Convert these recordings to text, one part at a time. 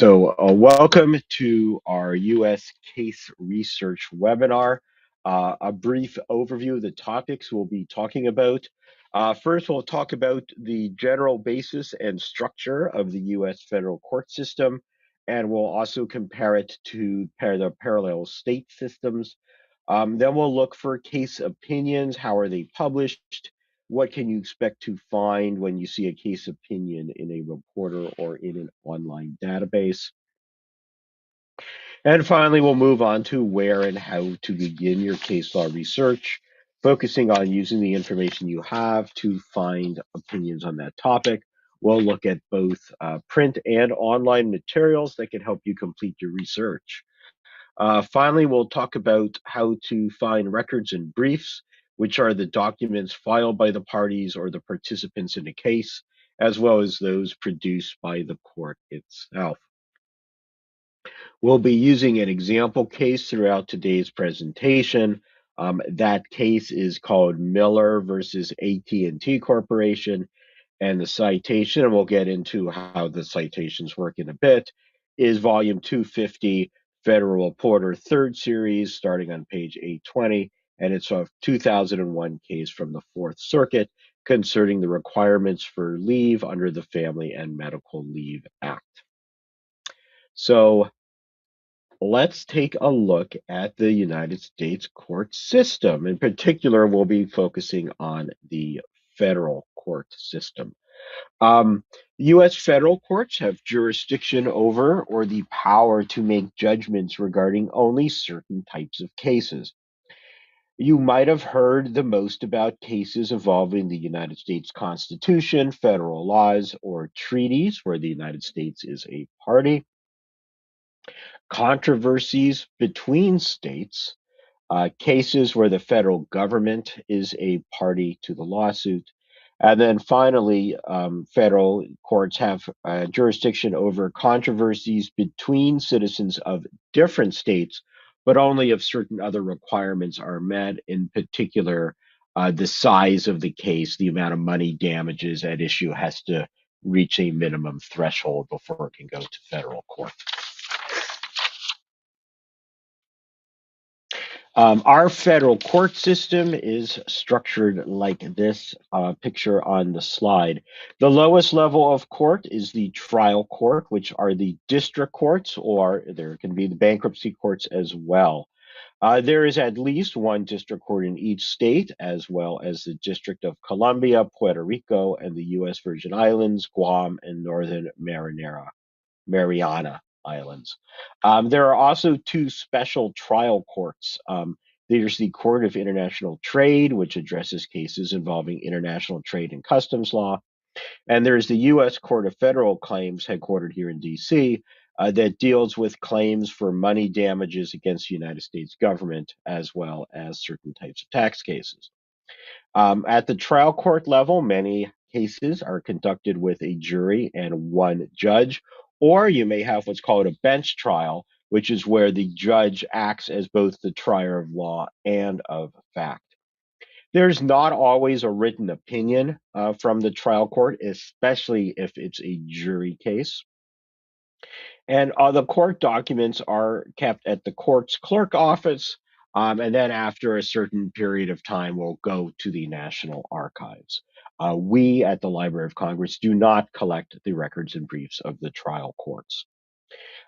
Welcome to our U.S. case research webinar. A brief overview of the topics we'll be talking about. First, we'll talk about the general basis and structure of the U.S. federal court system, and we'll also compare it to the parallel state systems. Then we'll look for case opinions. How are they published? What can you expect to find when you see a case opinion in a reporter or in an online database? And finally, we'll move on to where and how to begin your case law research, focusing on using the information you have to find opinions on that topic. We'll look at both print and online materials that can help you complete your research. Finally, we'll talk about how to find records and briefs, which are the documents filed by the parties or the participants in a case, as well as those produced by the court itself. We'll be using an example case throughout today's presentation. That case is called Miller versus AT&T Corporation, And the citation, and we'll get into how the citations work in a bit, is volume 250, Federal Reporter, third series, starting on page 820. And it's a 2001 case from the Fourth Circuit concerning the requirements for leave under the Family and Medical Leave Act. So let's take a look at the United States court system. In particular, we'll be focusing on the federal court system. U.S. federal courts have jurisdiction over or the power to make judgments regarding only certain types of cases. You might have heard the most about cases involving the United States Constitution, federal laws, or treaties where the United States is a party, controversies between states, cases where the federal government is a party to the lawsuit. And then finally, federal courts have jurisdiction over controversies between citizens of different states, but only if certain other requirements are met, in particular, the size of the case, the amount of money damages at issue has to reach a minimum threshold before it can go to federal court. Our federal court system is structured like this picture on the slide. The lowest level of court is the trial court, which are the district courts, or there can be the bankruptcy courts as well. There is at least one district court in each state, as well as the District of Columbia, Puerto Rico, and the U.S. Virgin Islands, Guam, and Northern Mariana Islands. There are also two special trial courts. There's the Court of International Trade, which addresses cases involving international trade and customs law. And there's the U.S. Court of Federal Claims, headquartered here in D.C., that deals with claims for money damages against the United States government, as well as certain types of tax cases. At the trial court level, many cases are conducted with a jury and one judge, or you may have what's called a bench trial, which is where the judge acts as both the trier of law and of fact. There's not always a written opinion from the trial court, especially if it's a jury case. And the court documents are kept at the court's clerk office, and then after a certain period of time will go to the National Archives. We at the Library of Congress do not collect the records and briefs of the trial courts.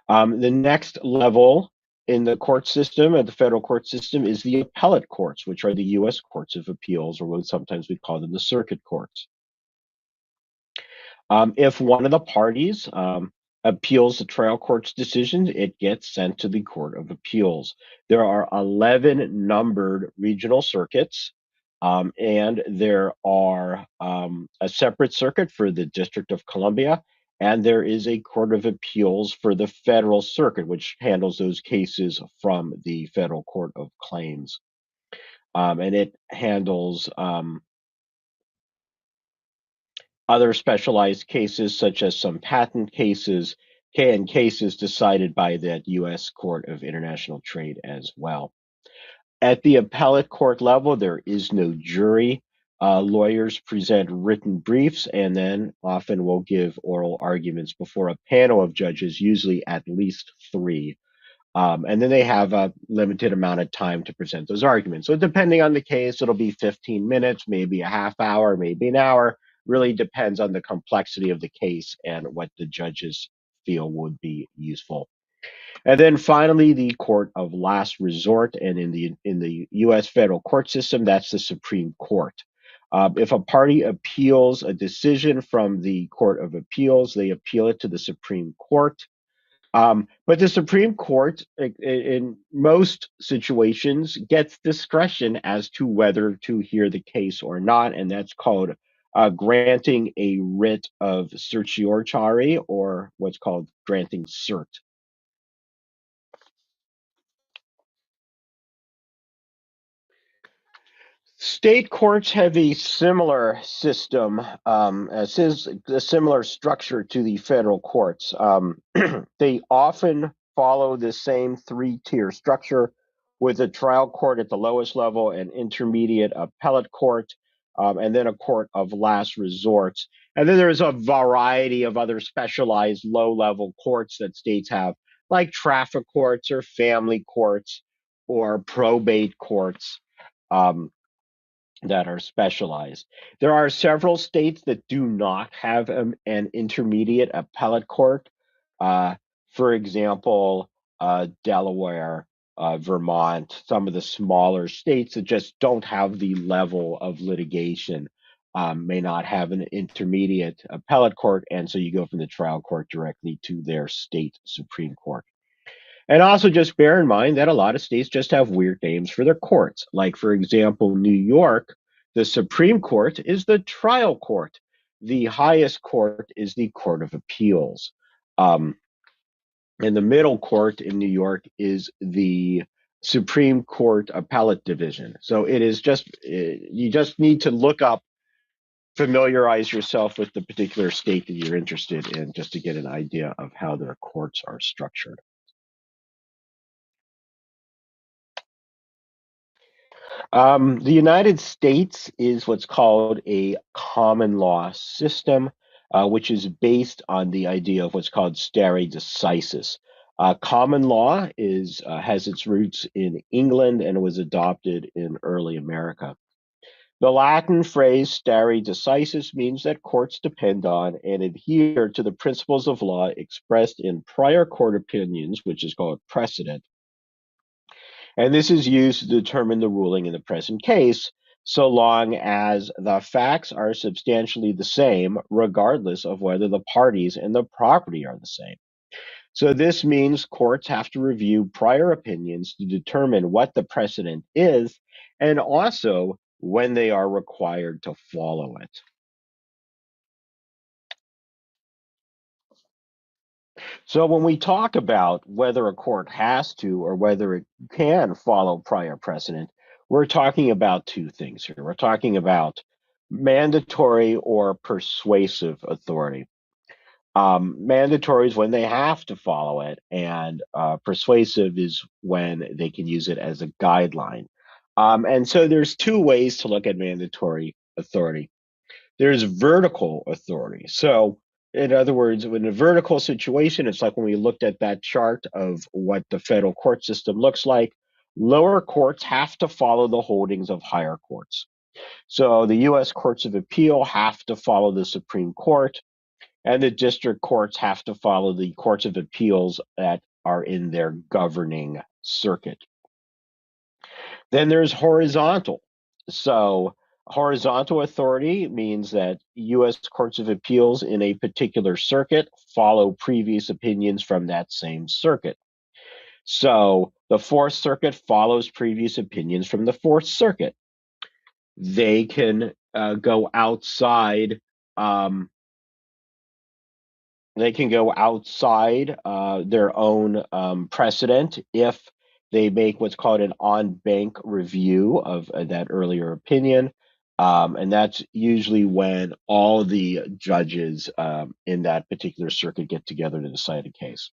The next level in the court system, and the federal court system, is the appellate courts, which are the U.S. courts of appeals, or what sometimes we call them the circuit courts. If one of the parties appeals the trial court's decision, it gets sent to the Court of Appeals. There are 11 numbered regional circuits, and there are a separate circuit for the District of Columbia, and there is a Court of Appeals for the Federal Circuit, which handles those cases from the Federal Court of Claims. And it handles other specialized cases, such as some patent cases and cases decided by that U.S. Court of International Trade as well. At the appellate court level, there is no jury. Lawyers present written briefs and then often will give oral arguments before a panel of judges, usually at least three. And then they have a limited amount of time to present those arguments. So depending on the case, it'll be 15 minutes, maybe a half hour, maybe an hour. Really depends on the complexity of the case and what the judges feel would be useful. And then finally, the court of last resort, and in the U.S. federal court system, that's the Supreme Court. If a party appeals a decision from the Court of Appeals, they appeal it to the Supreme Court. But the Supreme Court, in most situations, gets discretion as to whether to hear the case or not, and that's called granting a writ of certiorari, or what's called granting cert. State courts have a similar system, a similar structure to the federal courts. They often follow the same three-tier structure with a trial court at the lowest level, an intermediate appellate court, and then a court of last resort. And then there's a variety of other specialized low-level courts that states have, like traffic courts or family courts or probate courts. Um, that are specialized. There are several states that do not have an intermediate appellate court. Uh, for example, Delaware, Vermont, some of the smaller states that just don't have the level of litigation may not have an intermediate appellate court, and so you go from the trial court directly to their state Supreme Court. And also just bear in mind that a lot of states just have weird names for their courts. Like, for example, New York, the Supreme Court is the trial court. The highest court is the Court of Appeals. Um, and the middle court in New York is the Supreme Court Appellate Division. So it is just, you just need to look up, familiarize yourself with the particular state that you're interested in just to get an idea of how their courts are structured. The United States is what's called a common law system, which is based on the idea of what's called stare decisis. Common law is has its roots in England and was adopted in early America. The Latin phrase stare decisis means that courts depend on and adhere to the principles of law expressed in prior court opinions, which is called precedent, and this is used to determine the ruling in the present case, so long as the facts are substantially the same, regardless of whether the parties and the property are the same. So this means courts have to review prior opinions to determine what the precedent is and also when they are required to follow it. So when we talk about whether a court has to or whether it can follow prior precedent, we're talking about two things here. We're talking about mandatory or persuasive authority. Mandatory is when they have to follow it, and persuasive is when they can use it as a guideline. And so there's two ways to look at mandatory authority. There's vertical authority. So, in other words, in a vertical situation, it's like when we looked at that chart of what the federal court system looks like. Lower courts have to follow the holdings of higher courts. So the U.S. Courts of Appeal have to follow the Supreme Court, and the district courts have to follow the courts of appeals that are in their governing circuit. Then there's horizontal. So, horizontal authority means that U.S. courts of appeals in a particular circuit follow previous opinions from that same circuit. So, the Fourth Circuit follows previous opinions from the Fourth Circuit. They can go outside. They can go outside their own precedent if they make what's called an on bank review of that earlier opinion. And that's usually when all the judges in that particular circuit get together to decide a case.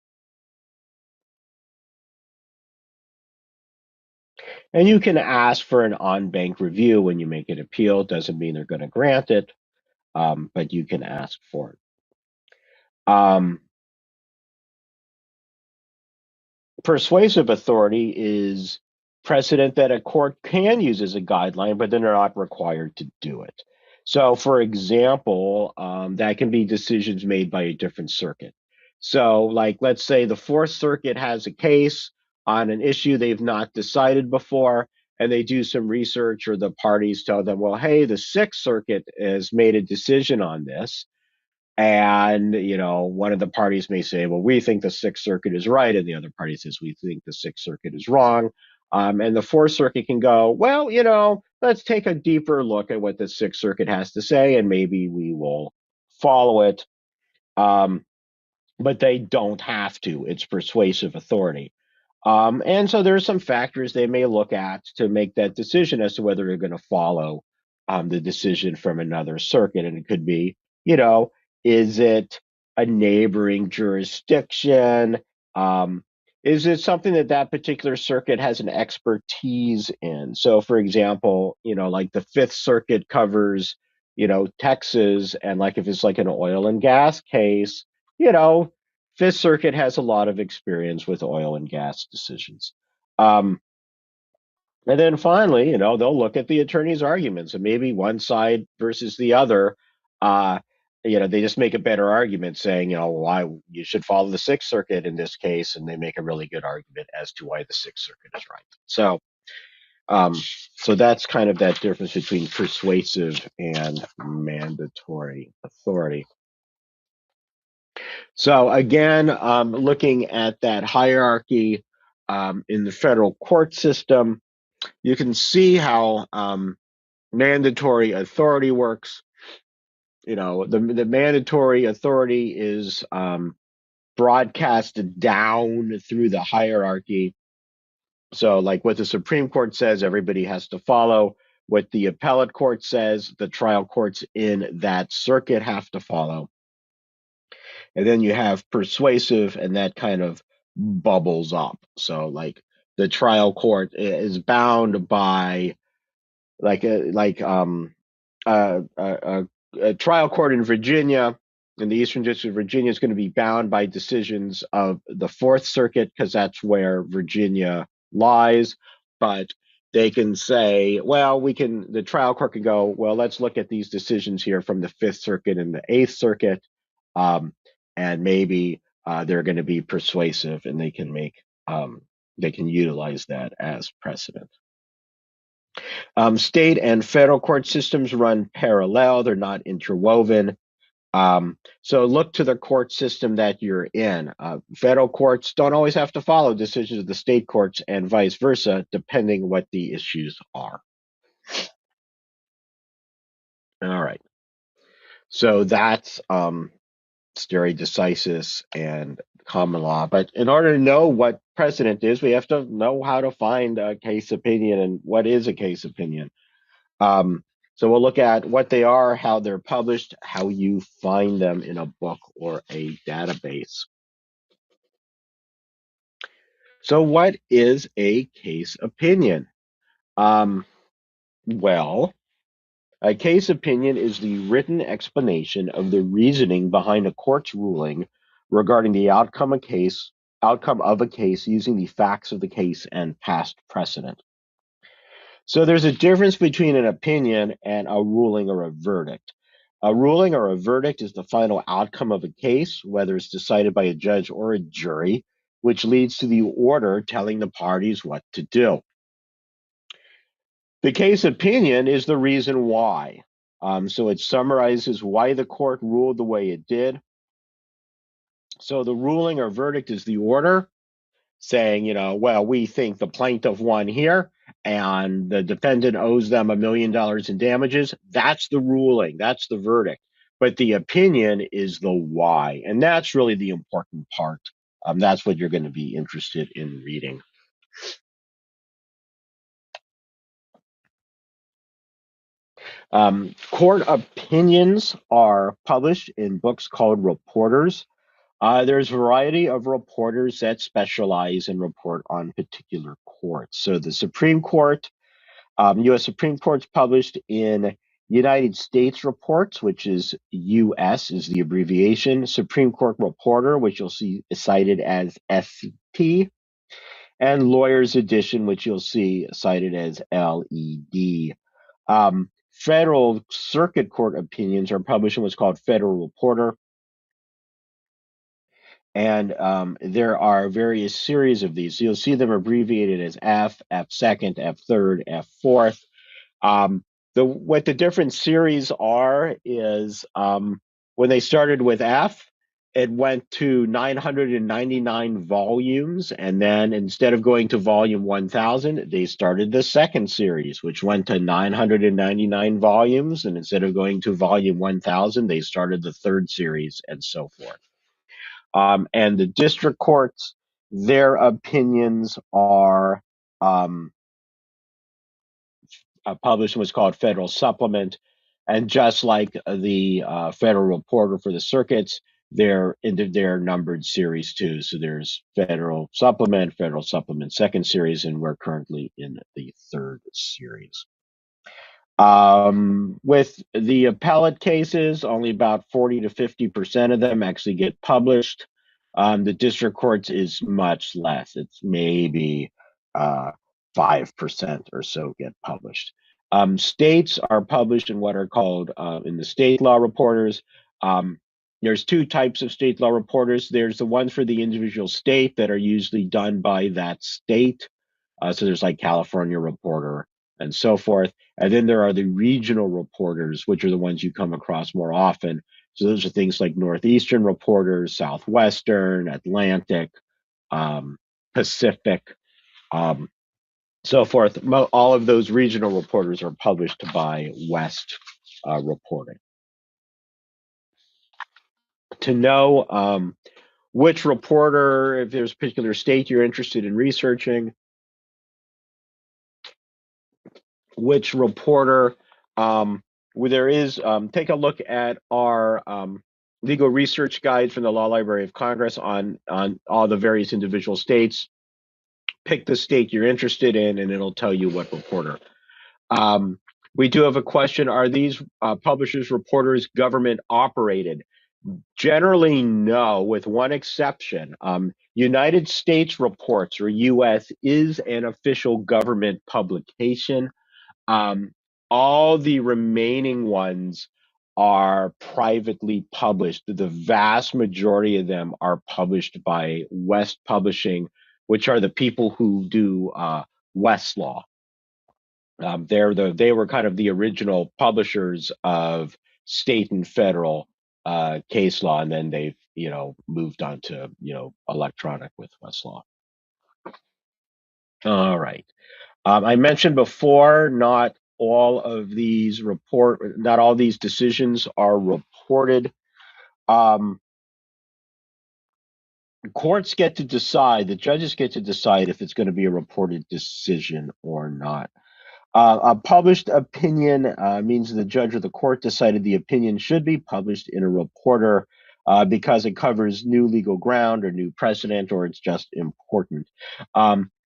And you can ask for an on bank review when you make an appeal. Doesn't mean they're going to grant it, but you can ask for it. Um, Persuasive authority is precedent that a court can use as a guideline, but they're not required to do it. So, for example, that can be decisions made by a different circuit. So, like, let's say the Fourth Circuit has a case on an issue they've not decided before, and they do some research, or the parties tell them, well, hey, the Sixth Circuit has made a decision on this. And, one of the parties may say, well, we think the Sixth Circuit is right. And the other party says, we think the Sixth Circuit is wrong. And the Fourth Circuit can go, well, let's take a deeper look at what the Sixth Circuit has to say, and maybe we will follow it. Um, but they don't have to. It's persuasive authority. And so there are some factors they may look at to make that decision as to whether they're going to follow the decision from another circuit. And it could be, is it a neighboring jurisdiction? Um, is it something that that particular circuit has an expertise in? So, for example, like the Fifth Circuit covers, Texas, and like if it's like an oil and gas case, you know, Fifth Circuit has a lot of experience with oil and gas decisions. Um, and then finally, they'll look at the attorney's arguments, and maybe one side versus the other, uh, they just make a better argument saying, why you should follow the Sixth Circuit in this case, and they make a really good argument as to why the Sixth Circuit is right. Um, so that's kind of that difference between persuasive and mandatory authority. So again, looking at that hierarchy in the federal court system, you can see how mandatory authority works. The mandatory authority is broadcast down through the hierarchy. So, like what the Supreme Court says, everybody has to follow. What the appellate court says, the trial courts in that circuit have to follow. And then you have persuasive, and that kind of bubbles up. So, like the trial court is bound by a trial court in Virginia, in the Eastern District of Virginia, is going to be bound by decisions of the Fourth Circuit because that's where Virginia lies. But they can say, well, the trial court can go, well, let's look at these decisions here from the Fifth Circuit and the Eighth Circuit, and maybe they're going to be persuasive, and they can utilize that as precedent. State and federal court systems run parallel, they're not interwoven. So look to the court system that you're in. Federal courts don't always have to follow decisions of the state courts and vice versa, depending what the issues are. All right. So that's stare decisis and common law. But in order to know what precedent is, we have to know how to find a case opinion and what is a case opinion. So we'll look at what they are, how they're published, how you find them in a book or a database. So what is a case opinion? Well, a case opinion is the written explanation of the reasoning behind a court's ruling regarding the outcome of a case using the facts of the case and past precedent. So there's a difference between an opinion and a ruling or a verdict. A ruling or a verdict is the final outcome of a case, whether it's decided by a judge or a jury, which leads to the order telling the parties what to do. The case opinion is the reason why. So it summarizes why the court ruled the way it did. So the ruling or verdict is the order saying, well, we think the plaintiff won here and the defendant owes them $1 million in damages. That's the ruling. That's the verdict. But the opinion is the why. And that's really the important part. That's what you're going to be interested in reading. Court opinions are published in books called reporters. There's a variety of reporters that specialize and report on particular courts. So the Supreme Court, U.S. Supreme Court's published in United States Reports, which is U.S. is the abbreviation. Supreme Court Reporter, which you'll see cited as SCP, and Lawyer's Edition, which you'll see cited as LED. Federal Circuit Court opinions are published in what's called Federal Reporter. And there are various series of these. So you'll see them abbreviated as F, F second, F third, F fourth. What the different series are is when they started with F, it went to 999 volumes, and then instead of going to volume 1000, they started the second series, which went to 999 volumes, and instead of going to volume 1000, they started the third series, and so forth. And the district courts, their opinions are published in what's called Federal Supplement. And just like the Federal Reporter for the circuits, they're numbered series too. So there's federal supplement second series, and we're currently in the third series. With the appellate cases, only about 40 to 50% of them actually get published. The district courts is much less. It's maybe 5% or so get published. States are published in what are called in the state law reporters. There's two types of state law reporters. There's the ones for the individual state that are usually done by that state. So there's like California Reporter and so forth. And then there are the regional reporters, which are the ones you come across more often. So those are things like Northeastern reporters, Southwestern, Atlantic, Pacific, so forth. All of those regional reporters are published by West Reporting. To know which reporter, if there's a particular state you're interested in researching, which reporter, where there is, take a look at our legal research guide from the Law Library of Congress on all the various individual states. Pick the state you're interested in, and it'll tell you what reporter. We do have a question: are these publishers, reporters, government operated? Generally, no, with one exception. United States Reports, or US, is an official government publication. All the remaining ones are privately published. The vast majority of them are published by West Publishing, which are the people who do Westlaw. They were kind of the original publishers of state and federal case law, and then they've moved on to electronic with Westlaw. All right. I mentioned before, not all these decisions are reported. Courts get to decide, the judges get to decide if it's going to be a reported decision or not. A published opinion means the judge or the court decided the opinion should be published in a reporter because it covers new legal ground or new precedent, or it's just important.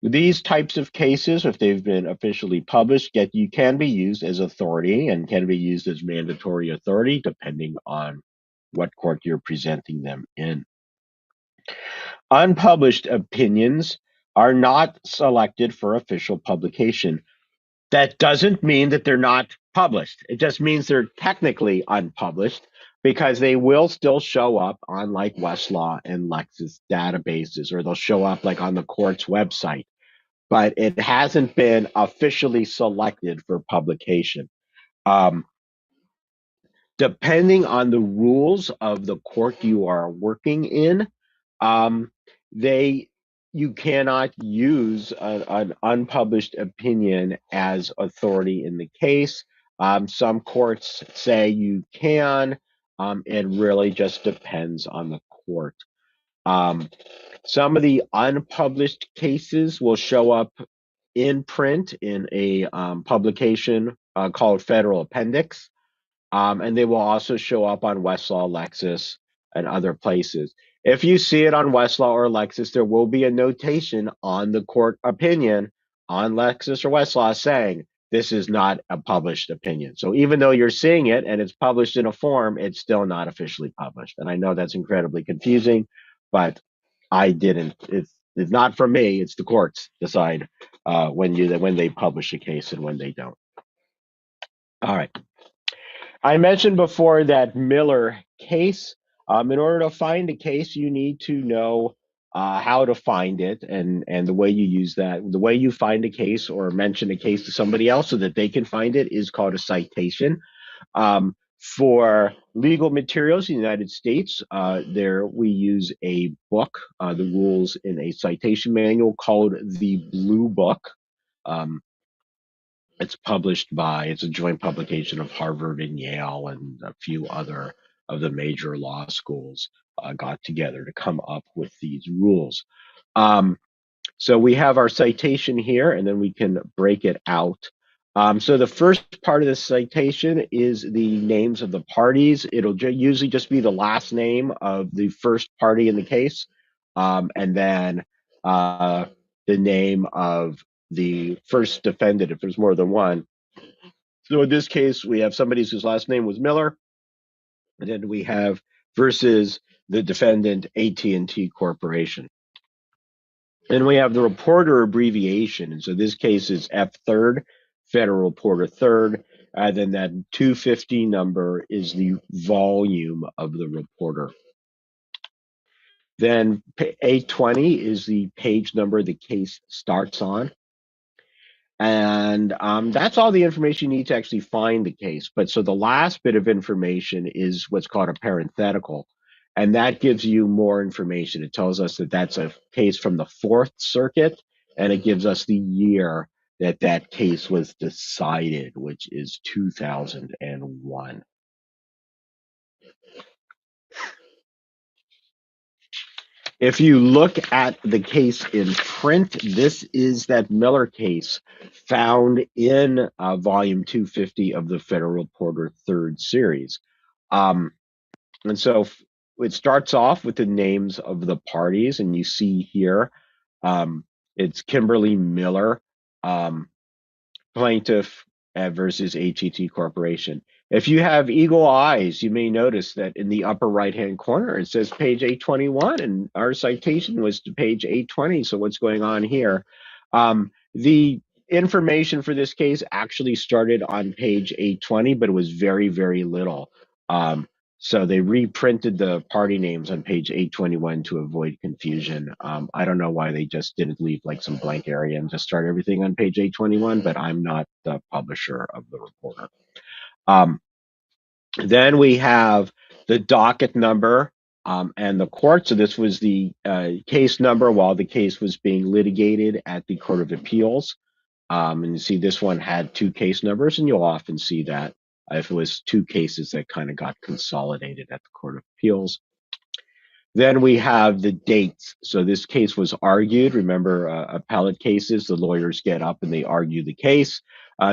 These types of cases, if they've been officially published, you can be used as authority and can be used as mandatory authority, depending on what court you're presenting them in. Unpublished opinions are not selected for official publication. That doesn't mean that they're not published. It just means they're technically unpublished, because they will still show up on like Westlaw and Lexis databases, or they'll show up like on the court's website, but it hasn't been officially selected for publication. Depending on the rules of the court you are working in, you cannot use an unpublished opinion as authority in the case. Some courts say you can. It really just depends on the court. Some of the unpublished cases will show up in print in a publication called Federal Appendix. And they will also show up on Westlaw, Lexis, and other places. If you see it on Westlaw or Lexis, there will be a notation on the court opinion on Lexis or Westlaw saying this is not a published opinion. So even though you're seeing it and it's published in a form, it's still not officially published. And I know that's incredibly confusing, but I didn't. It's not for me. It's the courts decide when they publish a case and when they don't. All right. I mentioned before that Miller case. In order to find a case, you need to know how to find it, and the way you use that, the way you find a case or mention a case to somebody else so that they can find it, is called a citation. For legal materials in the United States, we use a book, the rules in a citation manual called the Blue Book. It's a joint publication of Harvard and Yale and a few other of the major law schools got together to come up with these rules. So we have our citation here, and then we can break it out. So the first part of the citation is the names of the parties. It'll usually just be the last name of the first party in the case, and then the name of the first defendant if there's more than one. So in this case, we have somebody whose last name was Miller, and then we have versus the defendant AT&T Corporation. And we have the reporter abbreviation. And so this case is F third, Federal Reporter third. And then that 250 number is the volume of the reporter. Then 820 is the page number the case starts on. And that's all the information you need to actually find the case. But so the last bit of information is what's called a parenthetical. And that gives you more information. It tells us that that's a case from the Fourth Circuit, and it gives us the year that that case was decided, which is 2001. If you look at the case in print, this is that Miller case found in volume 250 of the Federal Reporter third series. And so it starts off with the names of the parties, and you see here it's Kimberly Miller, plaintiff versus AT&T Corporation. If you have eagle eyes, you may notice that in the upper right-hand corner, it says page 821, and our citation was to page 820. So what's going on here? The information for this case actually started on page 820, but it was very, very little. So they reprinted the party names on page 821 to avoid confusion. I don't know why they just didn't leave like some blank area and just start everything on page 821, but I'm not the publisher of the reporter. Then we have the docket number and the court. So this was the case number while the case was being litigated at the Court of Appeals. And you see this one had two case numbers, and you'll often see that if it was two cases that kind of got consolidated at the Court of Appeals. Then we have the dates. So this case was argued. Remember, appellate cases, the lawyers get up and they argue the case.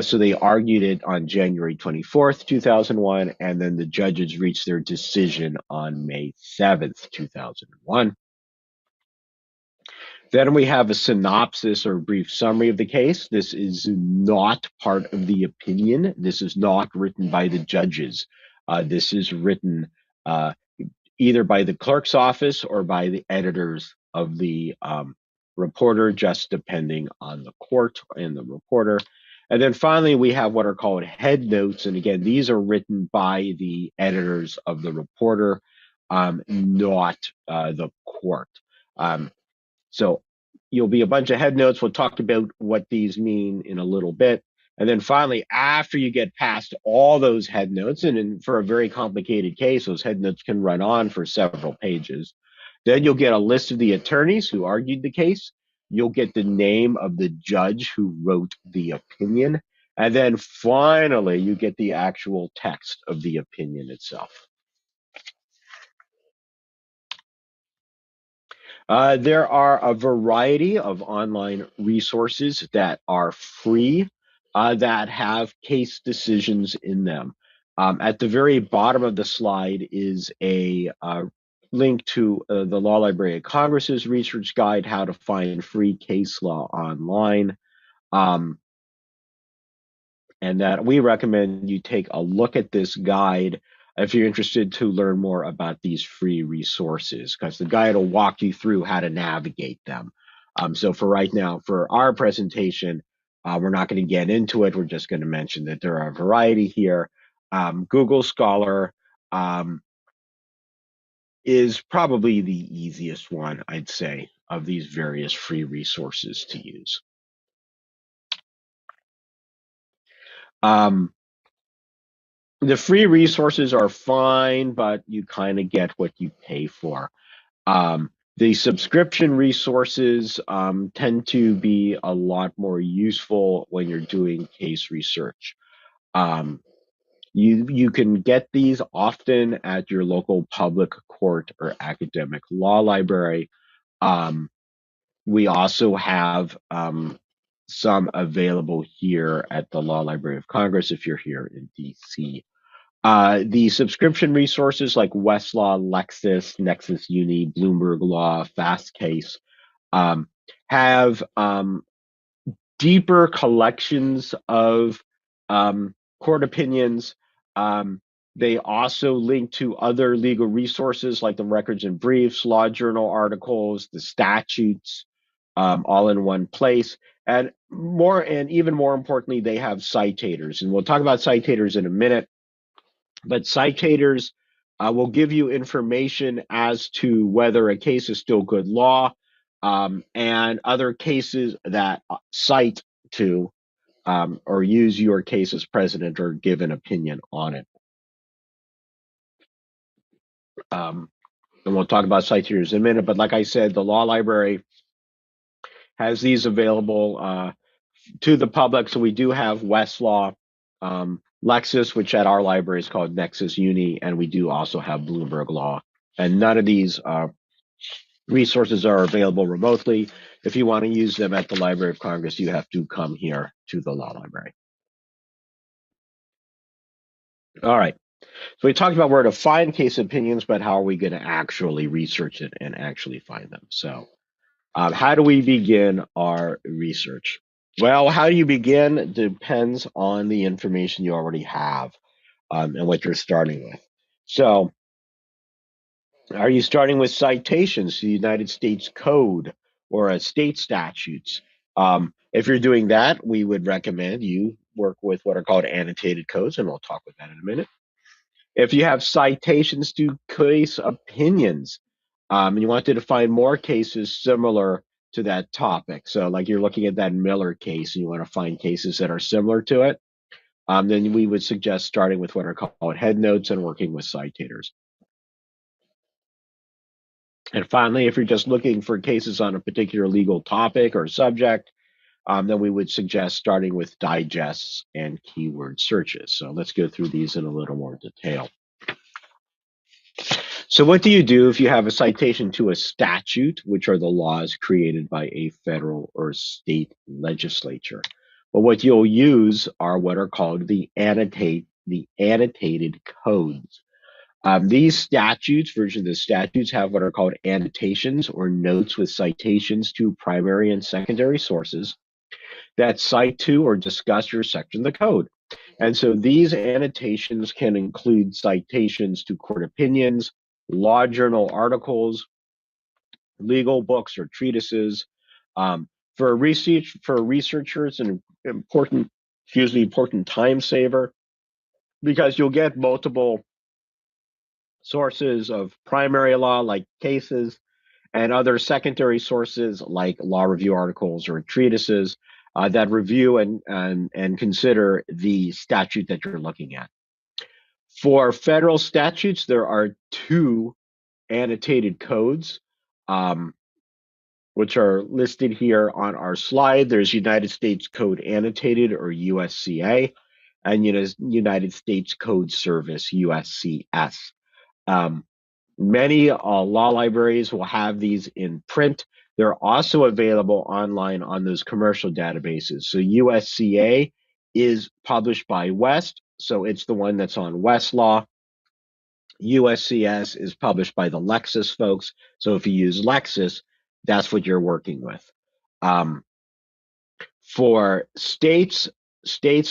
So they argued it on January 24th, 2001, and then the judges reached their decision on May 7th, 2001. Then we have a synopsis or brief summary of the case. This is not part of the opinion. This is not written by the judges. This is written either by the clerk's office or by the editors of the reporter, just depending on the court and the reporter. And then finally, we have what are called head notes. And again, these are written by the editors of the reporter, not the court. So you'll be a bunch of head notes. We'll talk about what these mean in a little bit. And then finally, after you get past all those head notes, and for a very complicated case, those head notes can run on for several pages. Then you'll get a list of the attorneys who argued the case. You'll get the name of the judge who wrote the opinion. And then finally, you get the actual text of the opinion itself. There are a variety of online resources that are free that have case decisions in them. At the very bottom of the slide is a link to the Law Library of Congress's research guide, How to Find Free Case Law Online. And that we recommend you take a look at this guide if you're interested to learn more about these free resources, because the guide will walk you through how to navigate them. So for right now, for our presentation, we're not going to get into it. We're just going to mention that there are a variety here. Google Scholar is probably the easiest one, I'd say, of these various free resources to use. The free resources are fine, but you kind of get what you pay for. The subscription resources tend to be a lot more useful when you're doing case research. You can get these often at your local public court or academic law library. We also have some available here at the Law Library of Congress if you're here in DC. The subscription resources like Westlaw, Lexis, Nexus Uni, Bloomberg Law, Fastcase have deeper collections of court opinions. They also link to other legal resources like the records and briefs, law journal articles, the statutes, all in one place. And even more importantly, they have citators. And we'll talk about citators in a minute. But citators will give you information as to whether a case is still good law, and other cases that cite to or use your case as precedent or give an opinion on it. And we'll talk about citators in a minute, but like I said, the law library has these available to the public. So we do have Westlaw, Lexis, which at our library is called Nexus Uni, and we do also have Bloomberg Law. And none of these resources are available remotely. If you want to use them at the Library of Congress, you have to come here to the law library. All right. So we talked about where to find case opinions, but how are we going to actually research it and actually find them? So how do we begin our research? Well, how you begin depends on the information you already have and what you're starting with. So are you starting with citations to the United States Code or a state statutes? If you're doing that, we would recommend you work with what are called annotated codes, and we'll talk about that in a minute. If you have citations to case opinions, and you wanted to find more cases similar to that topic, so like you're looking at that Miller case and you want to find cases that are similar to it, then we would suggest starting with what are called head notes and working with citators. And finally, if you're just looking for cases on a particular legal topic or subject, then we would suggest starting with digests and keyword searches. So let's go through these in a little more detail. So what do you do if you have a citation to a statute, which are the laws created by a federal or state legislature? Well, what you'll use are what are called the annotated codes. These statutes, versions of the statutes, have what are called annotations or notes with citations to primary and secondary sources that cite to or discuss your section of the code. And so these annotations can include citations to court opinions, law journal articles, legal books or treatises. For researchers, an important time saver, because you'll get multiple sources of primary law like cases and other secondary sources like law review articles or treatises that review and consider the statute that you're looking at. For federal statutes, there are two annotated codes, which are listed here on our slide. There's United States Code Annotated, or USCA, and United States Code Service, USCS. Many law libraries will have these in print. They're also available online on those commercial databases. So USCA is published by West, so it's the one that's on Westlaw. USCS is published by the Lexis folks, so if you use Lexis, that's what you're working with. For states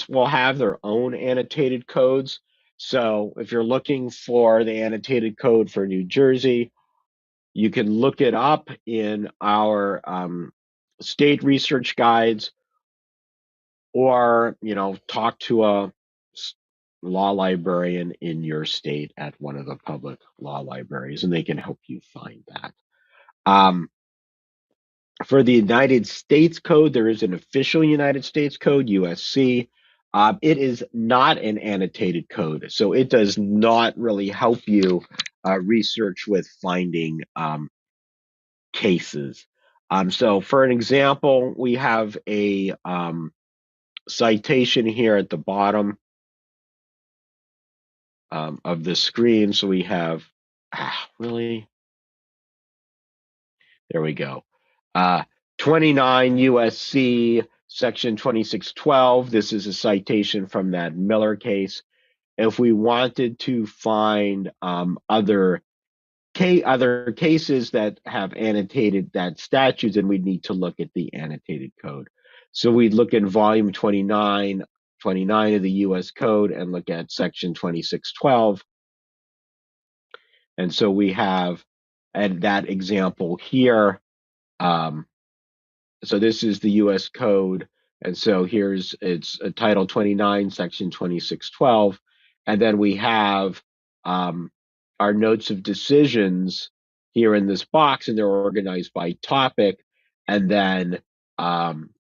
will have their own annotated codes. So if you're looking for the annotated code for New Jersey, you can look it up in our state research guides, or talk to a law librarian in your state at one of the public law libraries, and they can help you find that. For the United States Code, there is an official United States Code, USC. It is not an annotated code, so it does not really help you research with finding cases. So for an example, we have a citation here at the bottom of the screen. So we have, really? There we go. 29 USC Section 2612, this is a citation from that Miller case. If we wanted to find other cases that have annotated that statute, then we'd need to look at the annotated code. So we'd look in volume 29 of the US Code and look at section 2612. And so we have that example here. So this is the US Code. And so it's Title 29, Section 2612. And then we have our notes of decisions here in this box, and they're organized by topic. And then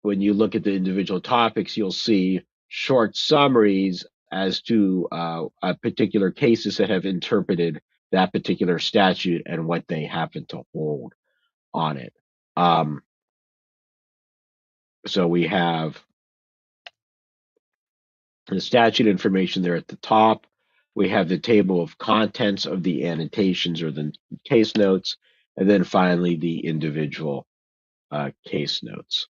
when you look at the individual topics, you'll see short summaries as to particular cases that have interpreted that particular statute and what they happen to hold on it. So we have the statute information there at the top. We have the table of contents of the annotations or the case notes, and then finally the individual case notes.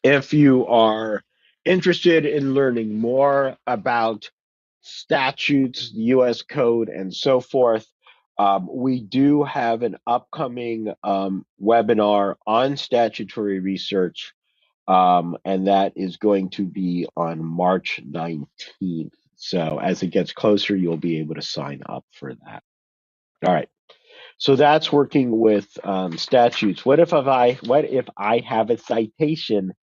If you are interested in learning more about statutes, the US Code, and so forth, we do have an upcoming webinar on statutory research, and that is going to be on March 19th. So as it gets closer, you'll be able to sign up for that. All right. So that's working with statutes. What if I have a citation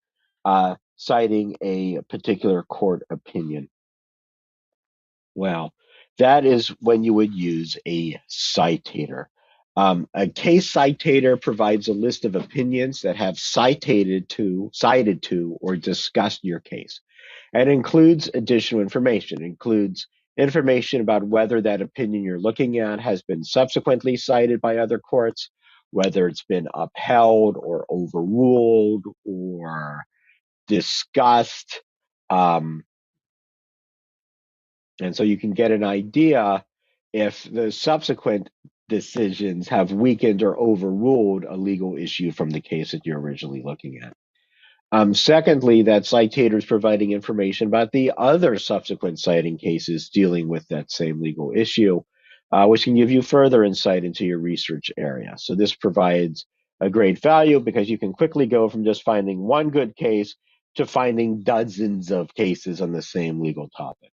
citing a particular court opinion? Well, that is when you would use a citator. A case citator provides a list of opinions that have cited to, or discussed your case. And includes additional information. It includes information about whether that opinion you're looking at has been subsequently cited by other courts, whether it's been upheld or overruled or discussed. And so you can get an idea if the subsequent decisions have weakened or overruled a legal issue from the case that you're originally looking at. Secondly, that citator is providing information about the other subsequent citing cases dealing with that same legal issue, which can give you further insight into your research area. So this provides a great value because you can quickly go from just finding one good case to finding dozens of cases on the same legal topic.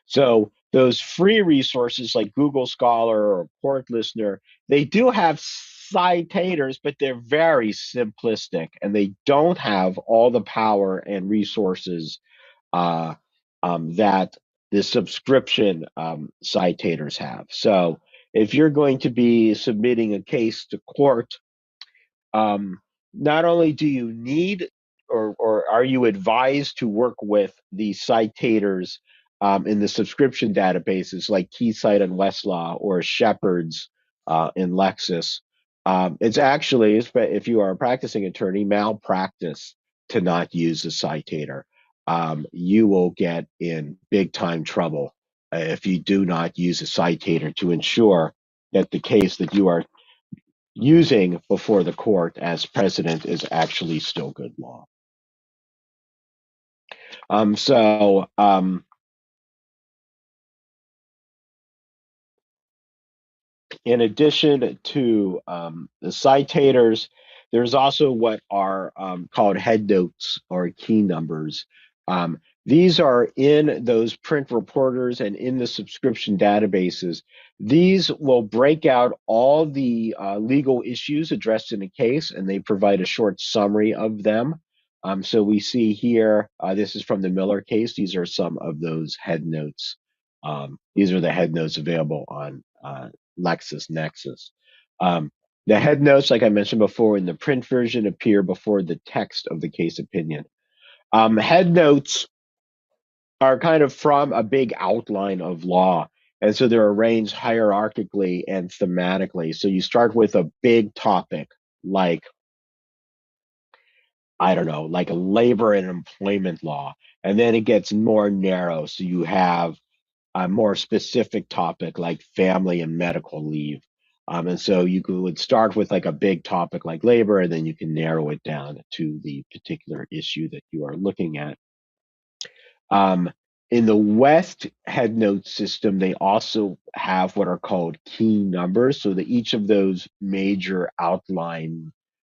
So those free resources like Google Scholar or Court Listener, they do have citators, but they're very simplistic and they don't have all the power and resources that the subscription citators have. So if you're going to be submitting a case to court, not only do you need or are you advised to work with the citators in the subscription databases like Keysight and Westlaw or Shepard's in Lexis. It's actually, if you are a practicing attorney, malpractice to not use a citator. You will get in big time trouble if you do not use a citator to ensure that the case that you are using before the court as precedent is actually still good law. In addition to the citators, there's also what are called head notes or key numbers. These are in those print reporters and in the subscription databases. These will break out all the legal issues addressed in a case, and they provide a short summary of them. So we see here, this is from the Miller case. These are some of those head notes. These are the head notes available on LexisNexis. The head notes, like I mentioned before, in the print version appear before the text of the case opinion. Head notes are kind of from a big outline of law, and so they're arranged hierarchically and thematically. So you start with a big topic like, I don't know, like labor and employment law, and then it gets more narrow. So you have a more specific topic like family and medical leave. And so would start with like a big topic like labor, and then you can narrow it down to the particular issue that you are looking at. Um, in the West headnote system, they also have what are called key numbers. So that each of those major outline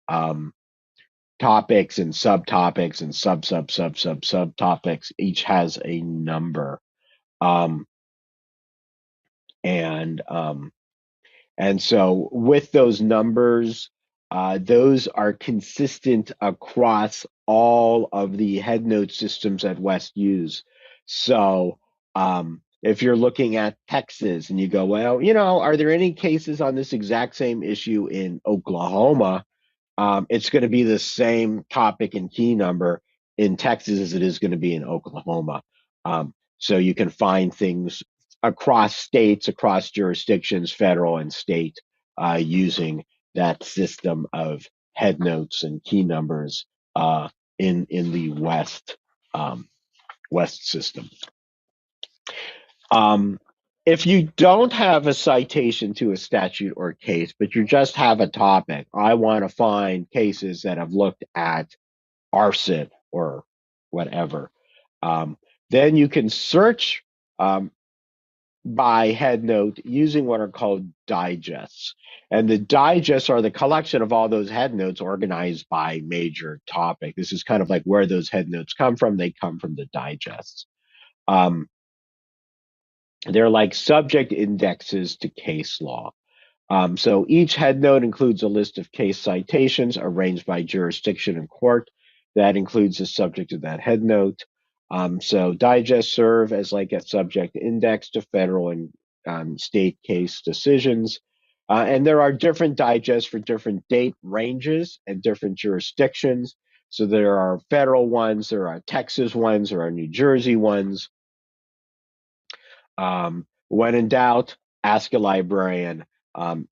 um, topics and subtopics and subtopics each has a number. Um, and And so with those numbers, those are consistent across all of the head note systems that West use. So if you're looking at Texas and you go, well, are there any cases on this exact same issue in Oklahoma? It's going to be the same topic and key number in Texas as it is going to be in Oklahoma. So you can find things across states, across jurisdictions, federal and state, using that system of head notes and key numbers in the West system. If you don't have a citation to a statute or case, but you just have a topic, I want to find cases that have looked at arson or whatever, um, then you can search um, by head note using what are called digests. And the digests are the collection of all those head notes organized by major topic. This is kind of like where those head notes come from. They come from the digests. Um, they're like subject indexes to case law. So each head note includes a list of case citations arranged by jurisdiction and court. That includes the subject of that head note. So digests serve as like a subject index to federal and state case decisions. And there are different digests for different date ranges and different jurisdictions. So there are federal ones, there are Texas ones, there are New Jersey ones. When in doubt, ask a librarian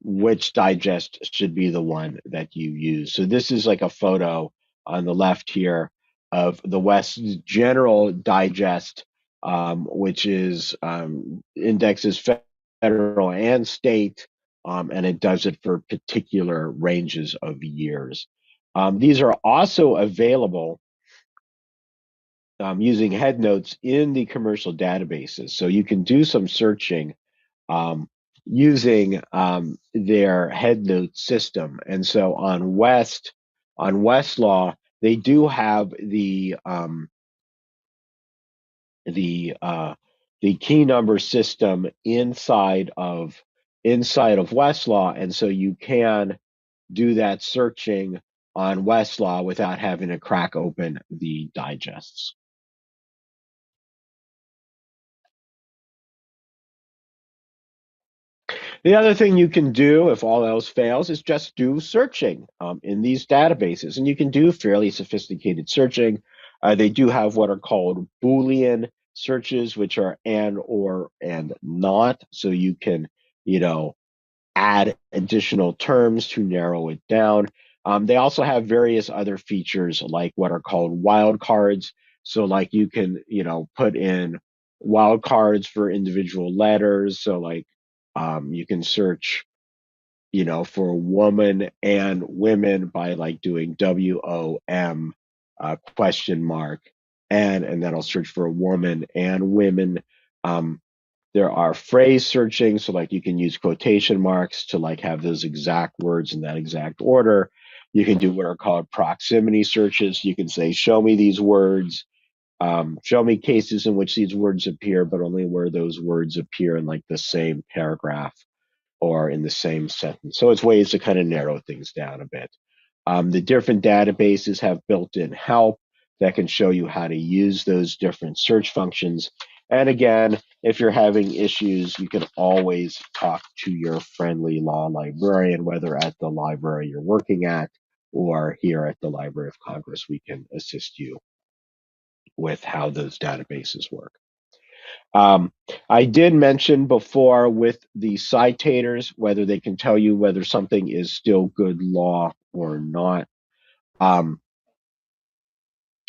which digest should be the one that you use. So this is like a photo on the left here of the West's General Digest, which is indexes federal and state, and it does it for particular ranges of years. These are also available using head notes in the commercial databases. So you can do some searching using their head note system. And so on Westlaw, they do have the uh, the key number system inside of Westlaw, and so you can do that searching on Westlaw without having to crack open the digests. The other thing you can do, if all else fails, is just do searching in these databases. And you can do fairly sophisticated searching. They do have what are called Boolean searches, which are and, or, and not. So you can, you know, add additional terms to narrow it down. They also have various other features like what are called wildcards. So like you can, put in wildcards for individual letters. So like you can search, for woman and women by like doing WOM question mark and then I'll search for a woman and women. Um, there are phrase searching, so like you can use quotation marks to like have those exact words in that exact order. You can do what are called proximity searches. You can say, show me these words, show me cases in which these words appear, but only where those words appear in like the same paragraph or in the same sentence. So it's ways to kind of narrow things down a bit. The different databases have built-in help that can show you how to use those different search functions. And again, if you're having issues, you can always talk to your friendly law librarian, whether at the library you're working at or here at the Library of Congress. We can assist you with how those databases work. Um, I did mention before with the citators, whether they can tell you whether something is still good law or not. Um,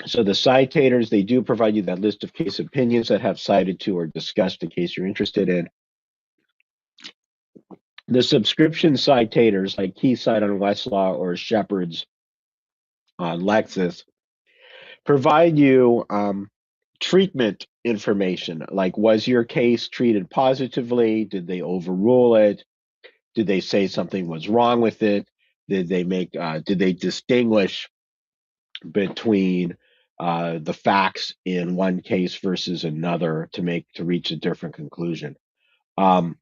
So the citators, they do provide you that list of case opinions that have cited to or discussed the case you're interested in. The subscription citators, like Keysight on Westlaw or Shepard's on Lexis, provide you treatment information, like was your case treated positively? Did they overrule it? Did they say something was wrong with it? Did they distinguish between the facts in one case versus another to reach a different conclusion? Um,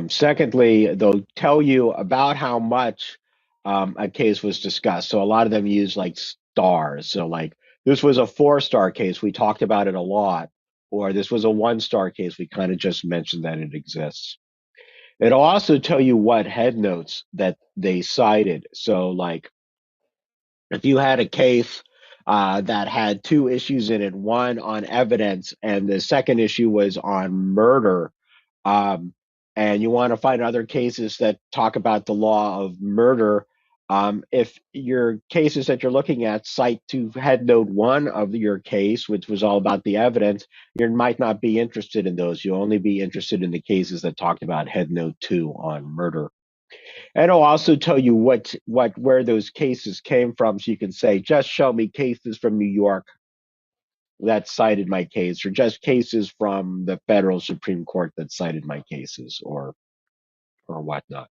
Secondly, they'll tell you about how much a case was discussed. So a lot of them use like stars. So like this was a 4-star case, we talked about it a lot, or this was a 1-star case, we kind of just mentioned that it exists. It'll also tell you what head notes that they cited. So like if you had a case that had 2 issues in it, one on evidence and the second issue was on murder, um, and you want to find other cases that talk about the law of murder, if your cases that you're looking at cite to head note 1 of your case, which was all about the evidence, you might not be interested in those. You'll only be interested in the cases that talked about head note 2 on murder. And it'll also tell you where those cases came from, so you can say, just show me cases from New York that cited my case, or just cases from the federal Supreme Court that cited my cases, or whatnot.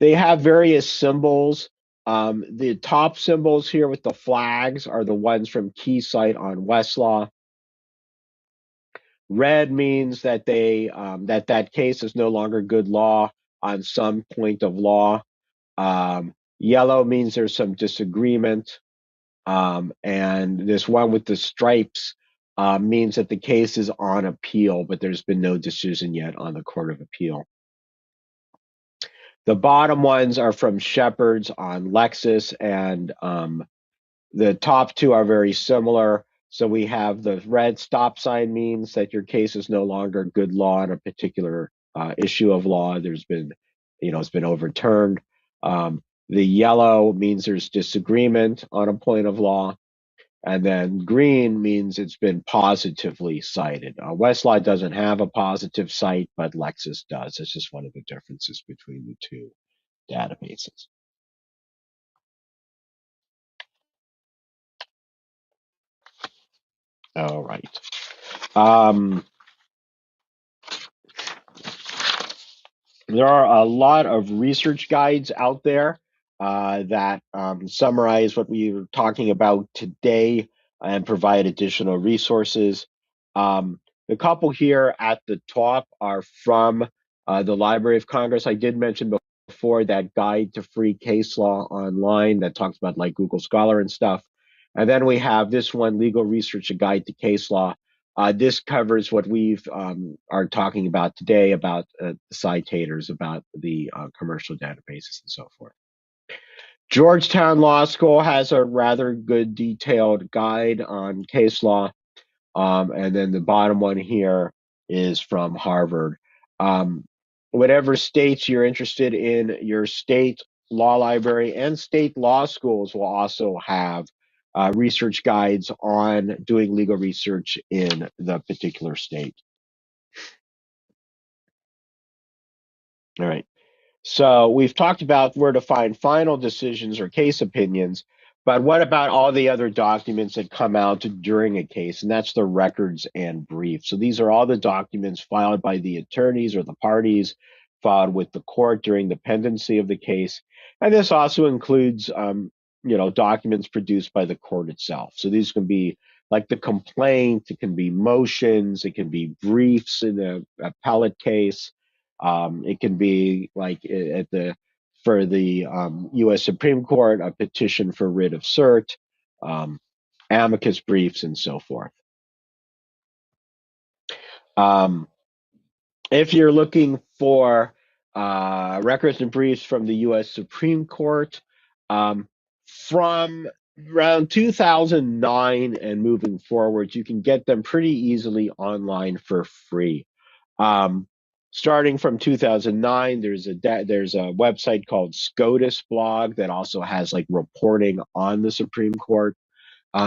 They have various symbols. The top symbols here with the flags are the ones from Keysight on Westlaw. Red means that that case is no longer good law on some point of law. Yellow means there's some disagreement. And this one with the stripes means that the case is on appeal, but there's been no decision yet on the Court of Appeal. The bottom ones are from Shepard's on Lexis, and the top 2 are very similar. So we have the red stop sign means that your case is no longer good law on a particular issue of law. There's been, it's been overturned. The yellow means there's disagreement on a point of law. And then green means it's been positively cited. Westlaw doesn't have a positive cite, but Lexis does. It's just one of the differences between the 2 databases. All right. There are a lot of research guides out there that summarize what we were talking about today and provide additional resources. The couple here at the top are from the Library of Congress. I did mention before that guide to free case law online that talks about like Google Scholar and stuff. And then we have this one, Legal Research, a Guide to Case Law. This covers what we've are talking about today about the citators, about the commercial databases and so forth. Georgetown Law School has a rather good detailed guide on case law. And then the bottom one here is from Harvard. Whatever states you're interested in, your state law library and state law schools will also have research guides on doing legal research in the particular state. All right. So we've talked about where to find final decisions or case opinions, but what about all the other documents that come out during a case? And that's the records and briefs. So these are all the documents filed by the attorneys or the parties, filed with the court during the pendency of the case. And this also includes, documents produced by the court itself. So these can be like the complaint, it can be motions, it can be briefs in an appellate case. It can be like for the U.S. Supreme Court, a petition for writ of cert, amicus briefs, and so forth. If you're looking for records and briefs from the U.S. Supreme Court, from around 2009 and moving forward, you can get them pretty easily online for free. Starting from 2009, there's a website called SCOTUS blog that also has like reporting on the Supreme Court.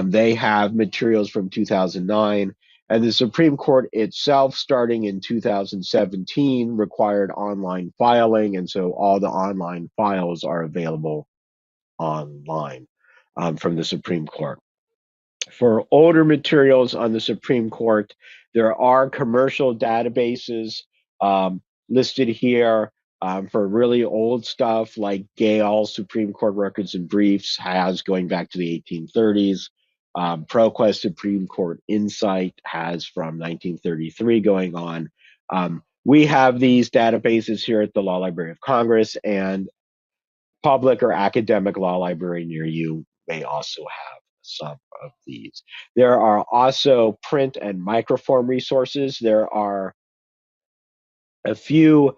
They have materials from 2009, and the Supreme Court itself, starting in 2017, required online filing, and so all the online files are available online from the Supreme Court. For older materials on the Supreme Court, there are commercial databases listed here for really old stuff like Gale, Supreme Court Records and Briefs has going back to the 1830s. ProQuest Supreme Court Insight has from 1933 going on. We have these databases here at the Law Library of Congress, and public or academic law library near you may also have some of these. There are also print and microform resources. There are a few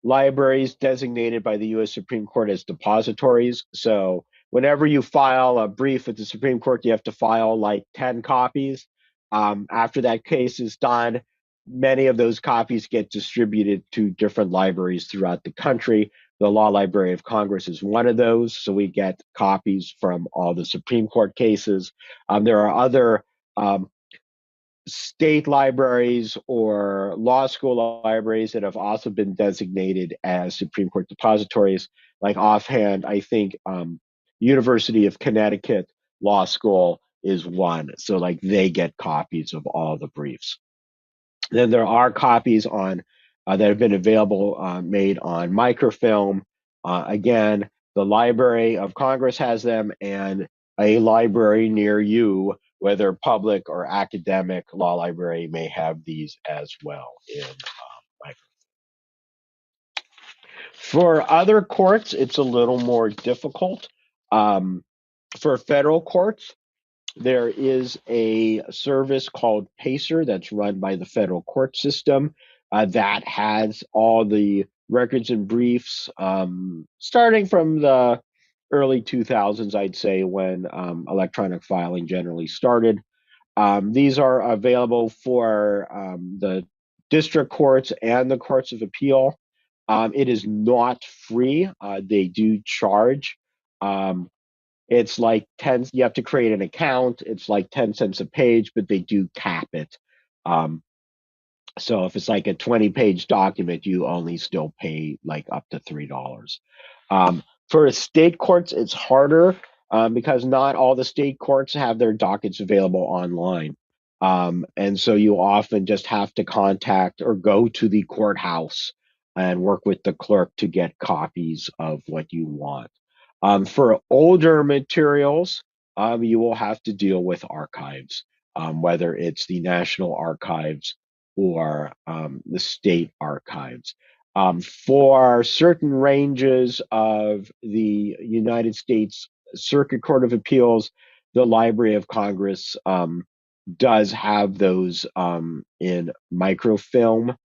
libraries designated by the U.S. Supreme Court as depositories. So whenever you file a brief with the Supreme Court, you have to file like 10 copies. After that case is done, many of those copies get distributed to different libraries throughout the country. The Law Library of Congress is one of those, so we get copies from all the Supreme Court cases. There are other state libraries or law school libraries that have also been designated as Supreme Court depositories. Like offhand, I think University of Connecticut Law School is one. So like they get copies of all the briefs. Then there are copies on that have been available made on microfilm. Again, the Library of Congress has them, and a library near you, whether public or academic law library, may have these as well in microfilm. For other courts, it's a little more difficult. For federal courts, there is a service called PACER that's run by the federal court system that has all the records and briefs starting from the early 2000s, I'd say, when electronic filing generally started. These are available for the district courts and the courts of appeal. It is not free. They do charge. Um, it's like 10, you have to create an account. It's like 10 cents a page, but they do cap it. Um, so if it's like a 20-page document, you only still pay like up to $3. For state courts, it's harder because not all the state courts have their dockets available online. And so you often just have to contact or go to the courthouse and work with the clerk to get copies of what you want. For older materials, you will have to deal with archives, whether it's the National Archives or the state archives. For certain ranges of the United States Circuit Court of Appeals, the Library of Congress does have those in microfilm.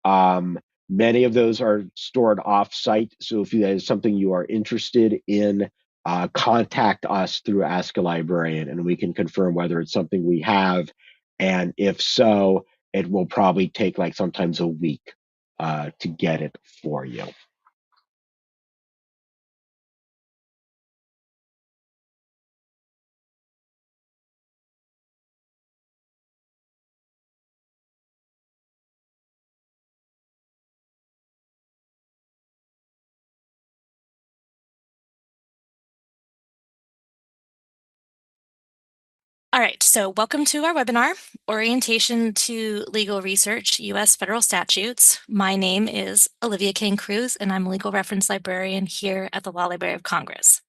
Um, Many of those are stored off-site. So if that is something you are interested in, contact us through Ask a Librarian, and we can confirm whether it's something we have. And if so, it will probably take like sometimes a week to get it for you. All right, so welcome to our webinar, Orientation to Legal Research, U.S. Federal Statutes. My name is Olivia Kane Cruz, and I'm a legal reference librarian here at the Law Library of Congress.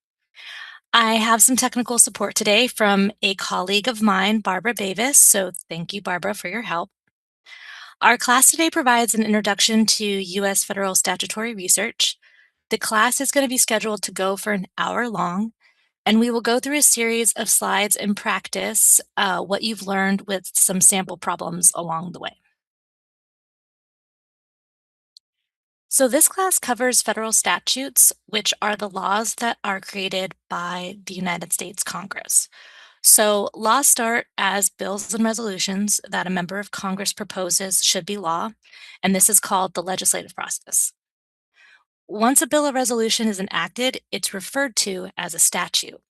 I have some technical support today from a colleague of mine, Barbara Davis, so thank you, Barbara, for your help. Our class today provides an introduction to U.S. federal statutory research. The class is going to be scheduled to go for an hour long, and we will go through a series of slides and practice what you've learned with some sample problems along the way. So this class covers federal statutes, which are the laws that are created by the United States Congress. So, laws start as bills and resolutions that a member of Congress proposes should be law, and this is called the legislative process. Once a bill or resolution is enacted, it's referred to as a statute.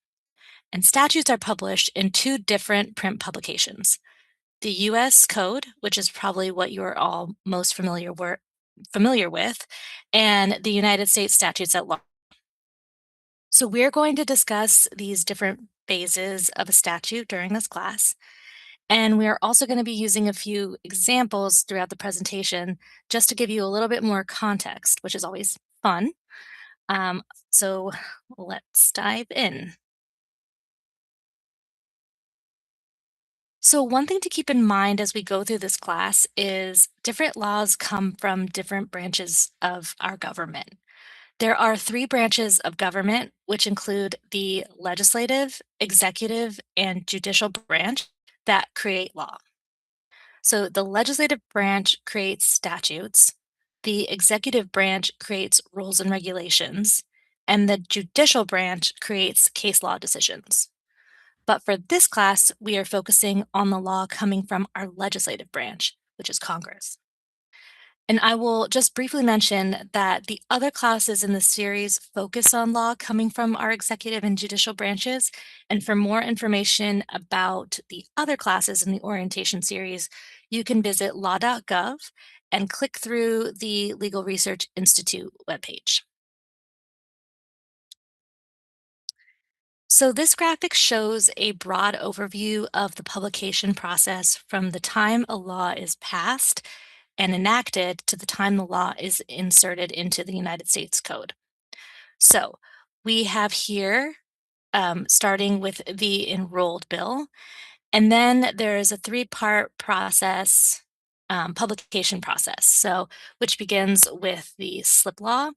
And statutes are published in two different print publications: the US Code, which is probably what you're all most familiar with, and the United States Statutes at Law. So, we're going to discuss these different phases of a statute during this class. And we are also going to be using a few examples throughout the presentation just to give you a little bit more context, which is always fun. Um, so let's dive in. So, one thing to keep in mind as we go through this class is different laws come from different branches of our government. There are three branches of government, which include the legislative, executive, and judicial branch that create law. So the legislative branch creates statutes, the executive branch creates rules and regulations, and the judicial branch creates case law decisions. But for this class, we are focusing on the law coming from our legislative branch, which is Congress. And I will just briefly mention that the other classes in the series focus on law coming from our executive and judicial branches. And for more information about the other classes in the orientation series, you can visit law.gov and click through the Legal Research Institute webpage. So this graphic shows a broad overview of the publication process from the time a law is passed and enacted to the time the law is inserted into the United States Code. So we have here, starting with the enrolled bill, and then there is a three-part process, publication process. So which begins with the slip law,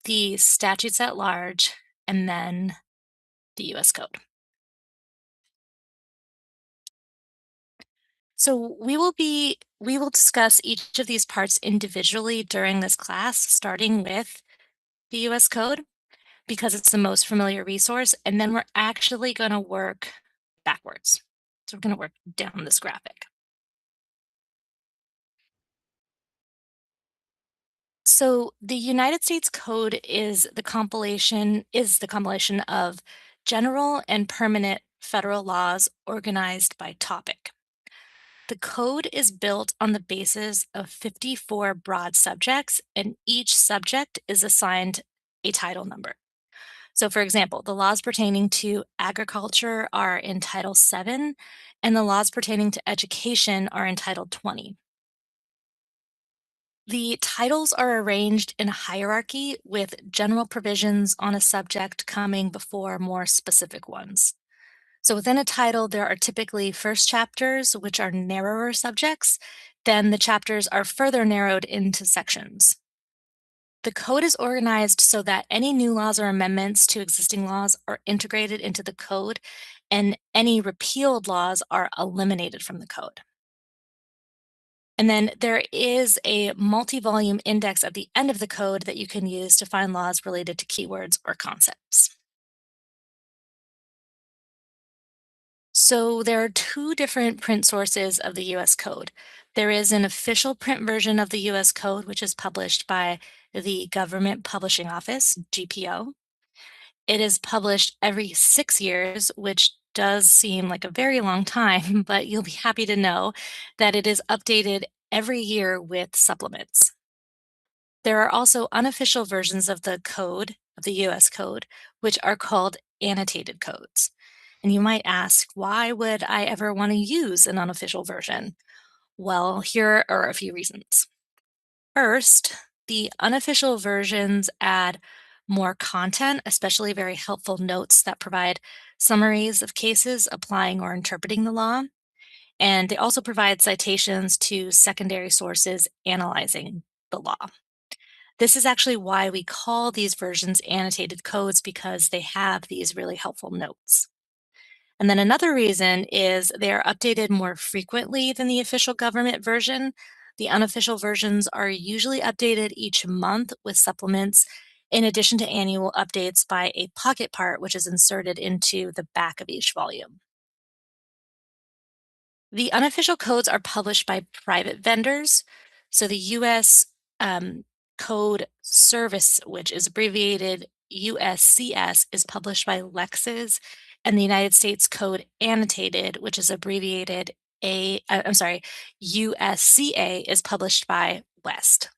the statutes at large, and then the US Code. So we will discuss each of these parts individually during this class, starting with the US Code because it's the most familiar resource, and then we're actually going to work backwards. So we're going to work down this graphic. So the United States Code is the compilation of general and permanent federal laws organized by topic. The code is built on the basis of 54 broad subjects, and each subject is assigned a title number. So, for example, the laws pertaining to agriculture are in Title 7, and the laws pertaining to education are in Title 20. The titles are arranged in a hierarchy with general provisions on a subject coming before more specific ones. So within a title, there are typically first chapters, which are narrower subjects. Then the chapters are further narrowed into sections. The code is organized so that any new laws or amendments to existing laws are integrated into the code, and any repealed laws are eliminated from the code. And then there is a multi-volume index at the end of the code that you can use to find laws related to keywords or concepts. So there are two different print sources of the US Code. There is an official print version of the US Code, which is published by the Government Publishing Office, GPO. It is published every 6 years, which does seem like a very long time, but you'll be happy to know that it is updated every year with supplements. There are also unofficial versions of the code, of the US Code, which are called annotated codes. And you might ask, why would I ever want to use an unofficial version? Well, here are a few reasons. First, the unofficial versions add more content, especially very helpful notes that provide summaries of cases applying or interpreting the law. And they also provide citations to secondary sources analyzing the law. This is actually why we call these versions annotated codes, because they have these really helpful notes. And then another reason is they are updated more frequently than the official government version. The unofficial versions are usually updated each month with supplements, in addition to annual updates by a pocket part, which is inserted into the back of each volume. The unofficial codes are published by private vendors. So the US Code Service, which is abbreviated USCS, is published by Lexis, and the United States Code Annotated, which is abbreviated USCA, is published by West.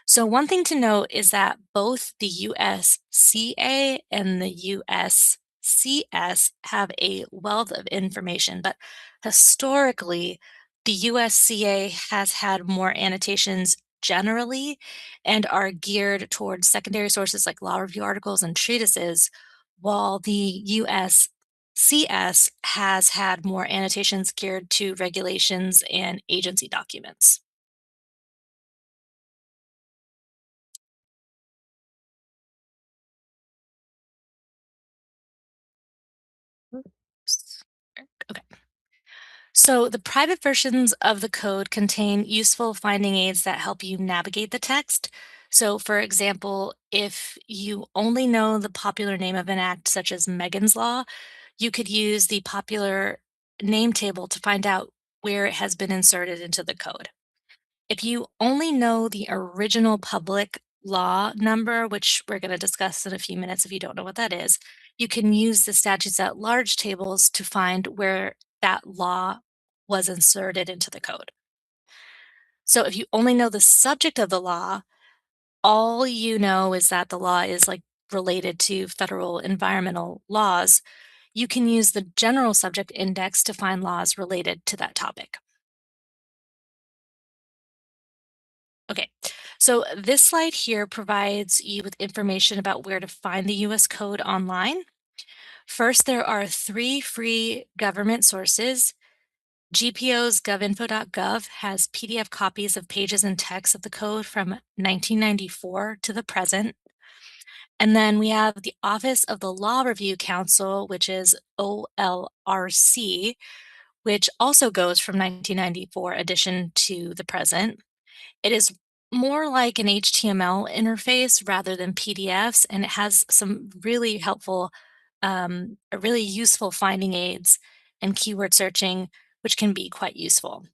So one thing to note is that both the USCA and the USCS have a wealth of information, but historically, the USCA has had more annotations generally and are geared towards secondary sources like law review articles and treatises, while the USCS has had more annotations geared to regulations and agency documents. Oops. Okay. So the private versions of the code contain useful finding aids that help you navigate the text. So, for example, if you only know the popular name of an act, such as Megan's Law, you could use the popular name table to find out where it has been inserted into the code. If you only know the original public law number, which we're going to discuss in a few minutes if you don't know what that is, you can use the statutes at large tables to find where that law was inserted into the code. So if you only know the subject of the law, all you know is that the law is like related to federal environmental laws. You can use the general subject index to find laws related to that topic. Okay, so this slide here provides you with information about where to find the US Code online. First, there are three free government sources. GPO's govinfo.gov has PDF copies of pages and text of the code from 1994 to the present. And then we have the Office of the Law Review Council, which is OLRC, which also goes from 1994 edition to the present. It is more like an HTML interface rather than PDFs, and it has some really helpful, really useful finding aids and keyword searching, which can be quite useful.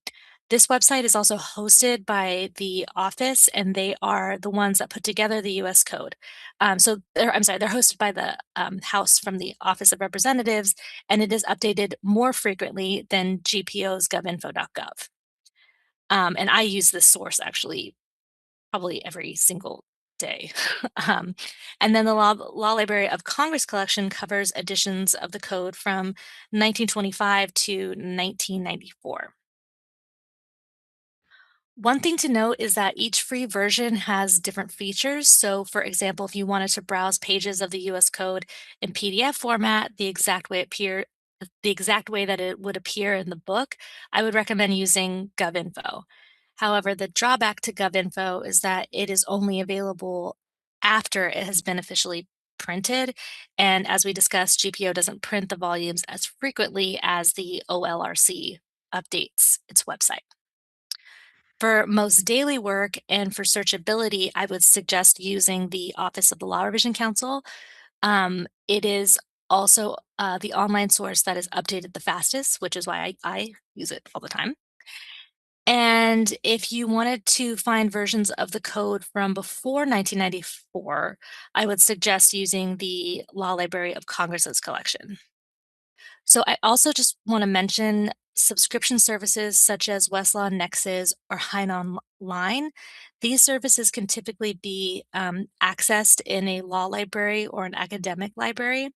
This website is also hosted by the office, and they are the ones that put together the US Code. I'm sorry, they're hosted by the House from the Office of Representatives, and it is updated more frequently than GPO's govinfo.gov. And I use this source actually probably every single day. um, and then the Law Library of Congress collection covers editions of the code from 1925 to 1994. One thing to note is that each free version has different features. So, for example, if you wanted to browse pages of the US Code in PDF format, the exact way that it would appear in the book, I would recommend using GovInfo. However, the drawback to GovInfo is that it is only available after it has been officially printed. And as we discussed, GPO doesn't print the volumes as frequently as the OLRC updates its website. For most daily work and for searchability, I would suggest using the Office of the Law Revision Council. It is also the online source that is updated the fastest, which is why I use it all the time. And if you wanted to find versions of the code from before 1994, I would suggest using the Law Library of Congress's collection. So I also just want to mention subscription services such as Westlaw Nexus or Hein Online. These services can typically be accessed in a law library or an academic library.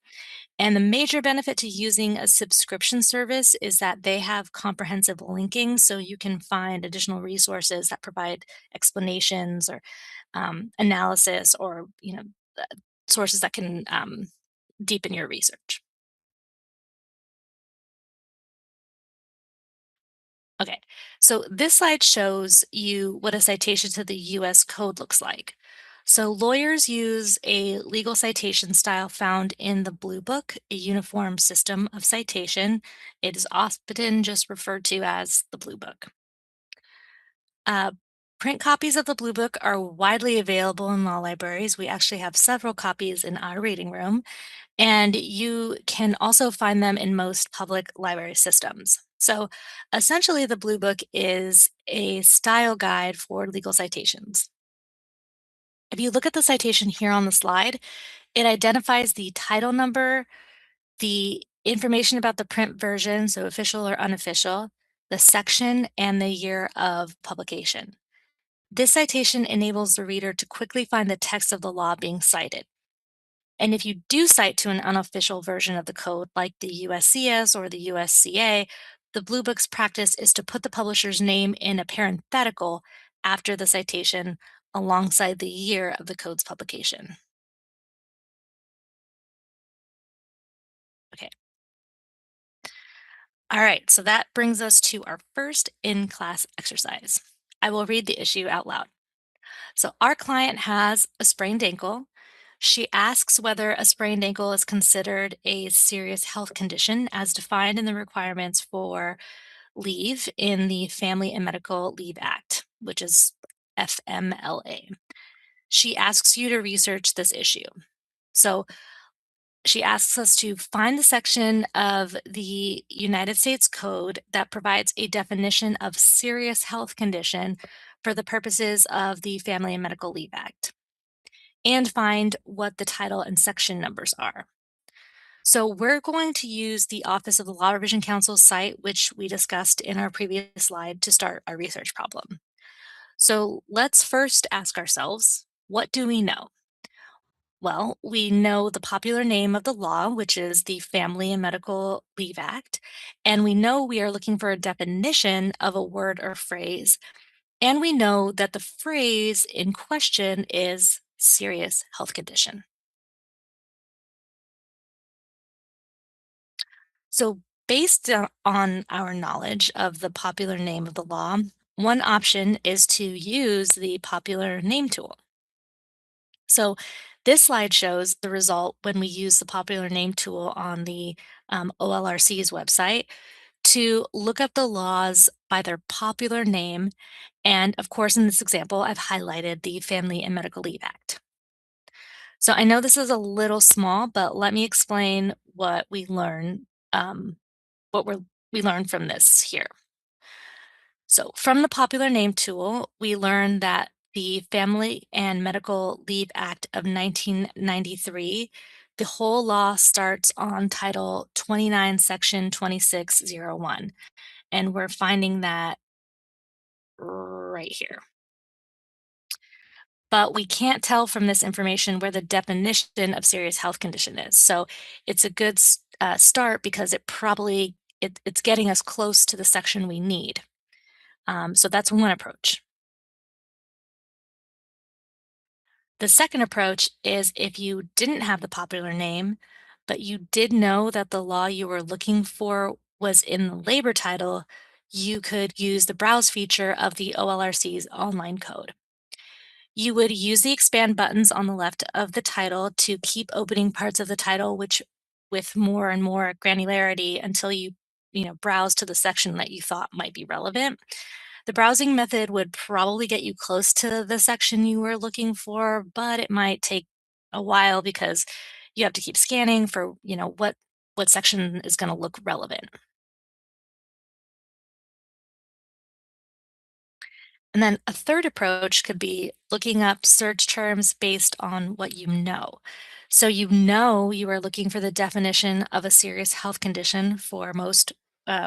And the major benefit to using a subscription service is that they have comprehensive linking, so you can find additional resources that provide explanations or analysis, or uh, sources that can deepen your research. Okay, so this slide shows you what a citation to the US Code looks like. So lawyers use a legal citation style found in the Blue Book, a uniform system of citation. It is often just referred to as the Blue Book. Uh, Print copies of the Blue Book are widely available in law libraries. We actually have several copies in our reading room, and you can also find them in most public library systems. So essentially, the Blue Book is a style guide for legal citations. If you look at the citation here on the slide, it identifies the title number, the information about the print version, so official or unofficial, the section, and the year of publication. This citation enables the reader to quickly find the text of the law being cited. And if you do cite to an unofficial version of the code, like the USCS or the USCA, the Blue Book's practice is to put the publisher's name in a parenthetical after the citation alongside the year of the code's publication. Okay. All right, so that brings us to our first in-class exercise. I will read the issue out loud. So our client has a sprained ankle. She asks whether a sprained ankle is considered a serious health condition as defined in the requirements for leave in the Family and Medical Leave Act, which is FMLA. She asks you to research this issue. So she asks us to find the section of the United States Code that provides a definition of serious health condition for the purposes of the Family and Medical Leave Act, and find what the title and section numbers are. So we're going to use the Office of the Law Revision Council's site, which we discussed in our previous slide, to start our research problem. So let's first ask ourselves, what do we know? Well, we know the popular name of the law, which is the Family and Medical Leave Act, and we know we are looking for a definition of a word or phrase, and we know that the phrase in question is serious health condition. So, based on our knowledge of the popular name of the law, one option is to use the popular name tool. So, this slide shows the result when we use the popular name tool on the OLRC's website to look up the laws by their popular name. And of course, in this example, I've highlighted the Family and Medical Leave Act. So I know this is a little small, but let me explain what we learn, what we learned from this here. So from the popular name tool, we learned that the Family and Medical Leave Act of 1993, the whole law starts on Title 29, Section 2601. And we're finding that right here. But we can't tell from this information where the definition of serious health condition is. So it's a good start because it's getting us close to the section we need. So that's one approach. The second approach is if you didn't have the popular name, but you did know that the law you were looking for was in the labor title, you could use the browse feature of the OLRC's online code. You would use the expand buttons on the left of the title to keep opening parts of the title, which with more and more granularity until you browse to the section that you thought might be relevant. The browsing method would probably get you close to the section you were looking for, but it might take a while because you have to keep scanning for, what section is going to look relevant. And then a third approach could be looking up search terms based on what you know. So you are looking for the definition of a serious health condition for most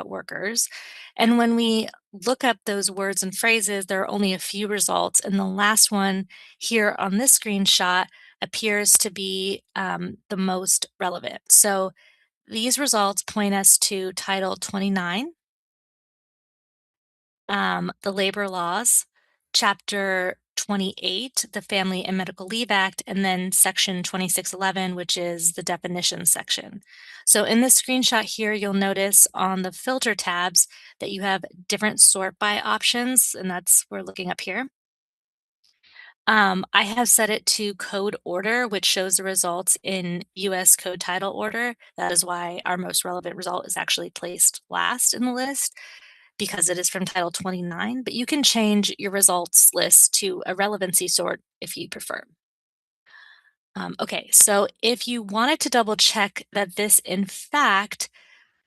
workers. And when we look up those words and phrases, there are only a few results. And the last one here on this screenshot appears to be the most relevant. So these results point us to Title 29, the labor laws, chapter 28, the Family and Medical Leave Act, and then section 2611, which is the definition section. So in the screenshot here, you'll notice on the filter tabs that you have different sort by options, and we're looking up here. I have set it to code order, which shows the results in US code title order. That is why our most relevant result is actually placed last in the list, because it is from Title 29, but you can change your results list to a relevancy sort if you prefer. Okay, so if you wanted to double check that this in fact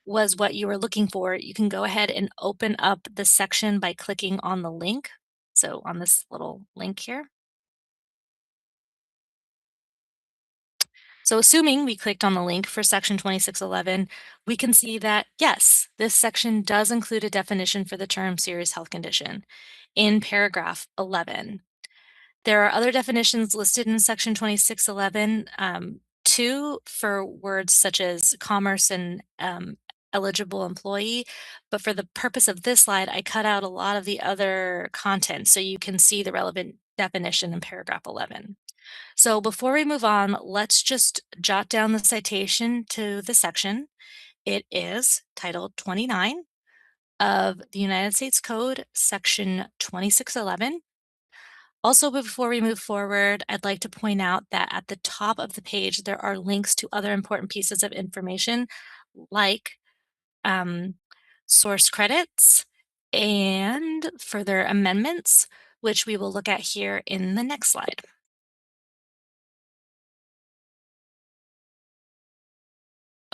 was what you were looking for, you can go ahead and open up the section by clicking on the link. So on this little link here. So assuming we clicked on the link for section 2611, we can see that yes, this section does include a definition for the term serious health condition in paragraph 11. There are other definitions listed in section 2611, too, for words such as commerce and eligible employee. But for the purpose of this slide, I cut out a lot of the other content so you can see the relevant definition in paragraph 11. So before we move on, let's just jot down the citation to the section. It is Title 29 of the United States Code, Section 2611. Also, before we move forward, I'd like to point out that at the top of the page, there are links to other important pieces of information like um, source credits and further amendments, which we will look at here in the next slide.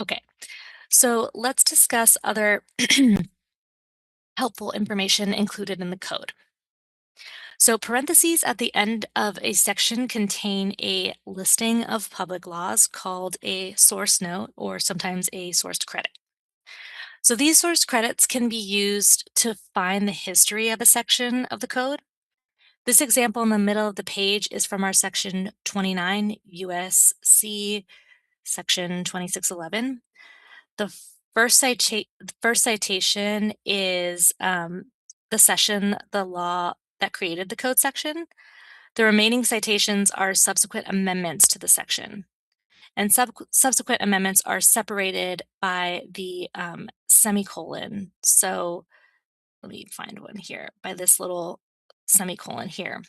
Okay, so let's discuss other helpful information included in the code. So parentheses at the end of a section contain a listing of public laws called a source note or sometimes a source credit. So these source credits can be used to find the history of a section of the code. This example in the middle of the page is from our section 29 USC section 2611. The first citation is the law that created the code section. The remaining citations are subsequent amendments to the section. And subsequent amendments are separated by the semicolon. So let me find one here by this little semicolon here.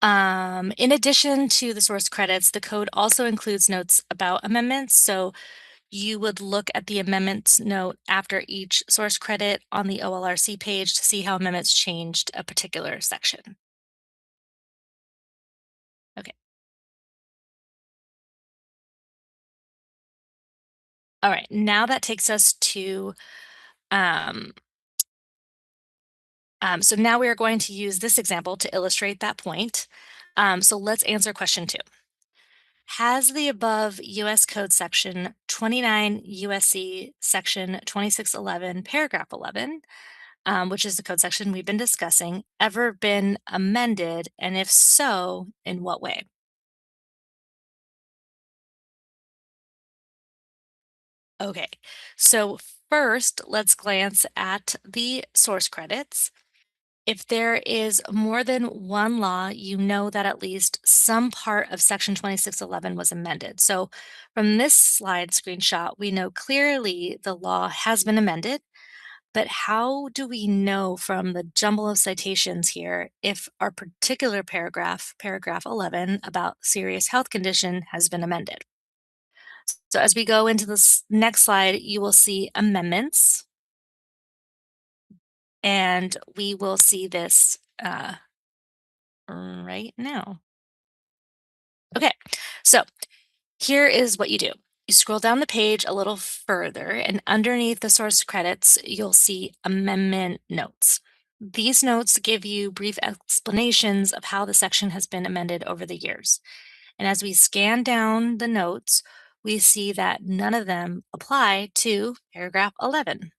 In addition to the source credits, the code also includes notes about amendments. So you would look at the amendments note after each source credit on the OLRC page to see how amendments changed a particular section. Okay. All right, now that takes us to, um, so now we are going to use this example to illustrate that point. So let's answer question 2. Has the above US Code section 29 USC section 2611 paragraph 11, which is the code section we've been discussing, ever been amended? And if so, in what way? Okay, so first let's glance at the source credits. If there is more than one law, you know that at least some part of section 2611 was amended. So from this slide screenshot, we know clearly the law has been amended, but how do we know from the jumble of citations here if our particular paragraph 11 about serious health condition has been amended? So as we go into this next slide, you will see amendments, and we will see this right now. Okay, so here is what you do. You scroll down the page a little further, and underneath the source credits, you'll see amendment notes. These notes give you brief explanations of how the section has been amended over the years. And as we scan down the notes, we see that none of them apply to paragraph 11.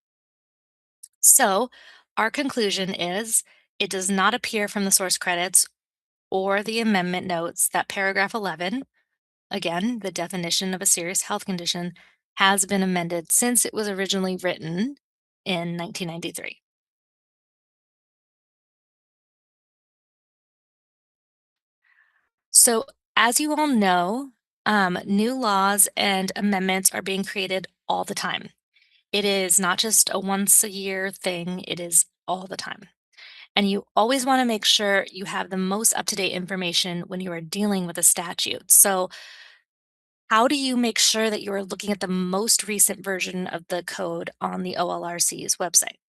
So our conclusion is it does not appear from the source credits or the amendment notes that paragraph 11, again, the definition of a serious health condition, has been amended since it was originally written in 1993. So, as you all know, new laws and amendments are being created all the time. It is not just a once a year thing, it is all the time. And you always want to make sure you have the most up to date information when you are dealing with a statute. So, how do you make sure that you are looking at the most recent version of the code on the OLRC's website?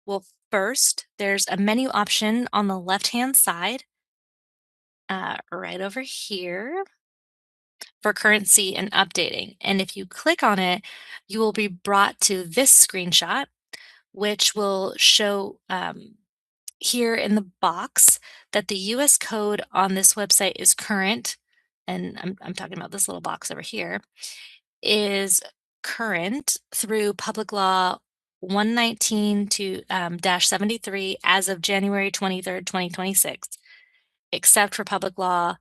Well, first, there's a menu option on the left-hand side, right over here. for currency and updating. And if you click on it, you will be brought to this screenshot, which will show here in the box that the US code on this website is current. And I'm talking about this little box over here, is current through Public Law 119 to dash 73 as of January 23rd, 2026, except for Public Law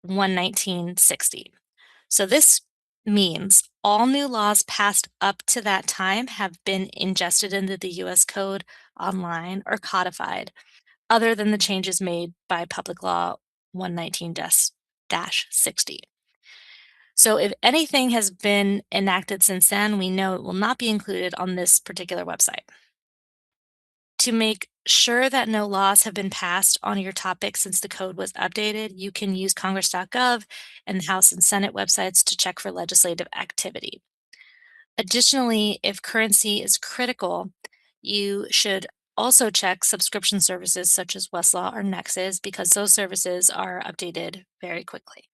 11960. So this means all new laws passed up to that time have been ingested into the US code online or codified, other than the changes made by Public Law 119-60. So if anything has been enacted since then, we know it will not be included on this particular website. To make sure that no laws have been passed on your topic since the code was updated, you can use congress.gov and the House and Senate websites to check for legislative activity. Additionally, if currency is critical, you should also check subscription services such as Westlaw or Nexus because those services are updated very quickly.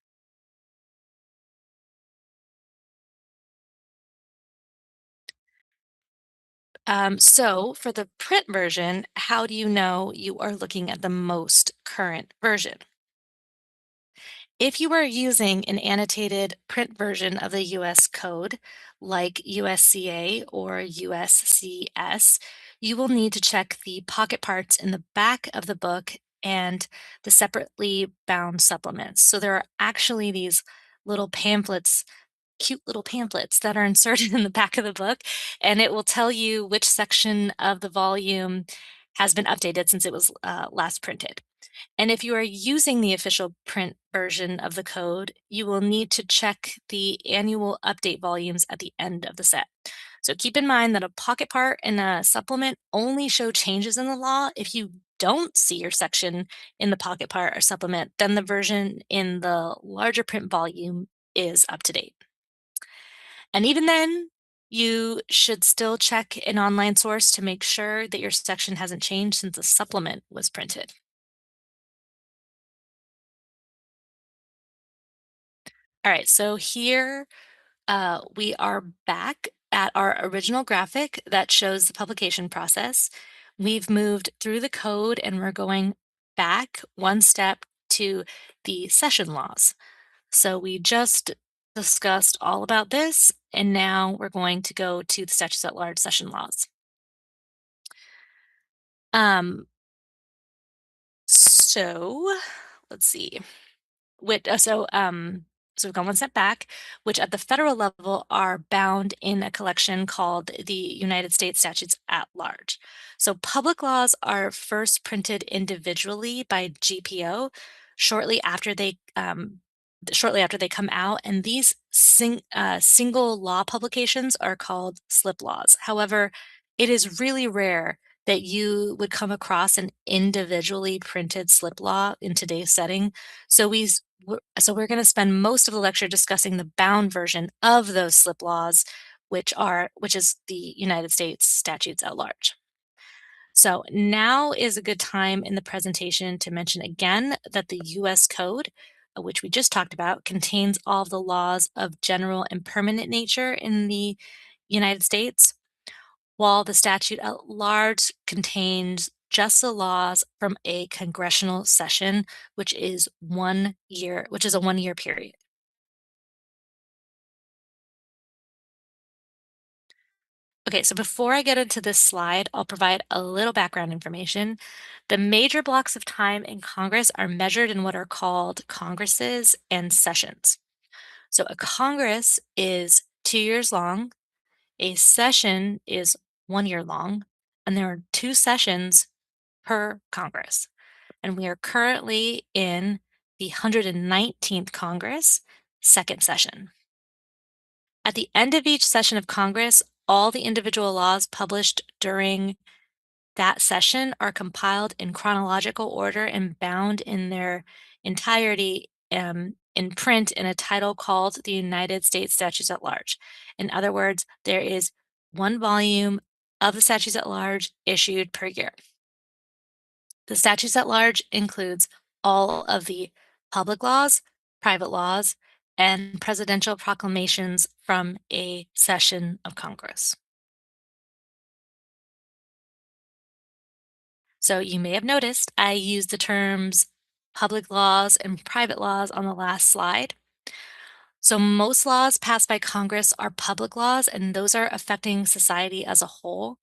So for the print version, how do you know you are looking at the most current version? If you are using an annotated print version of the US code, like USCA or USCS, you will need to check the pocket parts in the back of the book and the separately bound supplements. So there are actually these little pamphlets, cute little pamphlets that are inserted in the back of the book, and it will tell you which section of the volume has been updated since it was last printed. And if you are using the official print version of the code, you will need to check the annual update volumes at the end of the set. So keep in mind that a pocket part and a supplement only show changes in the law. If you don't see your section in the pocket part or supplement, then the version in the larger print volume is up to date. And even then, you should still check an online source to make sure that your section hasn't changed since the supplement was printed. All right, so here we are back at our original graphic that shows the publication process. We've moved through the code and we're going back one step to the session laws. So we just discussed all about this, and now we're going to go to the statutes at large session laws. Um, so let's see. Which so we've gone one step back, which at the federal level are bound in a collection called the United States Statutes at Large. So public laws are first printed individually by GPO shortly after they come out, and these single law publications are called slip laws. However, it is really rare that you would come across an individually printed slip law in today's setting. So we're going to spend most of the lecture discussing the bound version of those slip laws, which is the United States statutes at large. So now is a good time in the presentation to mention again that the US Code, which we just talked about, contains all of the laws of general and permanent nature in the United States, while the statute at large contains just the laws from a congressional session, which is a 1 year period. Okay, so before I get into this slide, I'll provide a little background information. The major blocks of time in Congress are measured in what are called congresses and sessions. So a Congress is 2 years long, a session is 1 year long, and there are two sessions per Congress. And we are currently in the 119th Congress, second session. At the end of each session of Congress, all the individual laws published during that session are compiled in chronological order and bound in their entirety in print in a title called the United States Statutes at Large. In other words, there is one volume of the statutes at large issued per year. The statutes at large includes all of the public laws, private laws, and presidential proclamations from a session of Congress. So you may have noticed I used the terms public laws and private laws on the last slide. So most laws passed by Congress are public laws, and those are affecting society as a whole.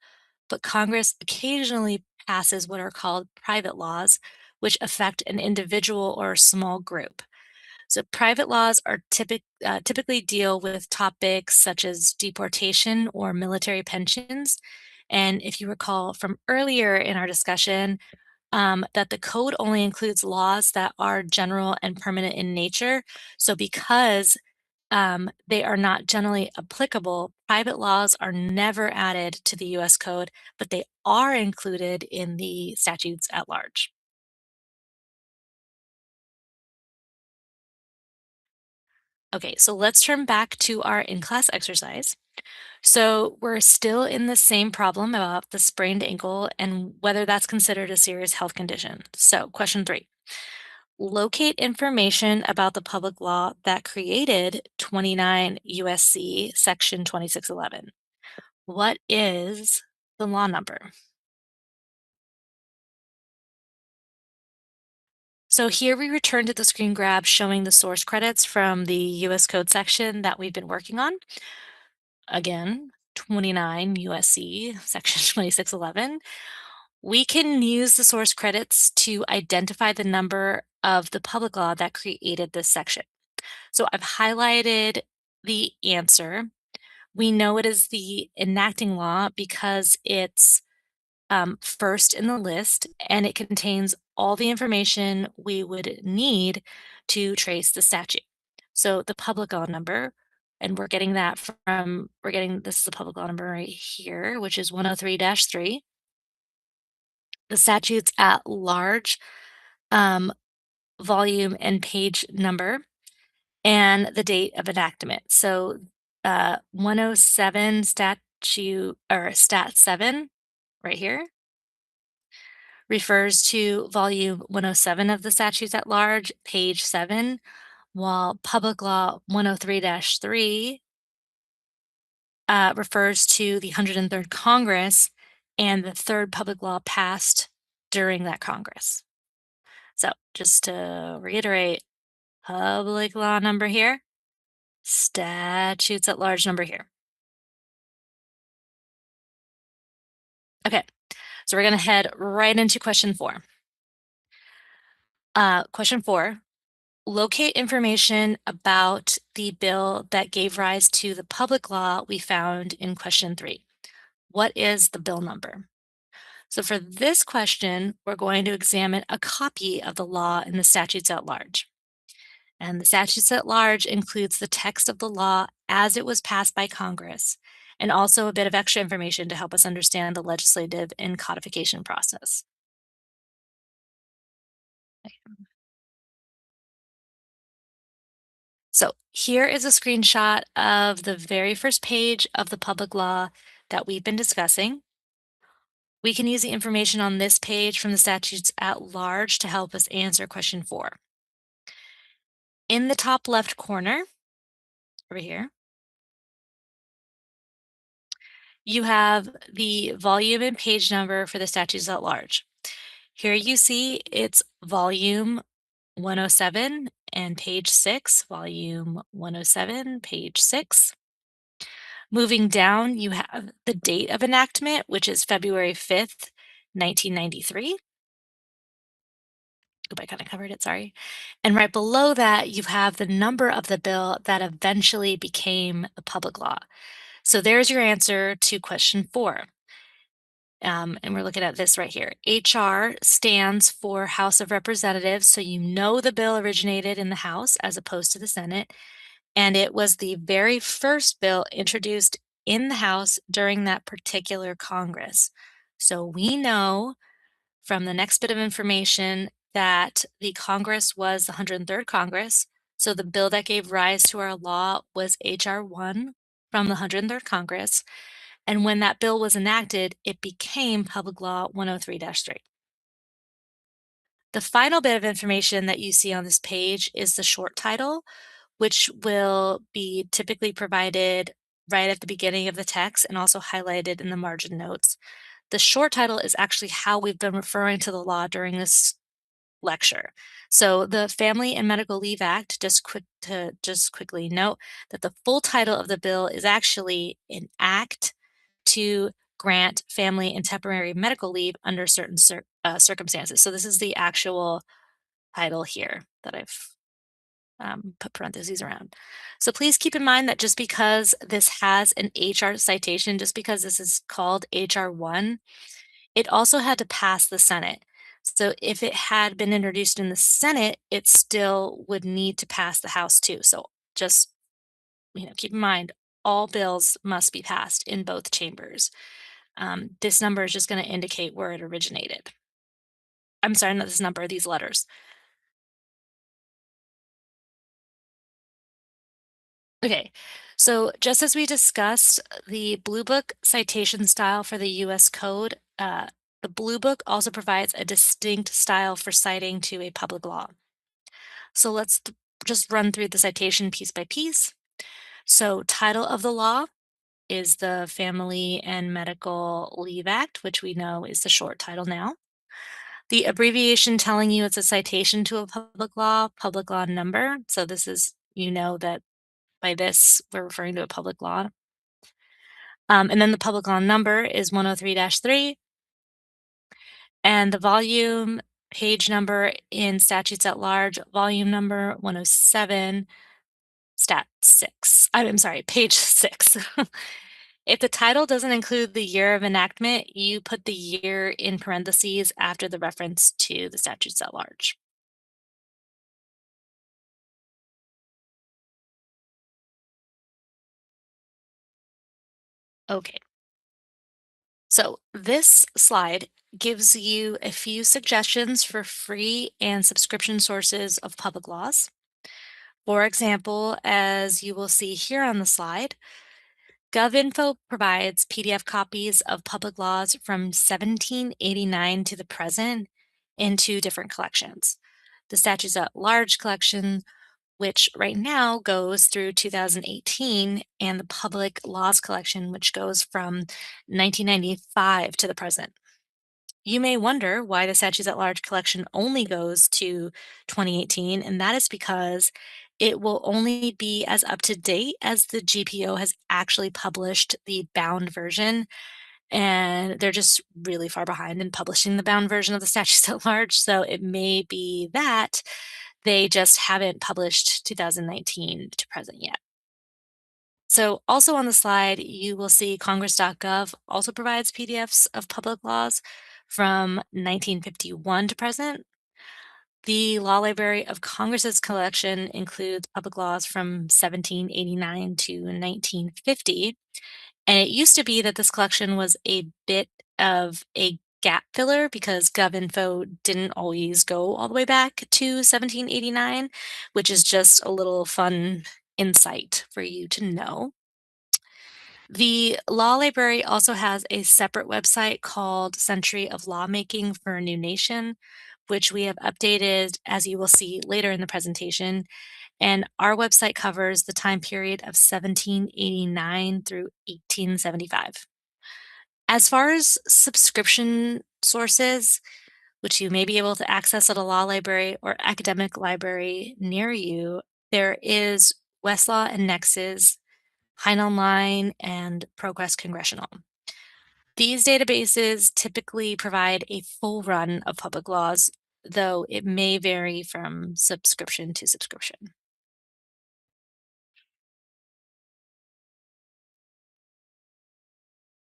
But Congress occasionally passes what are called private laws, which affect an individual or a small group. So private laws are typically deal with topics such as deportation or military pensions. And if you recall from earlier in our discussion, that the code only includes laws that are general and permanent in nature. So because they are not generally applicable, private laws are never added to the US Code, but they are included in the statutes at large. Okay, so let's turn back to our in-class exercise. So we're still in the same problem about the sprained ankle and whether that's considered a serious health condition. So question 3, locate information about the public law that created 29 USC section 2611. What is the law number? So here we return to the screen grab showing the source credits from the US Code section that we've been working on. Again, 29 USC section 2611. We can use the source credits to identify the number of the public law that created this section. So I've highlighted the answer. We know it is the enacting law because it's first in the list, and it contains all the information we would need to trace the statute. So the public law number, and we're getting this is a public law number right here, which is 103-3. The statutes at large, um, volume and page number, and the date of enactment. So 107 statute or stat 7 right here refers to volume 107 of the statutes at large, page 7, while public law 103-3 refers to the 103rd Congress and the third public law passed during that Congress. So just to reiterate, public law number here, statutes at large number here. Okay, so we're going to head right into question 4. Question 4, locate information about the bill that gave rise to the public law we found in question 3. What is the bill number? So for this question, we're going to examine a copy of the law in the statutes at large. And the statutes at large includes the text of the law as it was passed by Congress, and also a bit of extra information to help us understand the legislative and codification process. So here is a screenshot of the very first page of the public law that we've been discussing. We can use the information on this page from the statutes at large to help us answer question 4. In the top left corner, over here, you have the volume and page number for the statutes at large. Here you see it's volume 107 and page 6, volume 107, page 6. Moving down, you have the date of enactment, which is February 5th, 1993. Hope I kind of covered it, sorry. And right below that, you have the number of the bill that eventually became the public law. So there's your answer to question 4. And we're looking at this right here. HR stands for House of Representatives, so you know the bill originated in the House as opposed to the Senate. And it was the very first bill introduced in the House during that particular Congress. So we know from the next bit of information that the Congress was the 103rd Congress. So the bill that gave rise to our law was H.R. 1 from the 103rd Congress. And when that bill was enacted, it became Public Law 103-3. The final bit of information that you see on this page is the short title, which will be typically provided right at the beginning of the text and also highlighted in the margin notes. The short title is actually how we've been referring to the law during this lecture. So the Family and Medical Leave Act, just quickly note that the full title of the bill is actually an act to grant family and temporary medical leave under certain circumstances. So this is the actual title here that I've put parentheses around. So please keep in mind that just because this has an HR citation, just because this is called HR 1, it also had to pass the Senate. So if it had been introduced in the Senate, it still would need to pass the House too. So just keep in mind, all bills must be passed in both chambers. This number is just going to indicate where it originated. I'm sorry, not this number, these letters. Okay, so just as we discussed, the Blue Book citation style for the US Code, the Blue Book also provides a distinct style for citing to a public law. So let's just run through the citation piece by piece. So, title of the law is the Family and Medical Leave Act, which we know is the short title now. The abbreviation telling you it's a citation to a public law number. So, this is, that by this, we're referring to a public law. And then the public law number is 103-3, and the volume page number in statutes at large, volume number 107, stat 6. I'm sorry, page 6. If the title doesn't include the year of enactment, you put the year in parentheses after the reference to the statutes at large. Okay. So this slide gives you a few suggestions for free and subscription sources of public laws. For example, as you will see here on the slide, GovInfo provides PDF copies of public laws from 1789 to the present in two different collections. The Statutes at Large collection, which right now goes through 2018, and the Public Laws collection, which goes from 1995 to the present. You may wonder why the Statutes at Large collection only goes to 2018, and that is because it will only be as up to date as the GPO has actually published the bound version, and they're just really far behind in publishing the bound version of the Statutes at Large, so it may be that they just haven't published 2019 to present yet. So also on the slide, you will see congress.gov also provides PDFs of public laws from 1951 to present. The Law Library of Congress's collection includes public laws from 1789 to 1950. And it used to be that this collection was a bit of a gap filler because GovInfo didn't always go all the way back to 1789, which is just a little fun insight for you to know. The Law Library also has a separate website called Century of Lawmaking for a New Nation, which we have updated, as you will see later in the presentation. And our website covers the time period of 1789 through 1875. As far as subscription sources, which you may be able to access at a law library or academic library near you, there is Westlaw and Nexus, Hein Online, and ProQuest Congressional. These databases typically provide a full run of public laws, though it may vary from subscription to subscription.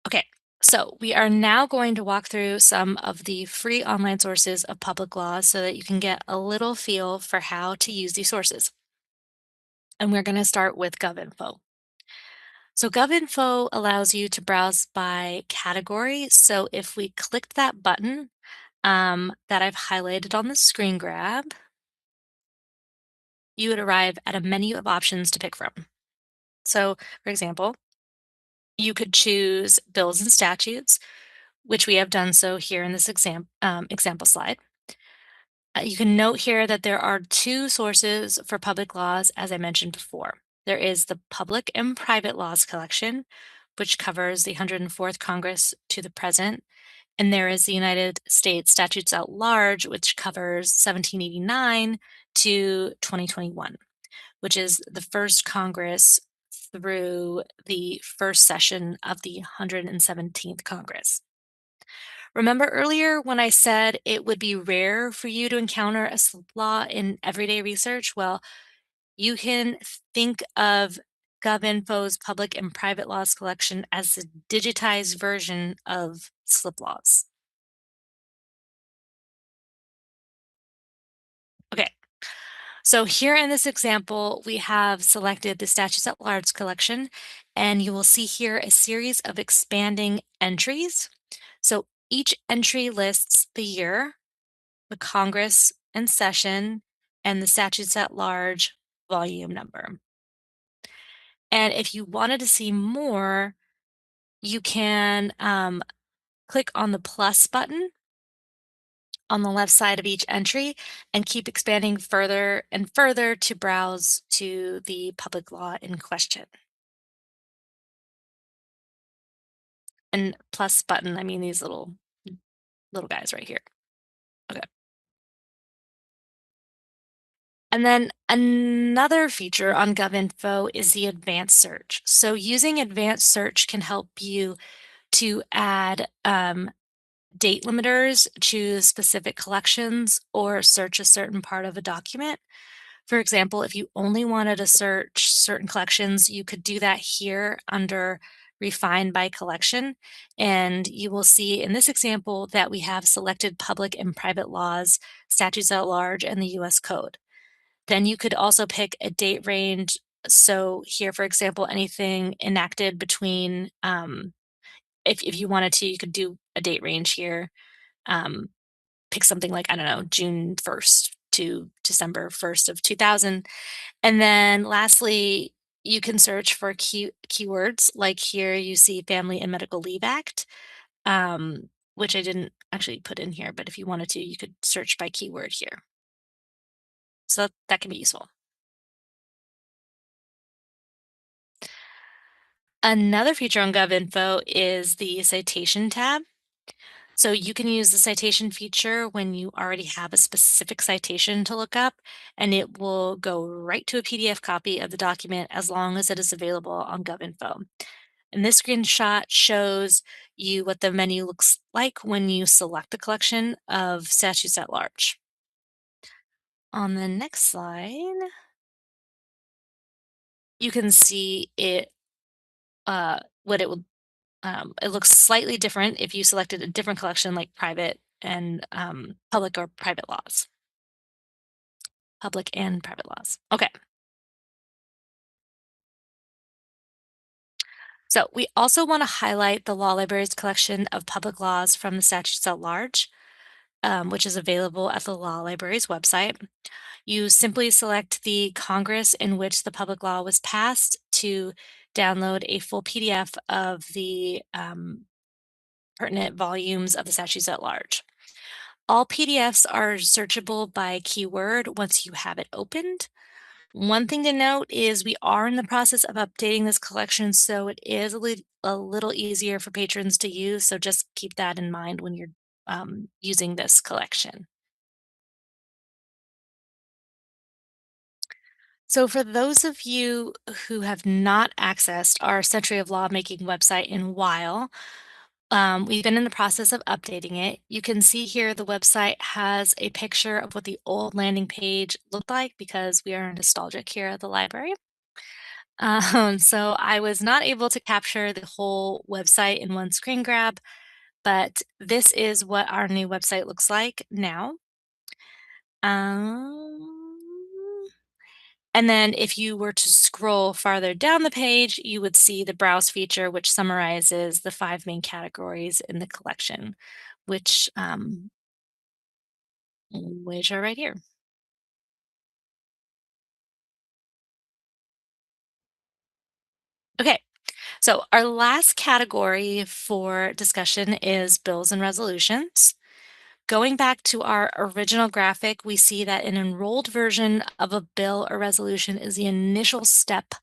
Okay, so we are now going to walk through some of the free online sources of public laws so that you can get a little feel for how to use these sources. And we're going to start with GovInfo. So GovInfo allows you to browse by category. So if we clicked that button that I've highlighted on the screen grab, you would arrive at a menu of options to pick from. So, for example, you could choose bills and statutes, which we have done so here in this example slide. You can note here that there are two sources for public laws, as I mentioned before. There is the Public and Private Laws Collection, which covers the 104th Congress to the present, and there is the United States Statutes at Large, which covers 1789 to 2021, which is the first Congress through the first session of the 117th Congress. Remember earlier when I said it would be rare for you to encounter a slip law in everyday research? Well, you can think of GovInfo's public and private laws collection as the digitized version of slip laws. Okay, so here in this example, we have selected the Statutes at Large collection, and you will see here a series of expanding entries. So each entry lists the year, the Congress and session, and the statutes at large volume number. And if you wanted to see more, you can click on the plus button on the left side of each entry and keep expanding further and further to browse to the public law in question. And plus button, I mean these little guys right here. Okay. And then another feature on GovInfo is the advanced search. So using advanced search can help you to add date limiters to specific collections or search a certain part of a document. For example, if you only wanted to search certain collections, you could do that here under Refine by Collection. And you will see in this example that we have selected public and private laws, statutes at large, and the US Code. Then you could also pick a date range. So here, for example, anything enacted between, if you wanted to, you could do a date range here. Um, Pick something like, I don't know, June 1st to December 1st of 2000. And then lastly, you can search for keywords. Like here you see Family and Medical Leave Act, which I didn't actually put in here, but if you wanted to, you could search by keyword here. So that can be useful. Another feature on GovInfo is the citation tab. So you can use the citation feature when you already have a specific citation to look up, and it will go right to a PDF copy of the document as long as it is available on GovInfo. And this screenshot shows you what the menu looks like when you select the collection of statutes at large. On the next slide, you can see what it looks slightly different if you selected a different collection like private and public or private laws. Public and private laws. Okay. So we also want to highlight the Law Library's collection of public laws from the statutes at large, which is available at the Law Library's website. You simply select the Congress in which the public law was passed to download a full PDF of the pertinent volumes of the statutes at large. All PDFs are searchable by keyword once you have it opened. One thing to note is we are in the process of updating this collection, so it is a little easier for patrons to use. So just keep that in mind when you're using this collection. So for those of you who have not accessed our Century of Lawmaking website in a while, we've been in the process of updating it. You can see here the website has a picture of what the old landing page looked like because we are nostalgic here at the library. So I was not able to capture the whole website in one screen grab, but this is what our new website looks like now. Um, and then if you were to scroll farther down the page, you would see the browse feature, which summarizes the 5 main categories in the collection, which which are right here. Okay, so our last category for discussion is bills and resolutions. going back to our original graphic, we see that an enrolled version of a bill or resolution is the initial step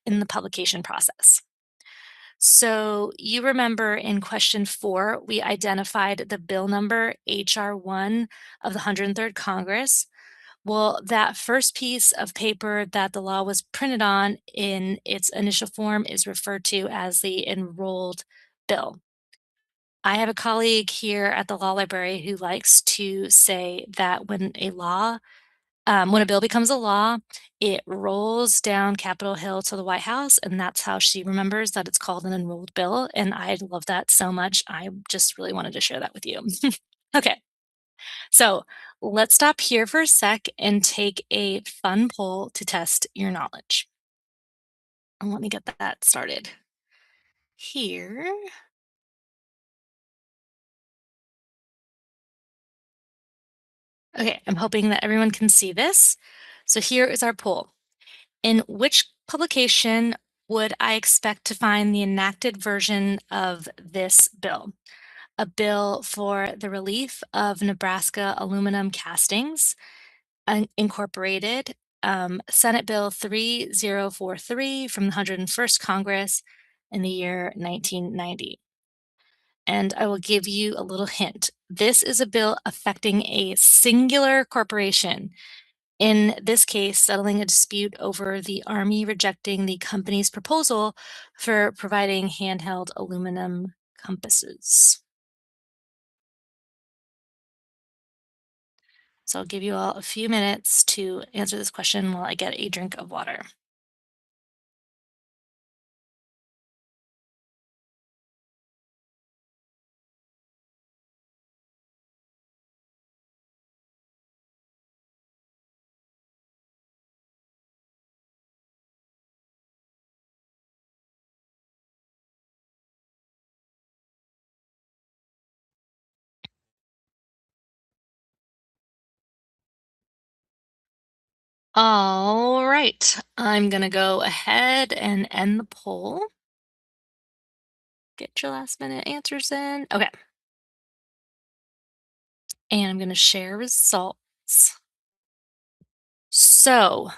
in the publication process. So you remember in question 4, we identified the bill number HR 1 of the 103rd Congress. Well, that first piece of paper that the law was printed on in its initial form is referred to as the enrolled bill. I have a colleague here at the law library who likes to say that when a bill becomes a law, it rolls down Capitol Hill to the White House, and that's how she remembers that it's called an enrolled bill. And I love that so much. I just really wanted to share that with you. Okay, so let's stop here for a sec and take a fun poll to test your knowledge. And let me get that started here. Okay, I'm hoping that everyone can see this. So here is our poll. In which publication would I expect to find the enacted version of this bill? A bill for the relief of Nebraska aluminum castings, Incorporated, Senate Bill 3043 from the 101st Congress in the year 1990. And I will give you a little hint. This is a bill affecting a singular corporation, in this case, settling a dispute over the Army rejecting the company's proposal for providing handheld aluminum compasses. So I'll give you all a few minutes to answer this question while I get a drink of water. All right, I'm going to go ahead and end the poll. Get your last minute answers in. Okay. And I'm going to share results. So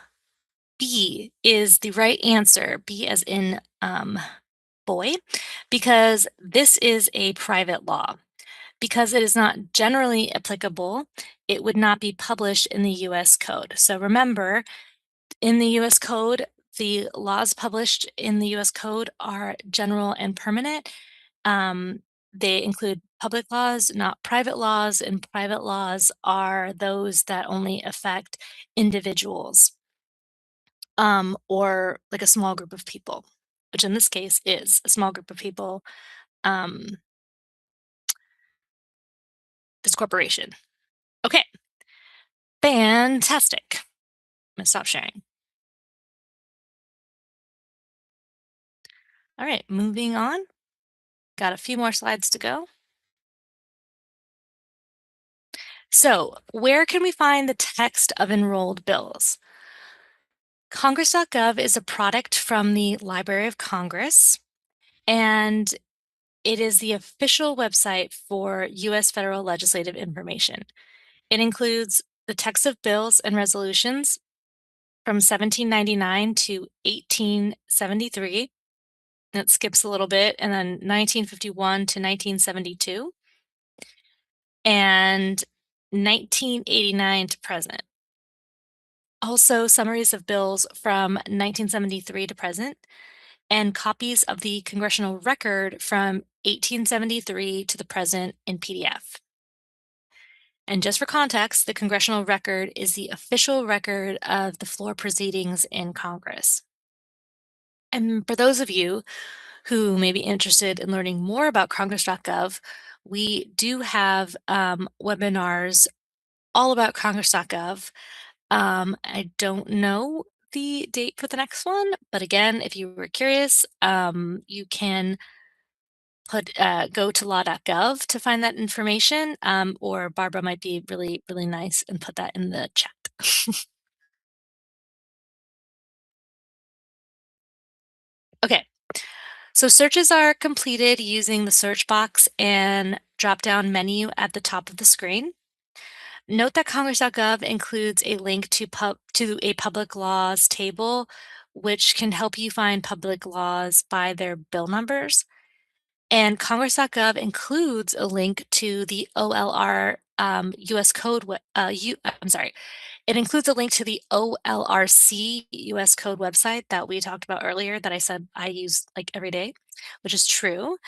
B is the right answer. B as in boy, because this is a private law. Because it is not generally applicable, it would not be published in the US Code. So remember, in the US Code, the laws published in the US Code are general and permanent. They include public laws, not private laws, and private laws are those that only affect individuals or like a small group of people, which in this case is a small group of people, um, this corporation. Okay, fantastic. I'm gonna stop sharing. All right, moving on. Got a few more slides to go. So, where can we find the text of enrolled bills? Congress.gov is a product from the Library of Congress, and it is the official website for U.S. federal legislative information. It includes the text of bills and resolutions from 1799 to 1873. And it skips a little bit, and then 1951 to 1972, and 1989 to present. Also, summaries of bills from 1973 to present, and copies of the congressional record from 1873 to the present in PDF. And just for context, the congressional record is the official record of the floor proceedings in Congress. And for those of you who may be interested in learning more about Congress.gov, we do have webinars all about Congress.gov. I don't know the date for the next one, but again, if you were curious, you can go to law.gov to find that information, or Barbara might be really, really nice and put that in the chat. Okay, So searches are completed using the search box and drop-down menu at the top of the screen. Note that Congress.gov includes a link to a public laws table, which can help you find public laws by their bill numbers. And Congress.gov includes a link to the OLR US Code. I'm sorry, it includes a link to the OLRC US Code website that we talked about earlier that I said I use like every day, which is true.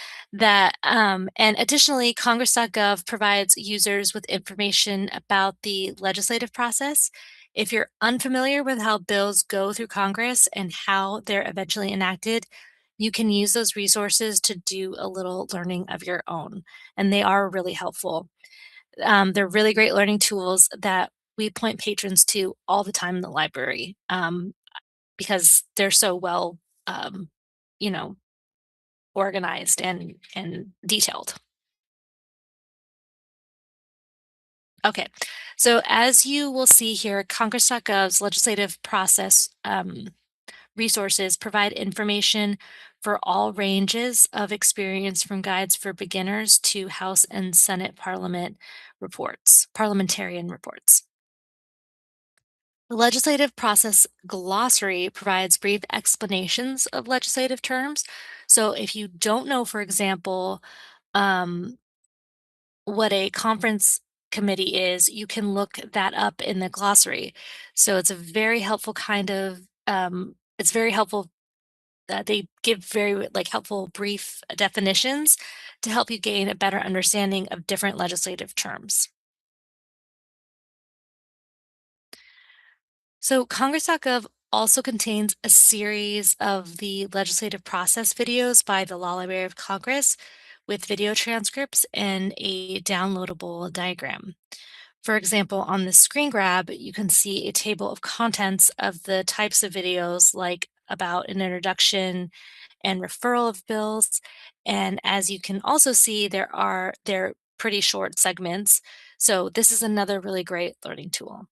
And additionally, Congress.gov provides users with information about the legislative process. If you're unfamiliar with how bills go through Congress and how they're eventually enacted, you can use those resources to do a little learning of your own, and they are really helpful. They're really great learning tools that we point patrons to all the time in the library, because they're so well, um, you know, organized and detailed. Okay, so as you will see here, Congress.gov's legislative process resources provide information for all ranges of experience, from guides for beginners to House and Senate parliamentarian reports. The legislative process glossary provides brief explanations of legislative terms. So if you don't know, for example, um, what a conference committee is, you can look that up in the glossary. So it's a very helpful it's very helpful. They give very like helpful brief definitions to help you gain a better understanding of different legislative terms. So Congress.gov also contains a series of the legislative process videos by the Law Library of Congress with video transcripts and a downloadable diagram. For example, on the screen grab, you can see a table of contents of the types of videos like about an introduction and referral of bills. And as you can also see, they're pretty short segments. So this is another really great learning tool.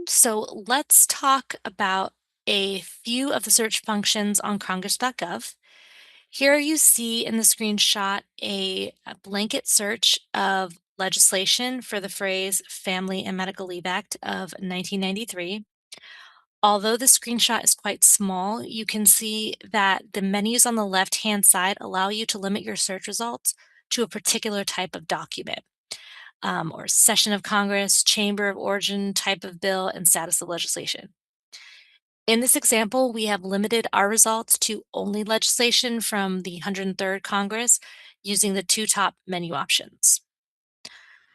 So let's talk about a few of the search functions on Congress.gov. Here you see in the screenshot a blanket search of legislation for the phrase Family and Medical Leave Act of 1993. Although the screenshot is quite small, you can see that the menus on the left-hand side allow you to limit your search results to a particular type of document, or session of Congress, chamber of origin, type of bill, and status of legislation. In this example, we have limited our results to only legislation from the 103rd Congress using the two top menu options.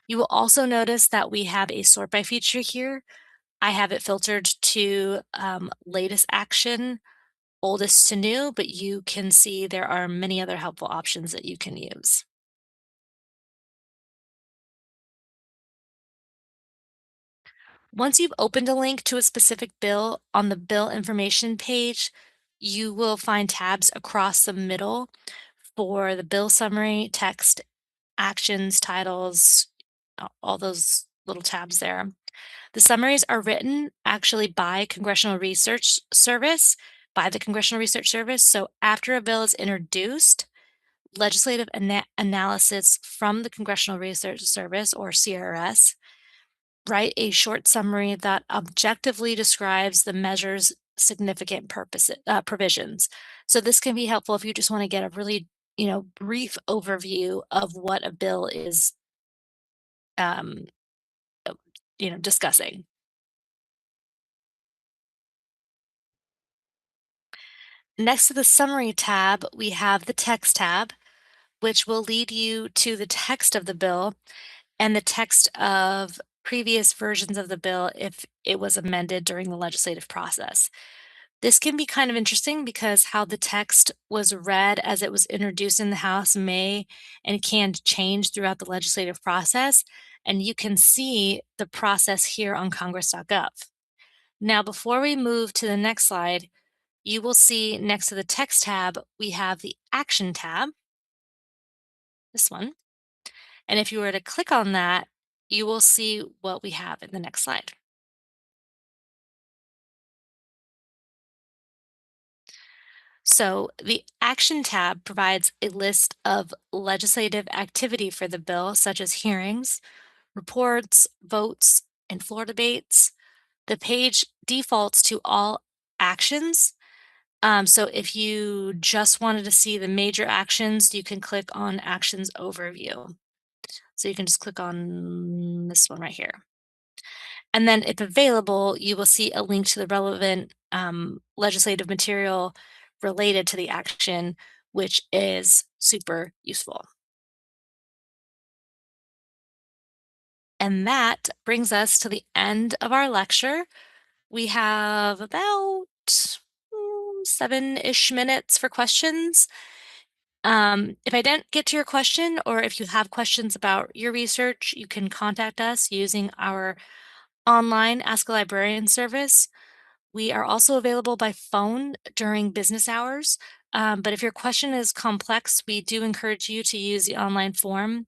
You will also notice that we have a sort by feature here. I have it filtered to latest action, oldest to new, but you can see there are many other helpful options that you can use. Once you've opened a link to a specific bill on the bill information page, you will find tabs across the middle for the bill summary, text, actions, titles, all those little tabs there. The summaries are written actually by the Congressional Research Service. So after a bill is introduced, legislative analysis from the Congressional Research Service, or CRS, write a short summary that objectively describes the measure's significant provisions. So this can be helpful if you just want to get a really, brief overview of what a bill is, um, discussing. Next to the summary tab, we have the text tab, which will lead you to the text of the bill and the text of previous versions of the bill if it was amended during the legislative process. This can be kind of interesting because how the text was read as it was introduced in the House may and can change throughout the legislative process, and you can see the process here on congress.gov. Now, before we move to the next slide, you will see next to the text tab, we have the action tab, this one. And if you were to click on that, you will see what we have in the next slide. So the Action tab provides a list of legislative activity for the bill, such as hearings, reports, votes, and floor debates. The page defaults to all actions. So if you just wanted to see the major actions, you can click on Actions Overview. So you can just click on this one right here. And then if available, you will see a link to the relevant legislative material related to the action, which is super useful. And that brings us to the end of our lecture. We have about 7-ish minutes for questions. If I didn't get to your question, or if you have questions about your research, you can contact us using our online Ask a Librarian service. We are also available by phone during business hours. But if your question is complex, we do encourage you to use the online form.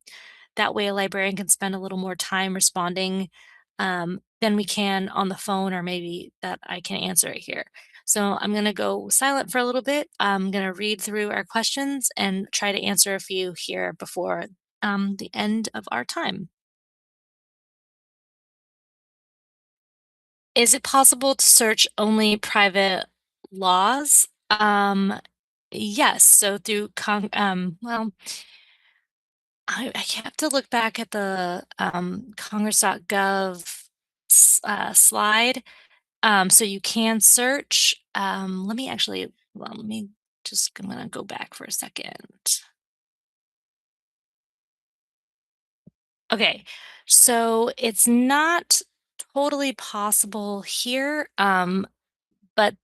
That way, a librarian can spend a little more time responding than we can on the phone, or maybe that I can answer it here. So I'm going to go silent for a little bit. I'm going to read through our questions and try to answer a few here before the end of our time. Is it possible to search only private laws? Yes. So through well, I have to look back at the congress.gov slide. So you can search. Let me actually, well, let me just, I'm going to go back for a second. Okay. So it's not totally possible here. But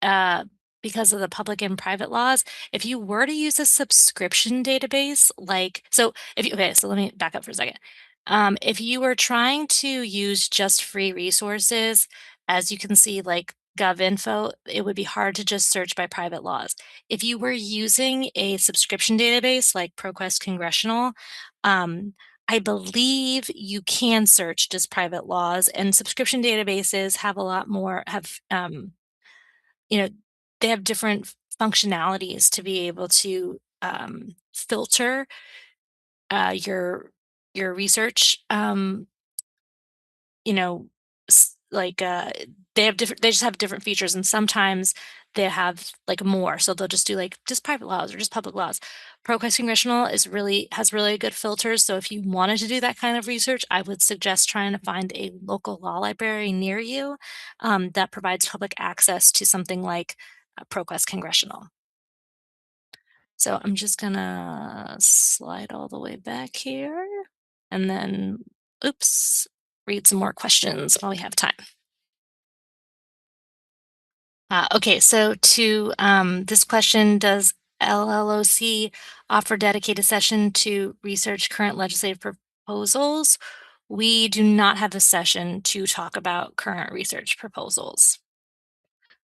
uh, because of the public and private laws, if you were to use a subscription database, like, so if you, okay, so let me back up for a second. If you were trying to use just free resources, as you can see, like GovInfo, it would be hard to just search by private laws. If you were using a subscription database like ProQuest Congressional, um, I believe you can search just private laws, and subscription databases have a lot more, you know, they have different functionalities to be able to filter uh, your your research. You know, like they have different. They just have different features, and sometimes they have like more. So they'll just do like just private laws or just public laws. ProQuest Congressional is really has really good filters. So if you wanted to do that kind of research, I would suggest trying to find a local law library near you that provides public access to something like ProQuest Congressional. So I'm just gonna slide all the way back here and then, oops, read some more questions while we have time. Okay, so to this question, does LLOC offer dedicated session to research current legislative proposals? We do not have a session to talk about current research proposals.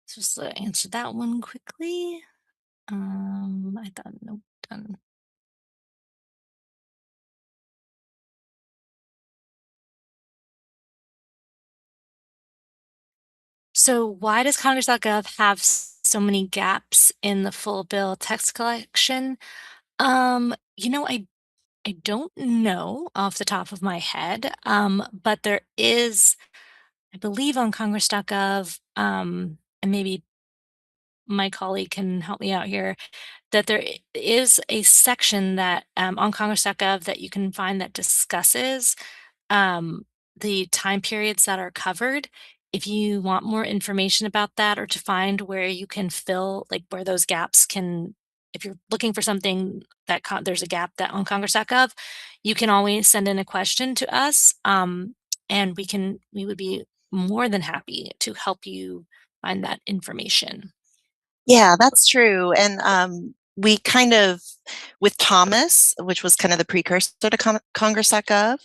So just answer that one quickly. I thought, nope, done. So why does Congress.gov have so many gaps in the full bill text collection? I don't know off the top of my head, but there is, I believe on Congress.gov, and maybe my colleague can help me out here, that there is a section that on Congress.gov that you can find that discusses um, the time periods that are covered. If you want more information about that, or to find where you can fill, like where those gaps can, if you're looking for something that there's a gap that on Congress.gov, you can always send in a question to us, and we would be more than happy to help you find that information. Yeah, that's true. And we kind of, with Thomas, which was kind of the precursor to Congress.gov,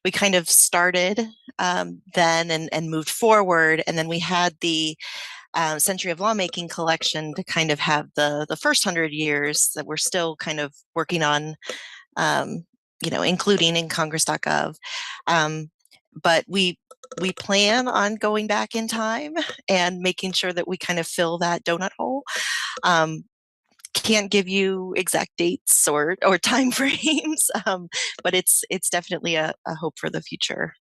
we kind of started then and moved forward. And then we had the Century of Lawmaking collection to kind of have the first 100 years that we're still kind of working on, including in Congress.gov. But we plan on going back in time and making sure that we kind of fill that donut hole. Can't give you exact dates or time frames, but it's definitely a hope for the future.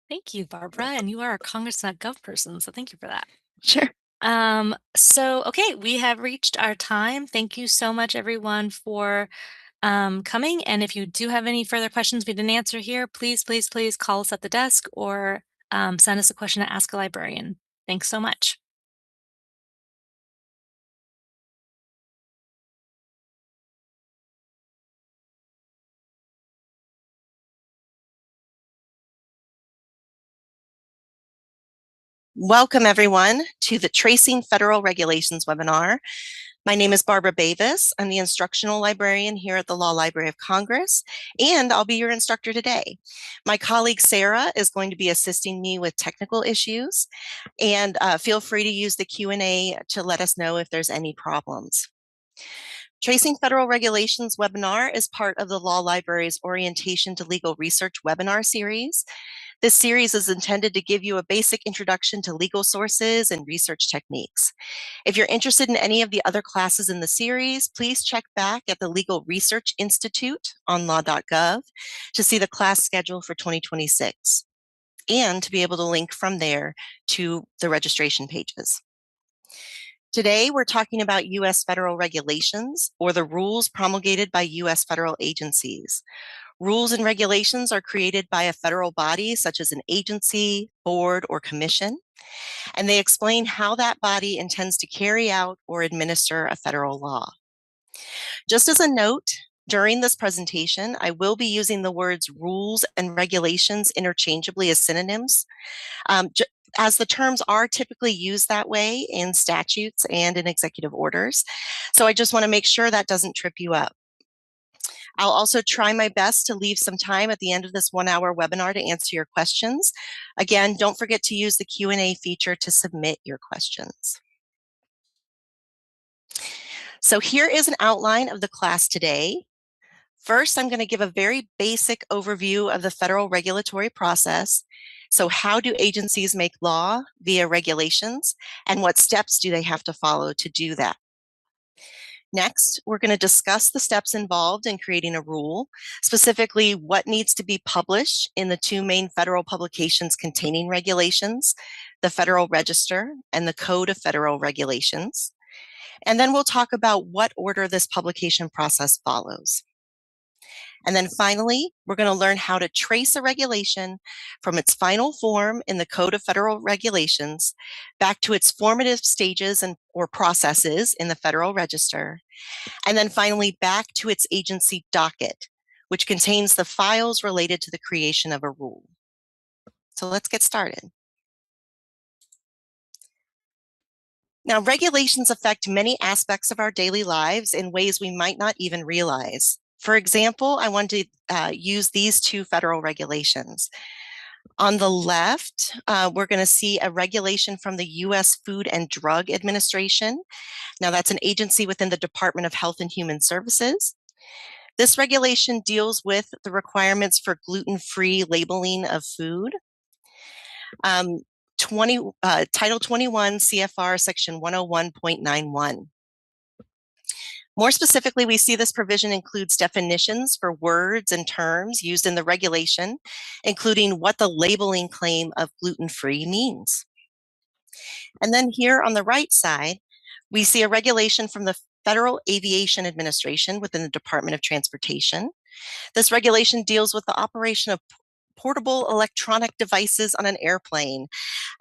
Thank you, Barbara. And you are a Congress.gov person, so thank you for that. Sure. Okay, we have reached our time. Thank you so much, everyone, for coming. And if you do have any further questions we didn't answer here, please call us at the desk or send us a question to Ask a Librarian. Thanks so much. Welcome, everyone, to the Tracing Federal Regulations webinar. My name is Barbara Bavis. I'm the instructional librarian here at the Law Library of Congress, and I'll be your instructor today. My colleague Sarah is going to be assisting me with technical issues, and feel free to use the Q&A to let us know if there's any problems. Tracing Federal Regulations webinar is part of the Law Library's Orientation to Legal Research webinar series. This series is intended to give you a basic introduction to legal sources and research techniques. If you're interested in any of the other classes in the series, please check back at the Legal Research Institute on law.gov to see the class schedule for 2026 and to be able to link from there to the registration pages. Today, we're talking about U.S. federal regulations, or the rules promulgated by U.S. federal agencies. Rules and regulations are created by a federal body, such as an agency, board, or commission, and they explain how that body intends to carry out or administer a federal law. Just as a note, during this presentation, I will be using the words rules and regulations interchangeably as synonyms, as the terms are typically used that way in statutes and in executive orders. So I just want to make sure that doesn't trip you up. I'll also try my best to leave some time at the end of this 1-hour webinar to answer your questions. Again, don't forget to use the Q&A feature to submit your questions. So here is an outline of the class today. First, I'm going to give a very basic overview of the federal regulatory process. So how do agencies make law via regulations, and what steps do they have to follow to do that? Next, we're going to discuss the steps involved in creating a rule, specifically what needs to be published in the 2 main federal publications containing regulations, the Federal Register and the Code of Federal Regulations. And then we'll talk about what order this publication process follows. And then finally, we're going to learn how to trace a regulation from its final form in the Code of Federal Regulations back to its formative stages or processes in the Federal Register, and then finally back to its agency docket, which contains the files related to the creation of a rule. So let's get started. Now, regulations affect many aspects of our daily lives in ways we might not even realize. For example, I want to use these 2 federal regulations. On the left, we're going to see a regulation from the U.S. Food and Drug Administration. Now, that's an agency within the Department of Health and Human Services. This regulation deals with the requirements for gluten-free labeling of food. Title 21 CFR Section 101.91. More specifically, we see this provision includes definitions for words and terms used in the regulation, including what the labeling claim of gluten-free means. And then here on the right side, we see a regulation from the Federal Aviation Administration within the Department of Transportation. This regulation deals with the operation of portable electronic devices on an airplane.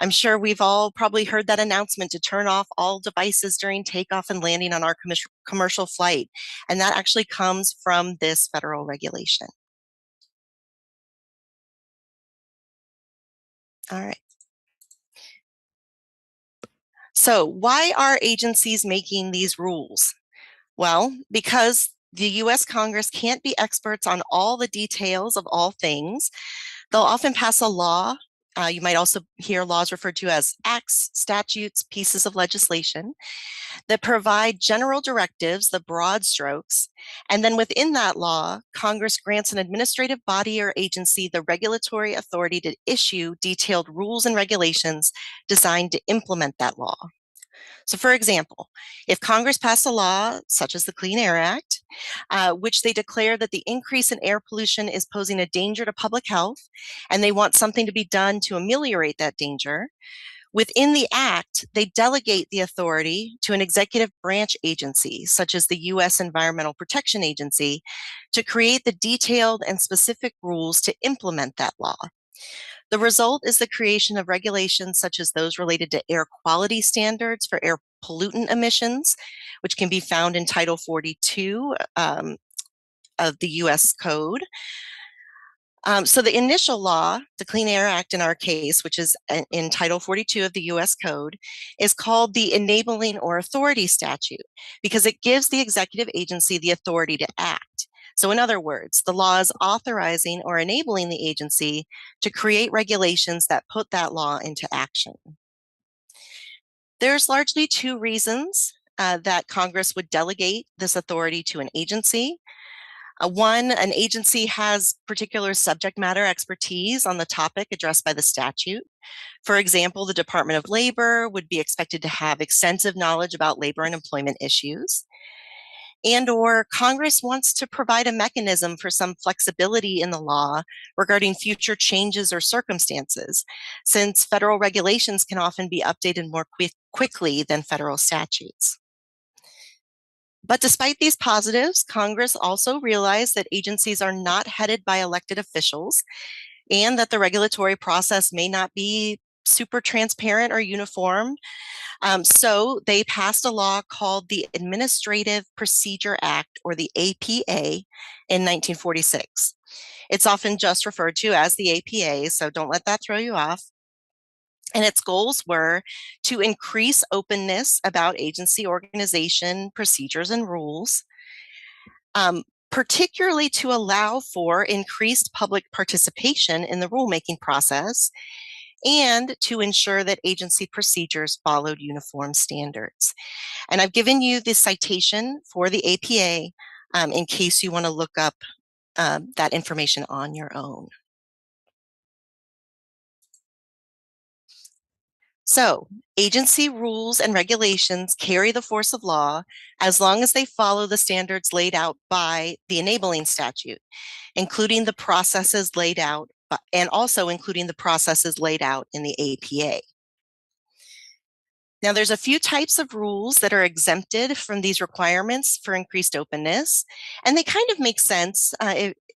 I'm sure we've all probably heard that announcement to turn off all devices during takeoff and landing on our commercial flight. And that actually comes from this federal regulation. All right. So why are agencies making these rules? Well, because the US Congress can't be experts on all the details of all things. They'll often pass a law You might also hear laws referred to as acts, statutes, pieces of legislation that provide general directives, the broad strokes. And then within that law, Congress grants an administrative body or agency the regulatory authority to issue detailed rules and regulations designed to implement that law. So for example, if Congress passed a law such as the Clean Air Act, which they declare that the increase in air pollution is posing a danger to public health, and they want something to be done to ameliorate that danger, within the act, they delegate the authority to an executive branch agency, such as the U.S. Environmental Protection Agency, to create the detailed and specific rules to implement that law. The result is the creation of regulations such as those related to air quality standards for air pollutant emissions, which can be found in Title 42 of the U.S. Code. So the initial law, the Clean Air Act in our case, which is in Title 42 of the U.S. Code, is called the Enabling or Authority Statute because it gives the executive agency the authority to act. So in other words, the law is authorizing or enabling the agency to create regulations that put that law into action. There's largely two reasons that Congress would delegate this authority to an agency. One, an agency has particular subject matter expertise on the topic addressed by the statute. For example, the Department of Labor would be expected to have extensive knowledge about labor and employment issues. And/or Congress wants to provide a mechanism for some flexibility in the law regarding future changes or circumstances, since federal regulations can often be updated more quickly than federal statutes. But despite these positives, Congress also realized that agencies are not headed by elected officials and that the regulatory process may not be super transparent or uniform. So they passed a law called the Administrative Procedure Act, or the APA, in 1946. It's often just referred to as the APA, so don't let that throw you off. And its goals were to increase openness about agency organization, procedures, and rules, particularly to allow for increased public participation in the rulemaking process and to ensure that agency procedures followed uniform standards. And I've given you the citation for the APA in case you want to look up that information on your own. So, agency rules and regulations carry the force of law as long as they follow the standards laid out by the enabling statute, including the processes laid out, and also including the processes laid out in the APA. Now, there's a few types of rules that are exempted from these requirements for increased openness, and they kind of make sense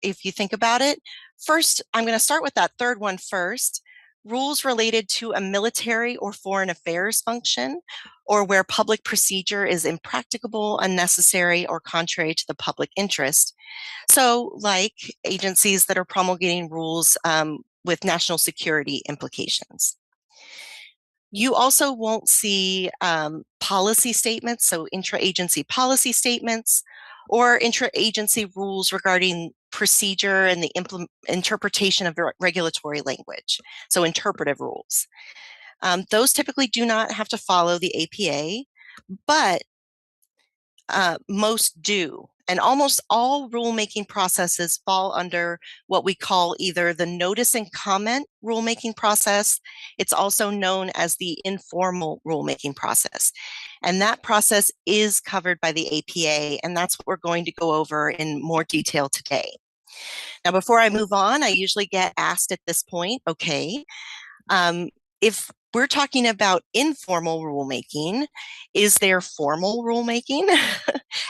if you think about it. First, I'm going to start with that third one first. Rules related to a military or foreign affairs function, or where public procedure is impracticable, unnecessary, or contrary to the public interest. So, like agencies that are promulgating rules with national security implications. You also won't see policy statements, so intra-agency policy statements, or intra-agency rules regarding procedure and the interpretation of regulatory language, so interpretive rules. Those typically do not have to follow the APA, but most do. And almost all rulemaking processes fall under what we call either the notice and comment rulemaking process. It's also known as the informal rulemaking process. And that process is covered by the APA, and that's what we're going to go over in more detail today. Now, before I move on, I usually get asked at this point, okay, if we're talking about informal rulemaking, is there formal rulemaking?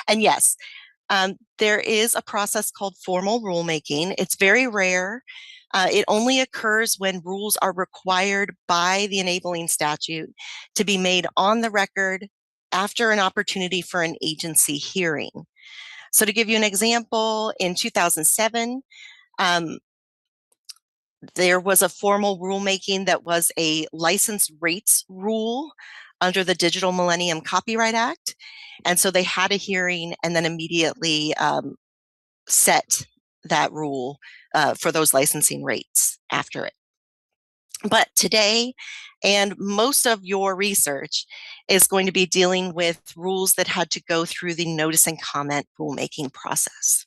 And yes, there is a process called formal rulemaking. It's very rare. It only occurs when rules are required by the enabling statute to be made on the record after an opportunity for an agency hearing. So to give you an example, in 2007, there was a formal rulemaking that was a license rates rule under the Digital Millennium Copyright Act. And so they had a hearing and then immediately set that rule for those licensing rates after it. But today, and most of your research is going to be dealing with rules that had to go through the notice and comment rulemaking process.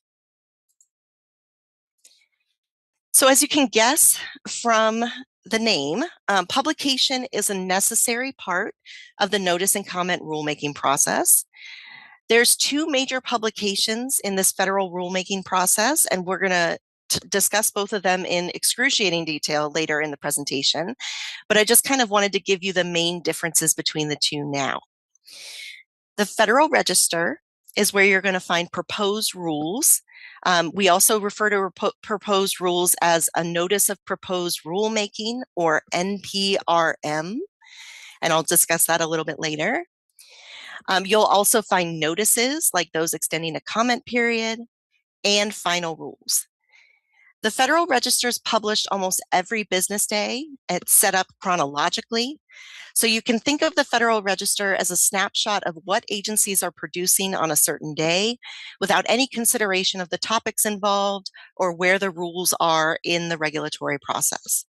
So as you can guess from the name, publication is a necessary part of the notice and comment rulemaking process. There's two major publications in this federal rulemaking process, and we're going to discuss both of them in excruciating detail later in the presentation. But I just kind of wanted to give you the main differences between the two now. The Federal Register is where you're going to find proposed rules. We also refer to proposed rules as a Notice of Proposed Rulemaking, or NPRM, and I'll discuss that a little bit later. You'll also find notices, like those extending a comment period, and final rules. The Federal Register is published almost every business day. It's set up chronologically. So you can think of the Federal Register as a snapshot of what agencies are producing on a certain day without any consideration of the topics involved or where the rules are in the regulatory process.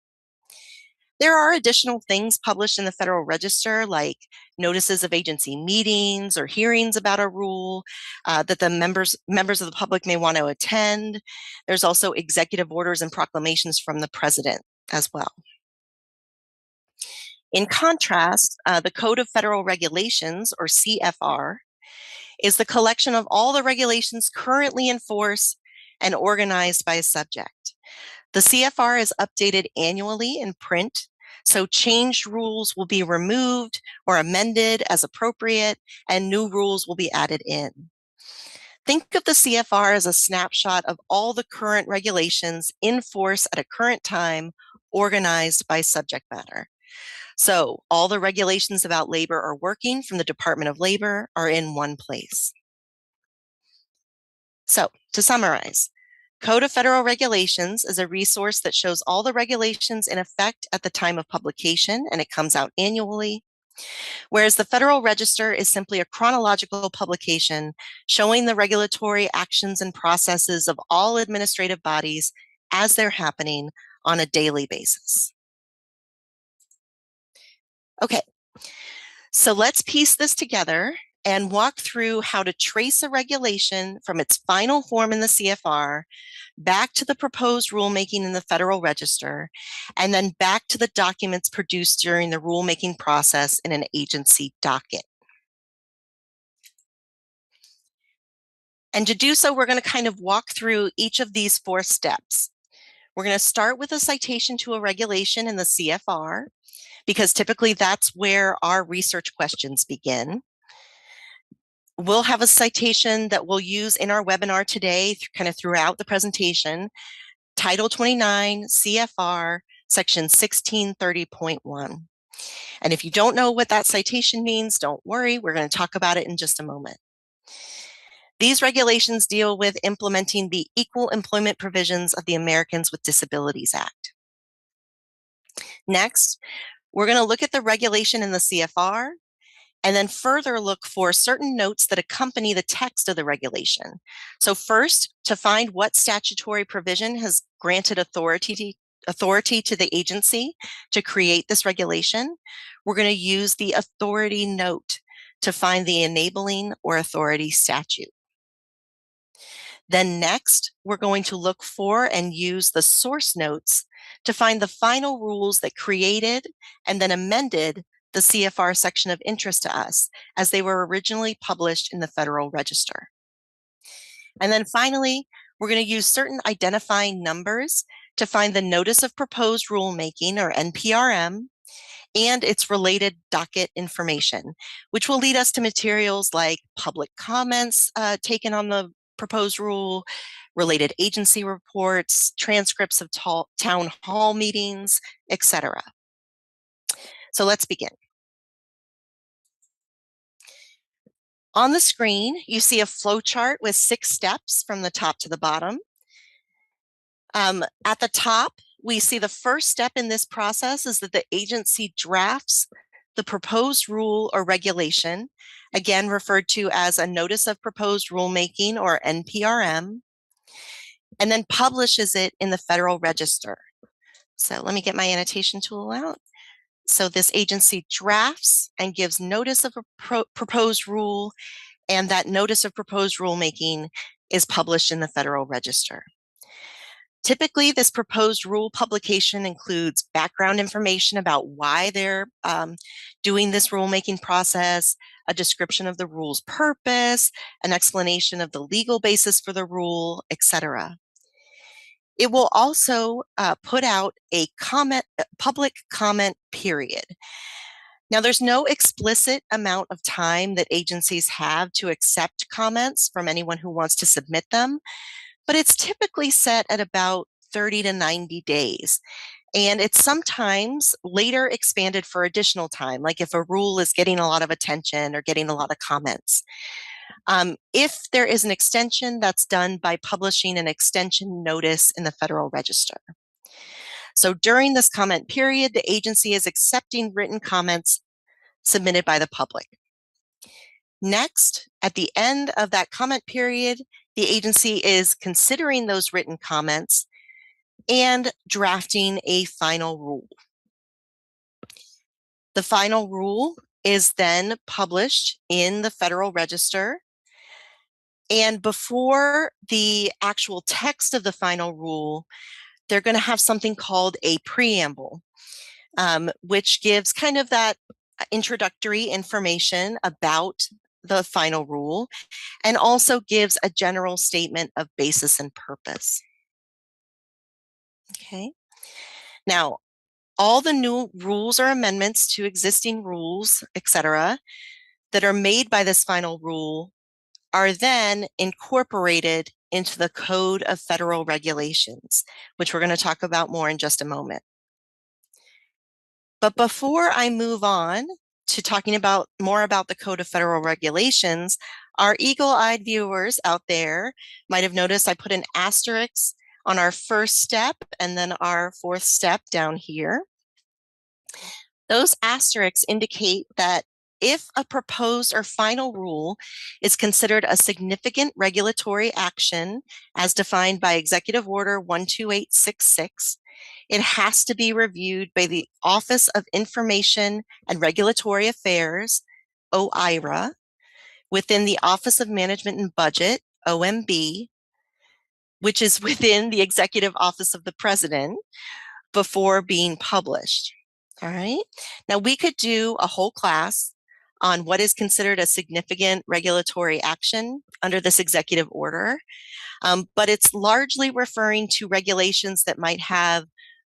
There are additional things published in the Federal Register, like notices of agency meetings or hearings about a rule that the members of the public may want to attend. There's also executive orders and proclamations from the president as well. In contrast, the Code of Federal Regulations, or CFR, is the collection of all the regulations currently in force and organized by a subject. The CFR is updated annually in print, so changed rules will be removed or amended as appropriate, and new rules will be added in. Think of the CFR as a snapshot of all the current regulations in force at a current time, organized by subject matter. So all the regulations about labor or working from the Department of Labor are in one place. So to summarize, Code of Federal Regulations is a resource that shows all the regulations in effect at the time of publication, and it comes out annually. Whereas the Federal Register is simply a chronological publication showing the regulatory actions and processes of all administrative bodies as they're happening on a daily basis. Okay, so let's piece this together and walk through how to trace a regulation from its final form in the CFR back to the proposed rulemaking in the Federal Register, and then back to the documents produced during the rulemaking process in an agency docket. And to do so, we're going to kind of walk through each of these 4 steps. We're going to start with a citation to a regulation in the CFR, because typically that's where our research questions begin. We'll have a citation that we'll use in our webinar today, kind of throughout the presentation, Title 29 CFR, Section 1630.1. And if you don't know what that citation means, don't worry, we're going to talk about it in just a moment. These regulations deal with implementing the Equal Employment Provisions of the Americans with Disabilities Act. Next, we're going to look at the regulation in the CFR, and then further look for certain notes that accompany the text of the regulation. So first, to find what statutory provision has granted authority to the agency to create this regulation, we're going to use the authority note to find the enabling or authority statute. Then next, we're going to look for and use the source notes to find the final rules that created and then amended the CFR section of interest to us, as they were originally published in the Federal Register. And then finally, we're going to use certain identifying numbers to find the Notice of Proposed Rulemaking, or NPRM, and its related docket information, which will lead us to materials like public comments taken on the proposed rule, related agency reports, transcripts of town hall meetings, etc. So let's begin. On the screen, you see a flowchart with 6 steps from the top to the bottom. At the top, we see the first step in this process is that the agency drafts the proposed rule or regulation, again referred to as a Notice of Proposed Rulemaking, or NPRM, and then publishes it in the Federal Register. So let me get my annotation tool out. So this agency drafts and gives notice of a proposed rule, and that notice of proposed rulemaking is published in the Federal Register. Typically, this proposed rule publication includes background information about why they're doing this rulemaking process, a description of the rule's purpose, an explanation of the legal basis for the rule, etc. It will also put out a public comment period. Now, there's no explicit amount of time that agencies have to accept comments from anyone who wants to submit them, but it's typically set at about 30 to 90 days. And it's sometimes later expanded for additional time, like if a rule is getting a lot of attention or getting a lot of comments. If there is an extension, that's done by publishing an extension notice in the Federal Register. So during this comment period, the agency is accepting written comments submitted by the public. Next, at the end of that comment period, the agency is considering those written comments and drafting a final rule. The final rule is then published in the Federal Register. And before the actual text of the final rule, they're going to have something called a preamble, which gives kind of that introductory information about the final rule and also gives a general statement of basis and purpose. Okay. Now, all the new rules or amendments to existing rules, etc., that are made by this final rule are then incorporated into the Code of Federal Regulations, which we're going to talk about more in just a moment. But before I move on to talking more about the Code of Federal Regulations, our eagle-eyed viewers out there might have noticed I put an asterisk on our first step and then our fourth step down here. Those asterisks indicate that if a proposed or final rule is considered a significant regulatory action as defined by Executive Order 12866, it has to be reviewed by the Office of Information and Regulatory Affairs, OIRA, within the Office of Management and Budget, OMB, which is within the Executive Office of the President, before being published. All right. Now, we could do a whole class on what is considered a significant regulatory action under this executive order, but it's largely referring to regulations that might have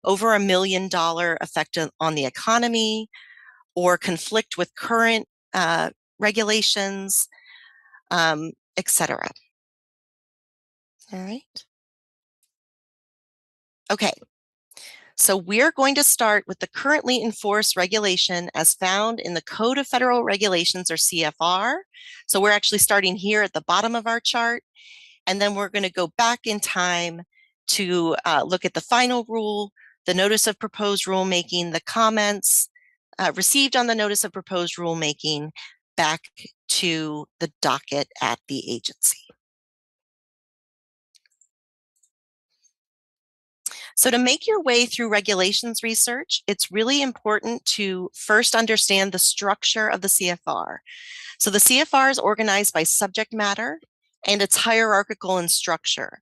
over $1 million effect on the economy or conflict with current regulations, etc. All right. Okay. So we're going to start with the currently enforced regulation as found in the Code of Federal Regulations, or CFR. So we're actually starting here at the bottom of our chart, and then we're going to go back in time to look at the final rule, the notice of proposed rulemaking, the comments received on the notice of proposed rulemaking, back to the docket at the agency. So to make your way through regulations research, it's really important to first understand the structure of the CFR. So the CFR is organized by subject matter, and it's hierarchical in structure.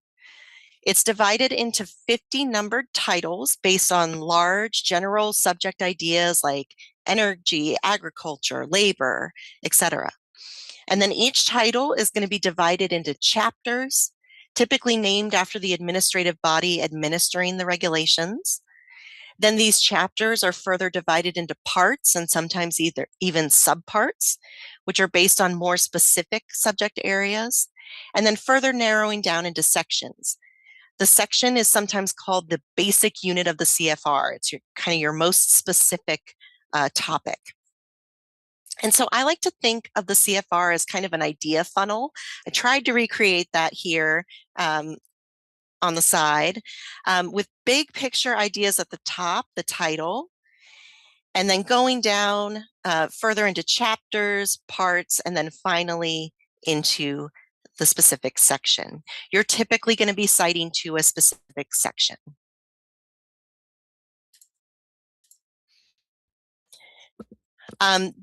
It's divided into 50 numbered titles based on large general subject ideas like energy, agriculture, labor, etc. And then each title is going to be divided into chapters, typically named after the administrative body administering the regulations. Then these chapters are further divided into parts and sometimes even subparts, which are based on more specific subject areas, and then further narrowing down into sections. The section is sometimes called the basic unit of the CFR. It's kind of your most specific topic. And so I like to think of the CFR as kind of an idea funnel. I tried to recreate that here on the side with big picture ideas at the top, the title, and then going down further into chapters, parts, and then finally into the specific section. You're typically going to be citing to a specific section.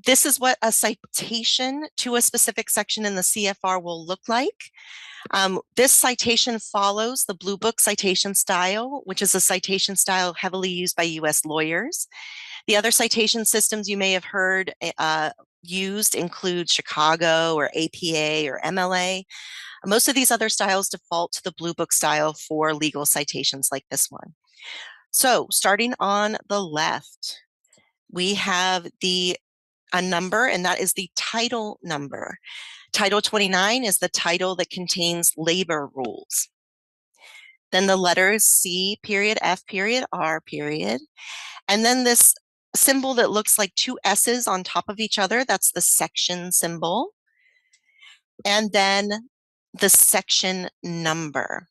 This is what a citation to a specific section in the CFR will look like. This citation follows the Blue Book citation style, which is a citation style heavily used by US lawyers. The other citation systems you may have heard used include Chicago or APA or MLA. Most of these other styles default to the Blue Book style for legal citations like this one. So starting on the left, we have a number, and that is the title number. Title 29 is the title that contains labor rules. Then the letters C period, F period, R period. And then this symbol that looks like two S's on top of each other, that's the section symbol. And then the section number.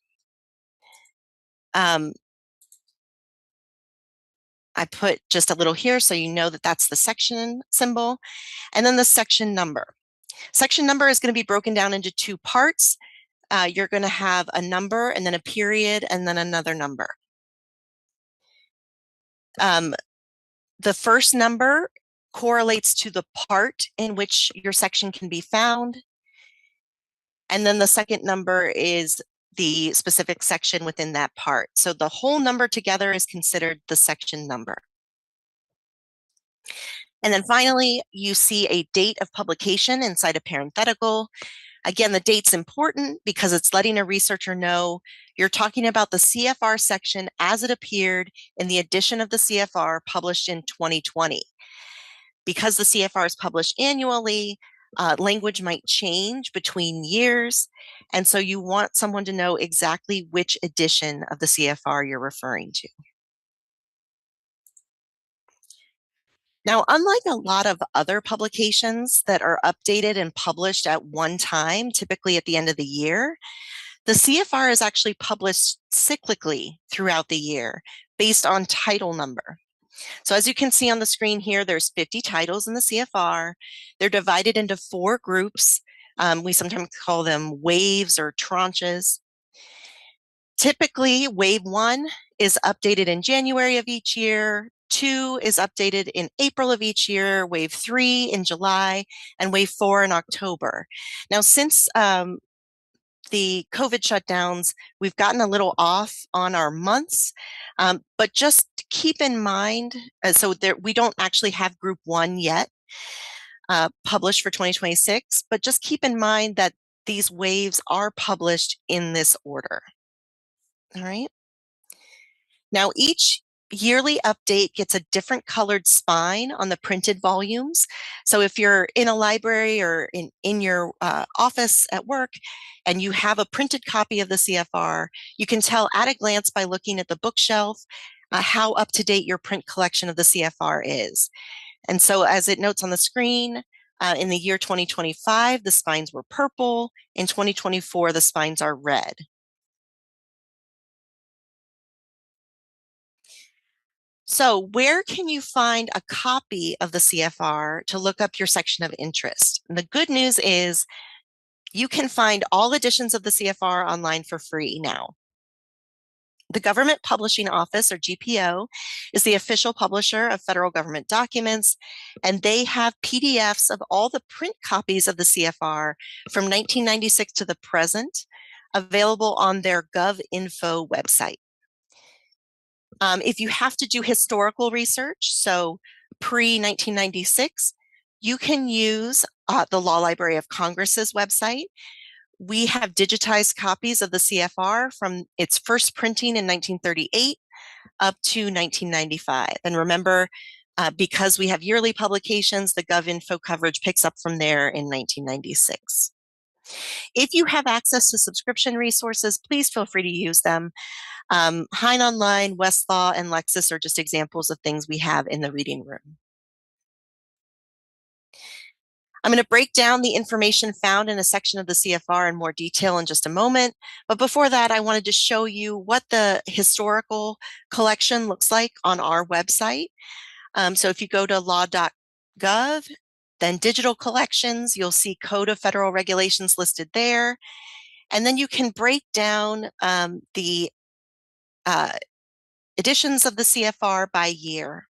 I put just a little here so you know that that's the section symbol. And then the section number. Section number is going to be broken down into two parts. You're going to have a number and then a period and then another number. The first number correlates to the part in which your section can be found. And then the second number is the specific section within that part. So the whole number together is considered the section number. And then finally, you see a date of publication inside a parenthetical. Again, the date's important because it's letting a researcher know you're talking about the CFR section as it appeared in the edition of the CFR published in 2020. Because the CFR is published annually, language might change between years. And so you want someone to know exactly which edition of the CFR you're referring to. Now, unlike a lot of other publications that are updated and published at one time, typically at the end of the year, the CFR is actually published cyclically throughout the year based on title number. So as you can see on the screen here, there's 50 titles in the CFR. They're divided into 4 groups. We sometimes call them waves or tranches. Typically, wave 1 is updated in January of each year. 2 is updated in April of each year, wave 3 in July, and wave 4 in October. Now, since the COVID shutdowns, we've gotten a little off on our months, but just keep in mind, we don't actually have group 1 yet published for 2026, but just keep in mind that these waves are published in this order. All right. Now, each yearly update gets a different colored spine on the printed volumes. So if you're in a library or in your office at work and you have a printed copy of the CFR, you can tell at a glance by looking at the bookshelf how up to date your print collection of the CFR is. And so as it notes on the screen, in the year 2025, the spines were purple. In 2024, the spines are red. So where can you find a copy of the CFR to look up your section of interest? And the good news is you can find all editions of the CFR online for free now. The Government Publishing Office, or GPO, is the official publisher of federal government documents, and they have PDFs of all the print copies of the CFR from 1996 to the present available on their GovInfo website. If you have to do historical research, so pre-1996, you can use the Law Library of Congress's website. We have digitized copies of the CFR from its first printing in 1938 up to 1995. And remember, because we have yearly publications, the GovInfo coverage picks up from there in 1996. If you have access to subscription resources, please feel free to use them. Hein Online, Westlaw, and Lexis are just examples of things we have in the reading room. I'm going to break down the information found in a section of the CFR in more detail in just a moment. But before that, I wanted to show you what the historical collection looks like on our website. So if you go to law.gov, then digital collections, you'll see Code of Federal Regulations listed there. And then you can break down the editions of the CFR by year.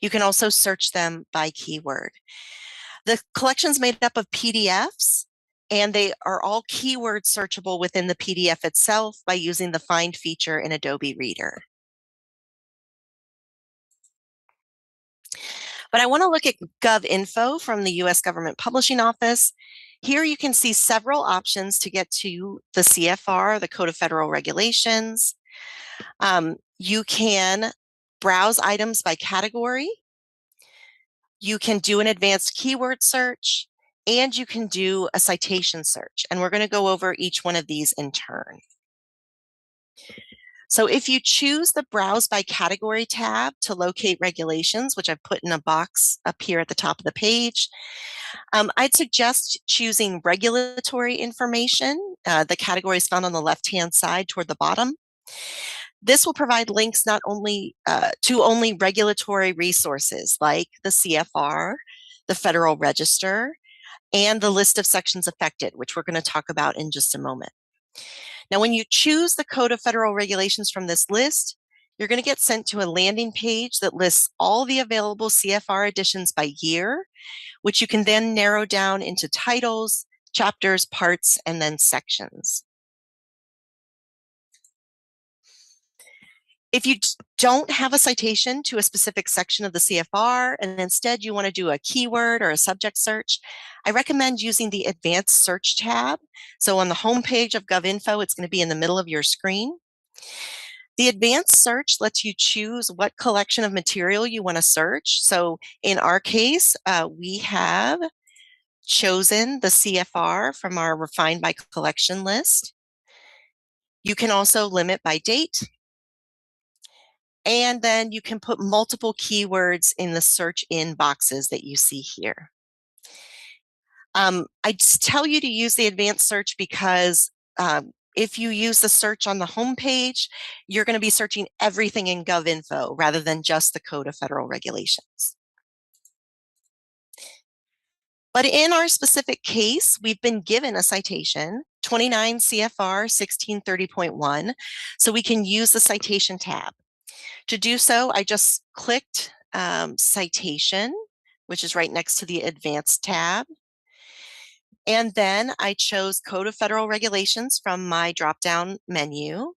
You can also search them by keyword. The collection's made up of PDFs, and they are all keyword searchable within the PDF itself by using the Find feature in Adobe Reader. But I want to look at GovInfo from the U.S. Government Publishing Office. Here you can see several options to get to the CFR, the Code of Federal Regulations. You can browse items by category. You can do an advanced keyword search, and you can do a citation search. And we're going to go over each one of these in turn. So if you choose the Browse by Category tab to locate regulations, which I've put in a box up here at the top of the page, I'd suggest choosing regulatory information. The category is found on the left-hand side toward the bottom. This will provide links not only to only regulatory resources like the CFR, the Federal Register, and the list of sections affected, which we're going to talk about in just a moment. Now, when you choose the Code of Federal Regulations from this list, you're going to get sent to a landing page that lists all the available CFR editions by year, which you can then narrow down into titles, chapters, parts, and then sections. If you don't have a citation to a specific section of the CFR, and instead you want to do a keyword or a subject search, I recommend using the Advanced Search tab. So on the home page of GovInfo, it's going to be in the middle of your screen. The Advanced Search lets you choose what collection of material you want to search. So in our case, we have chosen the CFR from our Refined by Collection list. You can also limit by date. And then you can put multiple keywords in the search in boxes that you see here. I tell you to use the advanced search because if you use the search on the home page, you're going to be searching everything in GovInfo rather than just the Code of Federal Regulations. But in our specific case, we've been given a citation, 29 CFR 1630.1, so we can use the citation tab. To do so, I just clicked Citation, which is right next to the Advanced tab. And then I chose Code of Federal Regulations from my drop-down menu.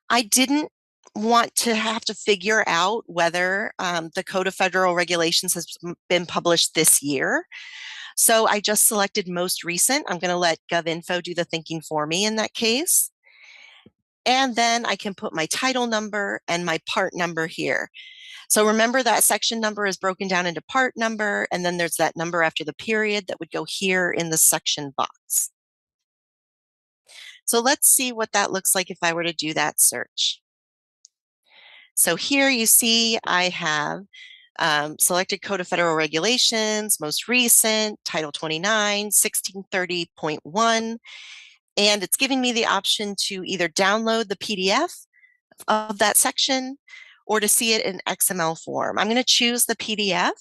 I didn't want to have to figure out whether the Code of Federal Regulations has been published this year. So I just selected most recent. I'm going to let GovInfo do the thinking for me in that case. And then I can put my title number and my part number here. So remember that section number is broken down into part number, and then there's that number after the period that would go here in the section box. So let's see what that looks like if I were to do that search. So here you see I have selected Code of Federal Regulations, most recent, Title 29, 1630.1, and it's giving me the option to either download the PDF of that section or to see it in XML form. I'm going to choose the PDF.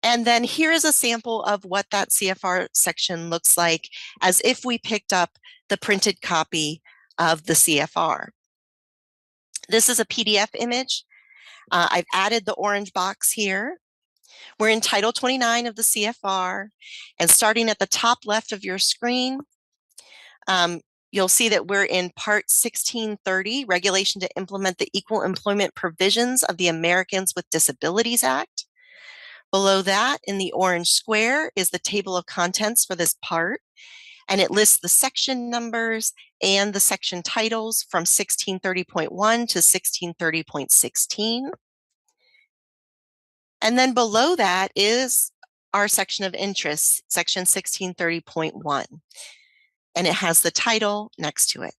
And then here is a sample of what that CFR section looks like as if we picked up the printed copy of the CFR. This is a PDF image. I've added the orange box here. We're in Title 29 of the CFR, and starting at the top left of your screen, you'll see that we're in Part 1630, Regulation to Implement the Equal Employment Provisions of the Americans with Disabilities Act. Below that, in the orange square, is the table of contents for this part, and it lists the section numbers and the section titles from 1630.1 to 1630.16. And then below that is our section of interest, section 1630.1, and it has the title next to it.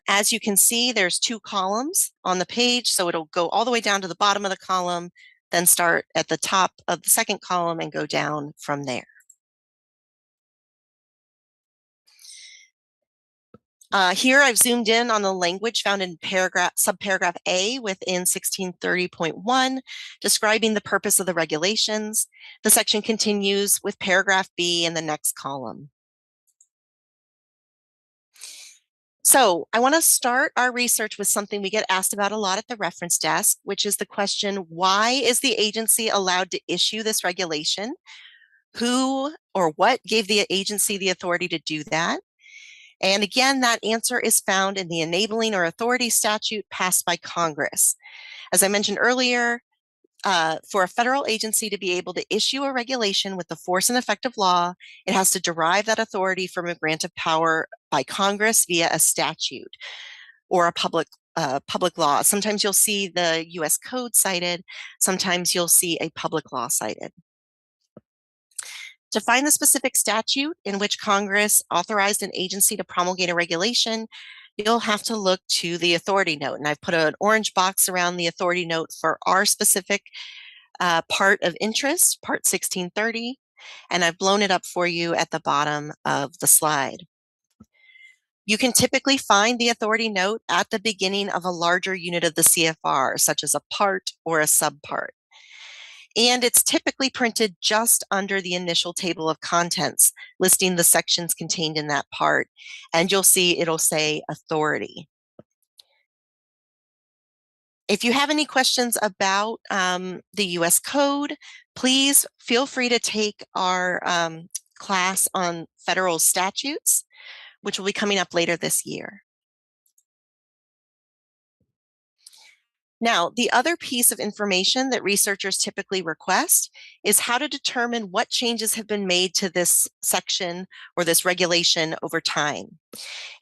As you can see, there's two columns on the page, so it'll go all the way down to the bottom of the column, then start at the top of the second column and go down from there. Here I've zoomed in on the language found in subparagraph A within 1630.1, describing the purpose of the regulations. The section continues with paragraph B in the next column. So I want to start our research with something we get asked about a lot at the reference desk, which is the question, why is the agency allowed to issue this regulation? Who or what gave the agency the authority to do that? And again, that answer is found in the enabling or authority statute passed by Congress. As I mentioned earlier, for a federal agency to be able to issue a regulation with the force and effect of law, it has to derive that authority from a grant of power by Congress via a statute or a public law. Sometimes you'll see the US Code cited, sometimes you'll see a public law cited. To find the specific statute in which Congress authorized an agency to promulgate a regulation, you'll have to look to the authority note. And I've put an orange box around the authority note for our specific part of interest, Part 1630, and I've blown it up for you at the bottom of the slide. You can typically find the authority note at the beginning of a larger unit of the CFR, such as a part or a subpart. And it's typically printed just under the initial table of contents, listing the sections contained in that part. And you'll see it'll say authority. If you have any questions about the US Code, please feel free to take our class on federal statutes, which will be coming up later this year. Now, the other piece of information that researchers typically request is how to determine what changes have been made to this section or this regulation over time.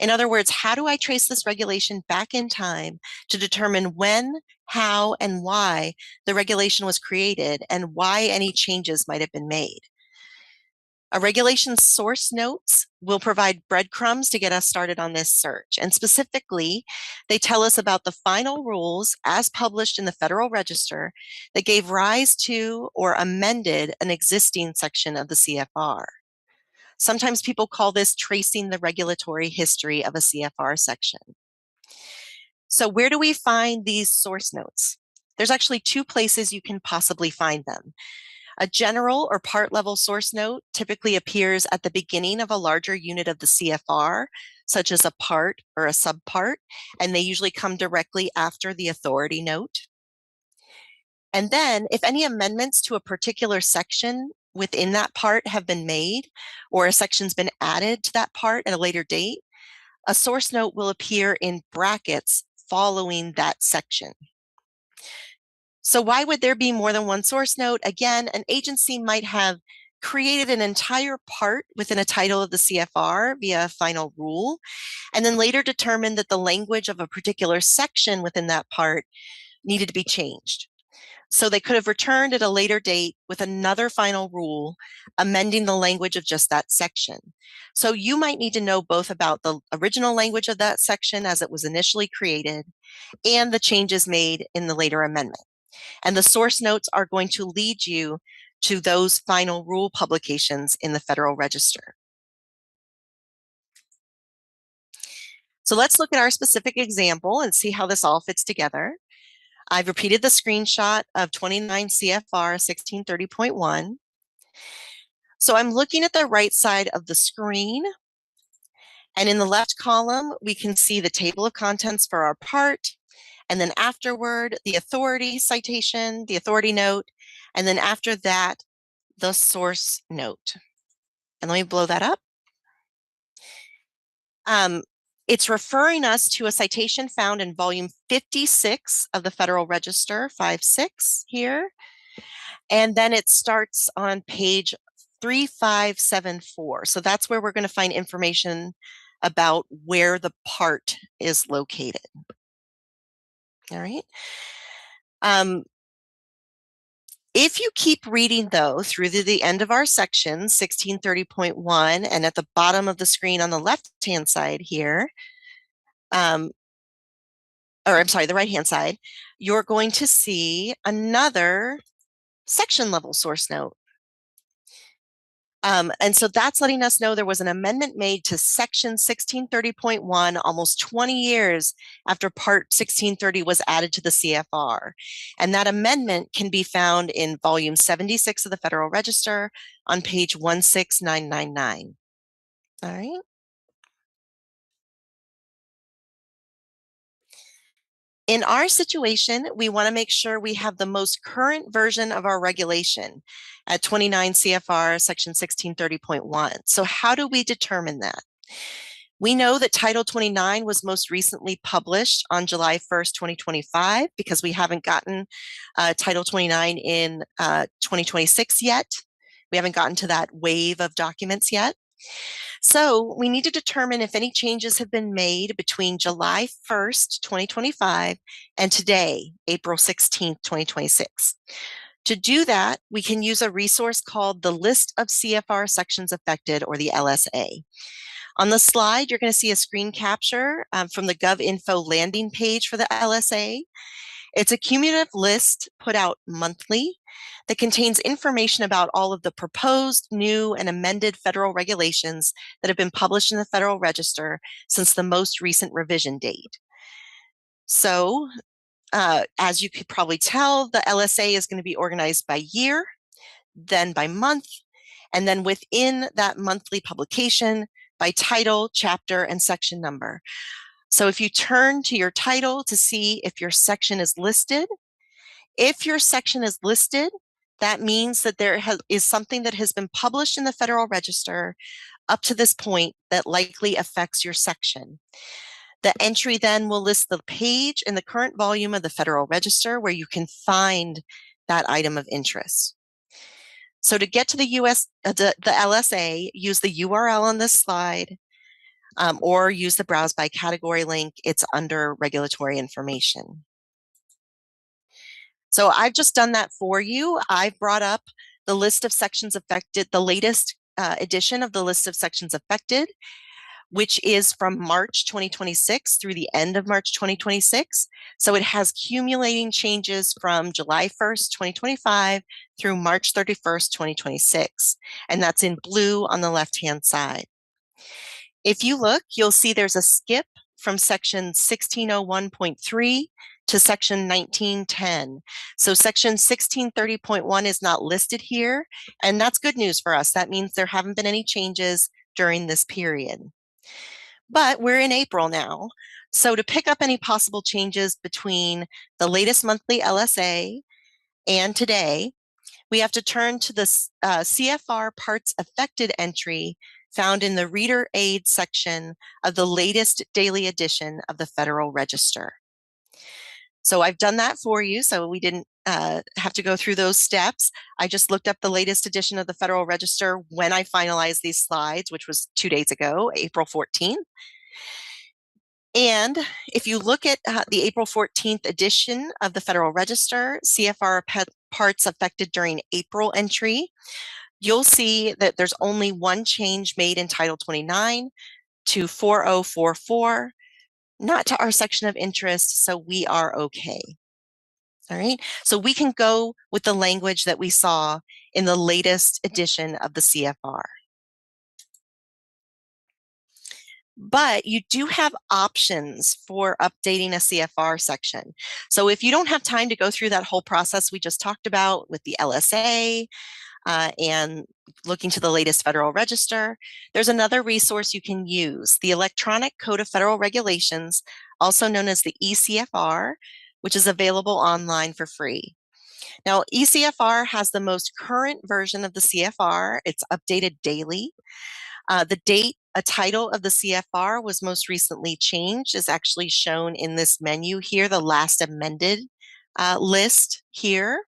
In other words, how do I trace this regulation back in time to determine when, how, and why the regulation was created and why any changes might have been made? A regulation source notes will provide breadcrumbs to get us started on this search. And specifically, they tell us about the final rules as published in the Federal Register that gave rise to or amended an existing section of the CFR. Sometimes people call this tracing the regulatory history of a CFR section. So where do we find these source notes? There's actually two places you can possibly find them. A general or part level source note typically appears at the beginning of a larger unit of the CFR, such as a part or a subpart, and they usually come directly after the authority note. And then if any amendments to a particular section within that part have been made, or a section's been added to that part at a later date, a source note will appear in brackets following that section. So why would there be more than one source note? Again, an agency might have created an entire part within a title of the CFR via a final rule, and then later determined that the language of a particular section within that part needed to be changed. So they could have returned at a later date with another final rule, amending the language of just that section. So you might need to know both about the original language of that section as it was initially created and the changes made in the later amendment. And the source notes are going to lead you to those final rule publications in the Federal Register. So let's look at our specific example and see how this all fits together. I've repeated the screenshot of 29 CFR 1630.1. So I'm looking at the right side of the screen. And in the left column, we can see the table of contents for our part. And then afterward, the authority citation, the authority note, and then after that, the source note. And let me blow that up. It's referring us to a citation found in volume 56 of the Federal Register, 56 here. And then it starts on page 3574. So that's where we're going to find information about where the part is located. All right. If you keep reading, though, through the end of our section, 1630.1, and at the bottom of the screen on the left-hand side here, the right-hand side, you're going to see another section level source note. And so that's letting us know there was an amendment made to section 1630.1 almost 20 years after part 1630 was added to the CFR. And that amendment can be found in volume 76 of the Federal Register on page 16999. All right. In our situation, we want to make sure we have the most current version of our regulation at 29 CFR section 1630.1. So how do we determine that? We know that Title 29 was most recently published on July 1st, 2025, because we haven't gotten Title 29 in 2026 yet. We haven't gotten to that wave of documents yet. So we need to determine if any changes have been made between July 1st, 2025 and today, April 16th, 2026. To do that, we can use a resource called the List of CFR Sections Affected, or the LSA. On the slide, you're going to see a screen capture from the GovInfo landing page for the LSA. It's a cumulative list put out monthly that contains information about all of the proposed, new, and amended federal regulations that have been published in the Federal Register since the most recent revision date. So, as you could probably tell, the LSA is going to be organized by year, then by month, and then within that monthly publication, by title, chapter, and section number. So if you turn to your title to see if your section is listed, if your section is listed, that means that there is something that has been published in the Federal Register up to this point that likely affects your section. The entry then will list the page in the current volume of the Federal Register where you can find that item of interest. So to get to the LSA, use the URL on this slide, or use the Browse by Category link. It's under regulatory information. So I've just done that for you. I've brought up the list of sections affected, the latest edition of the list of sections affected, which is from March 2026 through the end of March 2026. So it has accumulating changes from July 1st, 2025 through March 31st, 2026. And that's in blue on the left-hand side. If you look, you'll see there's a skip from section 1601.3 to section 1910. So section 1630.1 is not listed here, and that's good news for us. That means there haven't been any changes during this period. But we're in April now. So to pick up any possible changes between the latest monthly LSA and today, we have to turn to the CFR Parts Affected entry found in the Reader Aid section of the latest daily edition of the Federal Register. So I've done that for you, so we didn't have to go through those steps. I just looked up the latest edition of the Federal Register when I finalized these slides, which was 2 days ago, April 14th. And if you look at the April 14th edition of the Federal Register, CFR Parts Affected during April entry, you'll see that there's only one change made in Title 29 to 4044, not to our section of interest, so we are okay. All right, so we can go with the language that we saw in the latest edition of the CFR. But you do have options for updating a CFR section. So if you don't have time to go through that whole process we just talked about with the LSA and looking to the latest Federal Register, there's another resource you can use, the Electronic Code of Federal Regulations, also known as the ECFR, which is available online for free. Now, ECFR has the most current version of the CFR. It's updated daily. The date a title of the CFR was most recently changed is actually shown in this menu here, the last amended list here.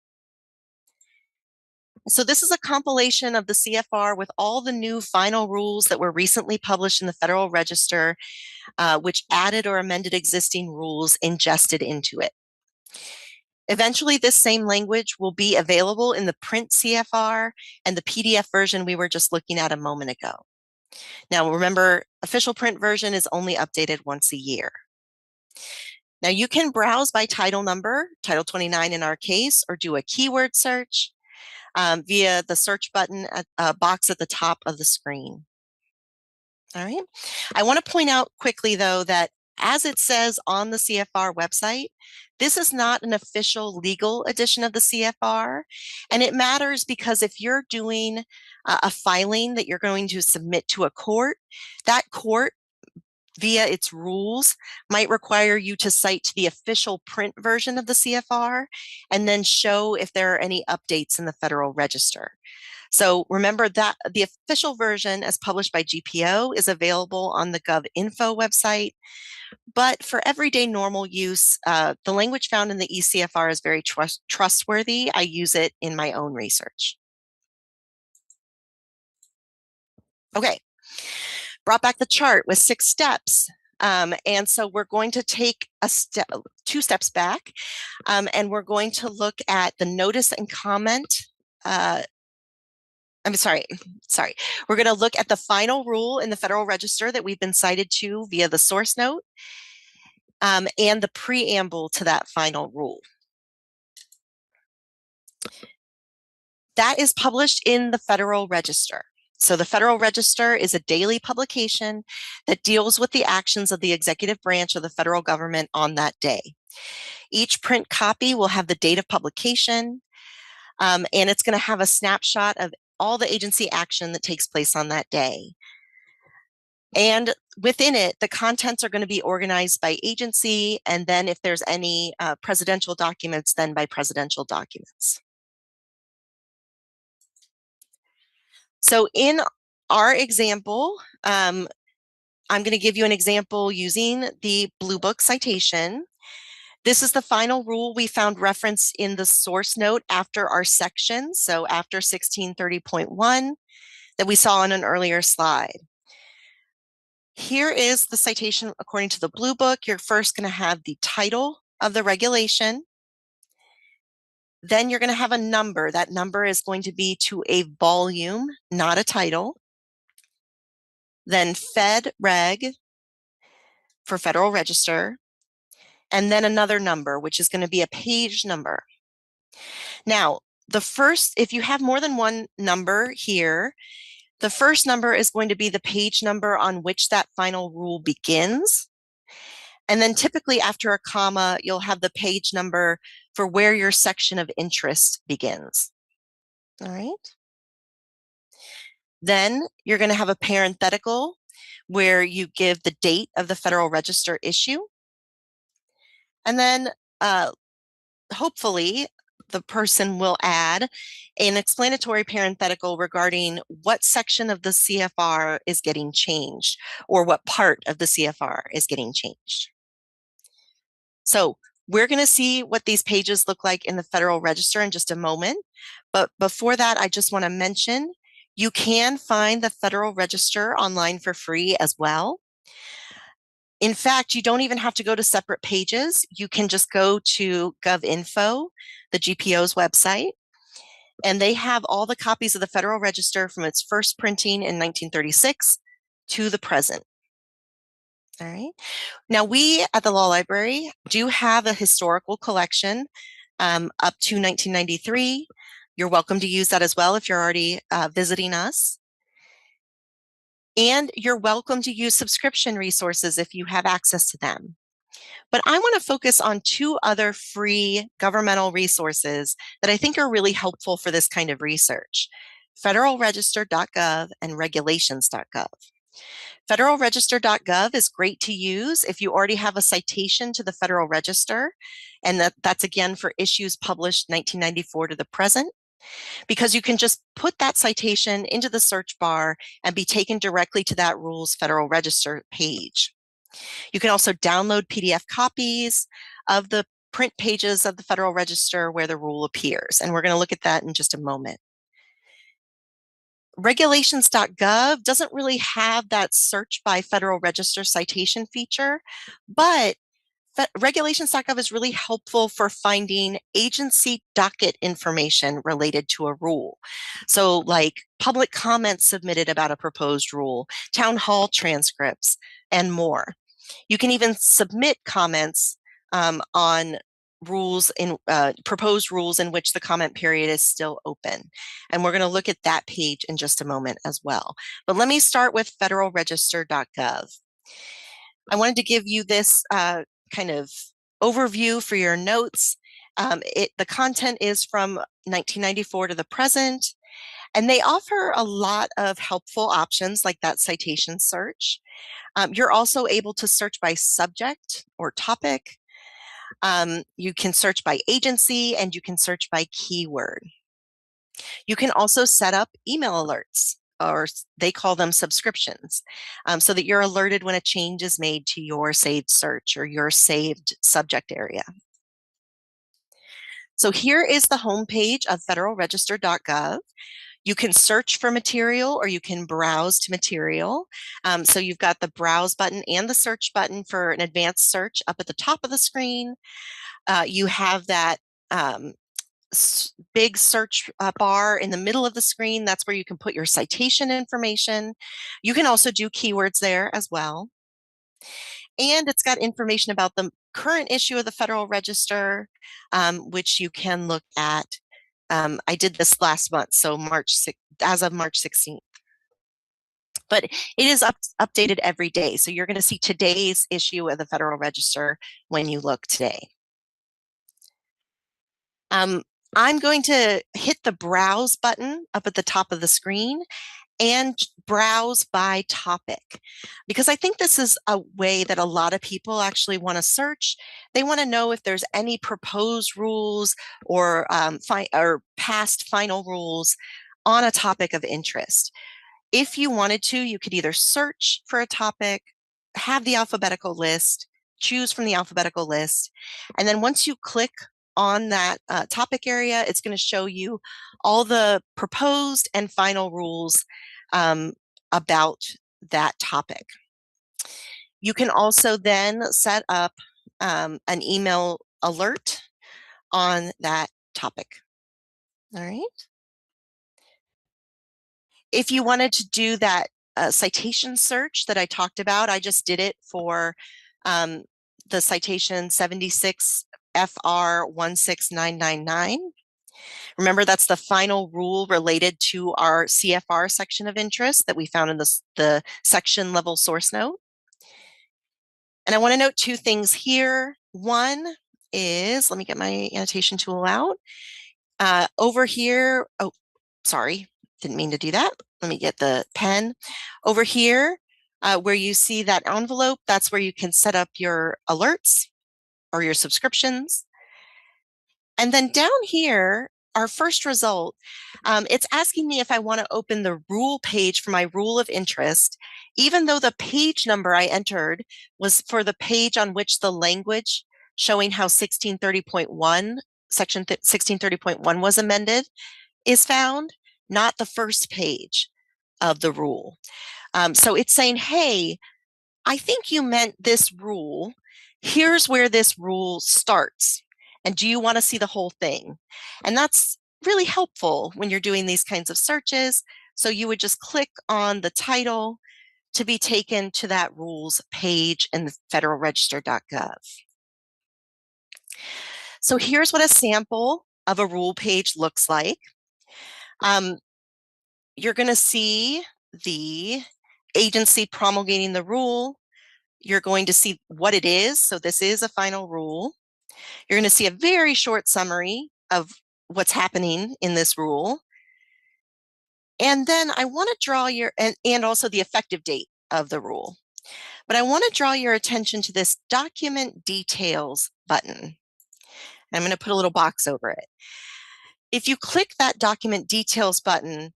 So this is a compilation of the CFR with all the new final rules that were recently published in the Federal Register, which added or amended existing rules ingested into it. Eventually, this same language will be available in the print CFR and the PDF version we were just looking at a moment ago. Now, remember, official print version is only updated once a year. Now, you can browse by title number, Title 29 in our case, or do a keyword search via the search button box at the top of the screen. All right. I want to point out quickly, though, that as it says on the CFR website, this is not an official legal edition of the CFR. And it matters because if you're doing a filing that you're going to submit to a court, that court via its rules might require you to cite to the official print version of the CFR and then show if there are any updates in the Federal Register. So remember that the official version as published by GPO is available on the GovInfo website, but for everyday normal use, the language found in the eCFR is very trustworthy. I use it in my own research. Okay, brought back the chart with 6 steps. And so we're going to take 2 steps back, and we're going to look at the notice and comment. Sorry. We're going to look at the final rule in the Federal Register that we've been cited to via the source note, and the preamble to that final rule. That is published in the Federal Register. So the Federal Register is a daily publication that deals with the actions of the executive branch of the federal government on that day. Each print copy will have the date of publication, and it's going to have a snapshot of all the agency action that takes place on that day. And within it, the contents are going to be organized by agency, and then if there's any presidential documents, then by presidential documents. So in our example, I'm going to give you an example using the Blue Book citation. This is the final rule we found referenced in the source note after our section, so after 1630.1 that we saw on an earlier slide. Here is the citation according to the Blue Book. You're first going to have the title of the regulation. Then you're going to have a number. That number is going to be to a volume, not a title. Then Fed Reg for Federal Register, and then another number, which is going to be a page number. Now, if you have more than one number here, the first number is going to be the page number on which that final rule begins. And then typically after a comma, you'll have the page number for where your section of interest begins. All right. Then you're going to have a parenthetical where you give the date of the Federal Register issue. And then hopefully the person will add an explanatory parenthetical regarding what section of the CFR is getting changed or what part of the CFR is getting changed. So we're going to see what these pages look like in the Federal Register in just a moment. But before that, I just want to mention you can find the Federal Register online for free as well. In fact, you don't even have to go to separate pages. You can just go to GovInfo, the GPO's website, and they have all the copies of the Federal Register from its first printing in 1936 to the present. All right. Now, we at the Law Library do have a historical collection up to 1993. You're welcome to use that as well if you're already visiting us. And you're welcome to use subscription resources if you have access to them. But I want to focus on 2 other free governmental resources that I think are really helpful for this kind of research: federalregister.gov and regulations.gov. Federalregister.gov is great to use if you already have a citation to the Federal Register, and that's again for issues published 1994 to the present, because you can just put that citation into the search bar and be taken directly to that rule's Federal Register page. You can also download PDF copies of the print pages of the Federal Register where the rule appears, and we're going to look at that in just a moment. Regulations.gov doesn't really have that search by Federal Register citation feature, but regulations.gov is really helpful for finding agency docket information related to a rule. So like public comments submitted about a proposed rule, town hall transcripts, and more. You can even submit comments on rules in proposed rules in which the comment period is still open. And we're going to look at that page in just a moment as well. But let me start with federalregister.gov. I wanted to give you this kind of overview for your notes. The content is from 1994 to the present, and they offer a lot of helpful options like that citation search. You're also able to search by subject or topic. You can search by agency, and you can search by keyword. You can also set up email alerts, or they call them subscriptions, so that you're alerted when a change is made to your saved search or your saved subject area. So here is the homepage of federalregister.gov. You can search for material, or you can browse to material. So you've got the browse button and the search button for an advanced search up at the top of the screen. You have that big search bar in the middle of the screen. That's where you can put your citation information. You can also do keywords there as well. And it's got information about the current issue of the Federal Register, which you can look at. I did this last month, so as of March 16th. But it is updated every day. So you're going to see today's issue of the Federal Register when you look today. I'm going to hit the browse button up at the top of the screen and browse by topic, because I think this is a way that a lot of people actually want to search. They want to know if there's any proposed rules or past final rules on a topic of interest. If you wanted to, you could either search for a topic, have the alphabetical list, choose from the alphabetical list, and then once you click on that topic area, it's going to show you all the proposed and final rules about that topic. You can also then set up an email alert on that topic. All right. If you wanted to do that citation search that I talked about, I just did it for the citation 76 FR 16999. Remember, that's the final rule related to our CFR section of interest that we found in the section level source note. And I want to note two things here. One is, let me get my annotation tool out. Over here, oh, sorry, didn't mean to do that. Let me get the pen. Over here, where you see that envelope, that's where you can set up your alerts or your subscriptions. And then down here, our first result, it's asking me if I want to open the rule page for my rule of interest, even though the page number I entered was for the page on which the language showing how 1630.1, section 1630.1 was amended is found, not the first page of the rule. So it's saying, hey, I think you meant this rule. Here's where this rule starts. And do you want to see the whole thing? And that's really helpful when you're doing these kinds of searches. So you would just click on the title to be taken to that rules page in the federalregister.gov. So here's what a sample of a rule page looks like. You're going to see the agency promulgating the rule. You're going to see what it is. So this is a final rule. You're going to see a very short summary of what's happening in this rule. And then I want to draw your, and also the effective date of the rule. But I want to draw your attention to this document details button. I'm going to put a little box over it. If you click that document details button,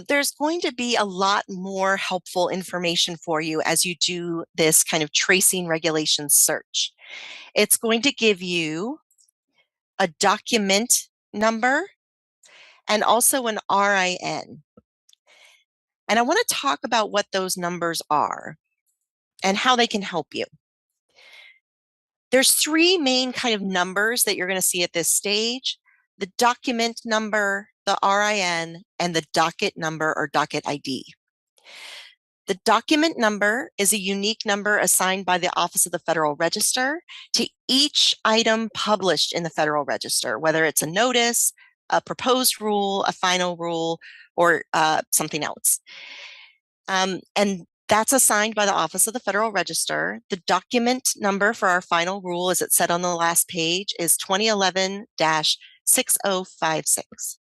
there's going to be a lot more helpful information for you as you do this kind of tracing regulations search. It's going to give you a document number and also an RIN. And I want to talk about what those numbers are and how they can help you. There's three main kind of numbers that you're going to see at this stage: the document number, the RIN, and the docket number or docket ID. The document number is a unique number assigned by the Office of the Federal Register to each item published in the Federal Register, whether it's a notice, a proposed rule, a final rule, or something else. And that's assigned by the Office of the Federal Register. The document number for our final rule, as it said on the last page, is 2011-6056.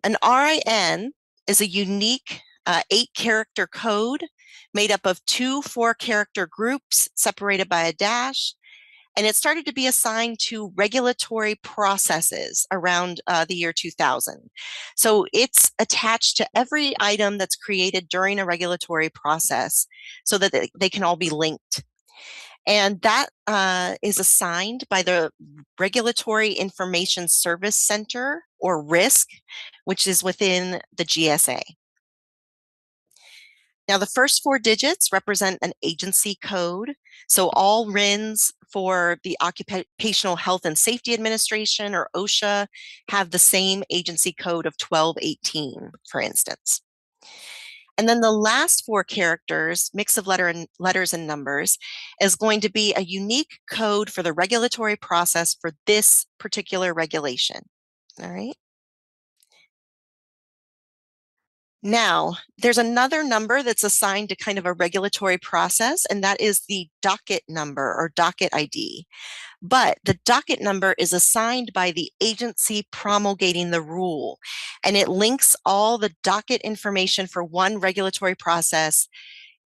An RIN is a unique 8-character code made up of 2 4-character groups separated by a dash. And it started to be assigned to regulatory processes around the year 2000. So it's attached to every item that's created during a regulatory process so that they can all be linked. And that is assigned by the Regulatory Information Service Center, or RISC, which is within the GSA. Now, the first 4 digits represent an agency code. So all RINs for the Occupational Health and Safety Administration, or OSHA, have the same agency code of 1218, for instance. And then the last 4 characters, mix of letters and numbers, is going to be a unique code for the regulatory process for this particular regulation. All right. Now, there's another number that's assigned to kind of a regulatory process, and that is the docket number, or docket ID. But the docket number is assigned by the agency promulgating the rule, and it links all the docket information for one regulatory process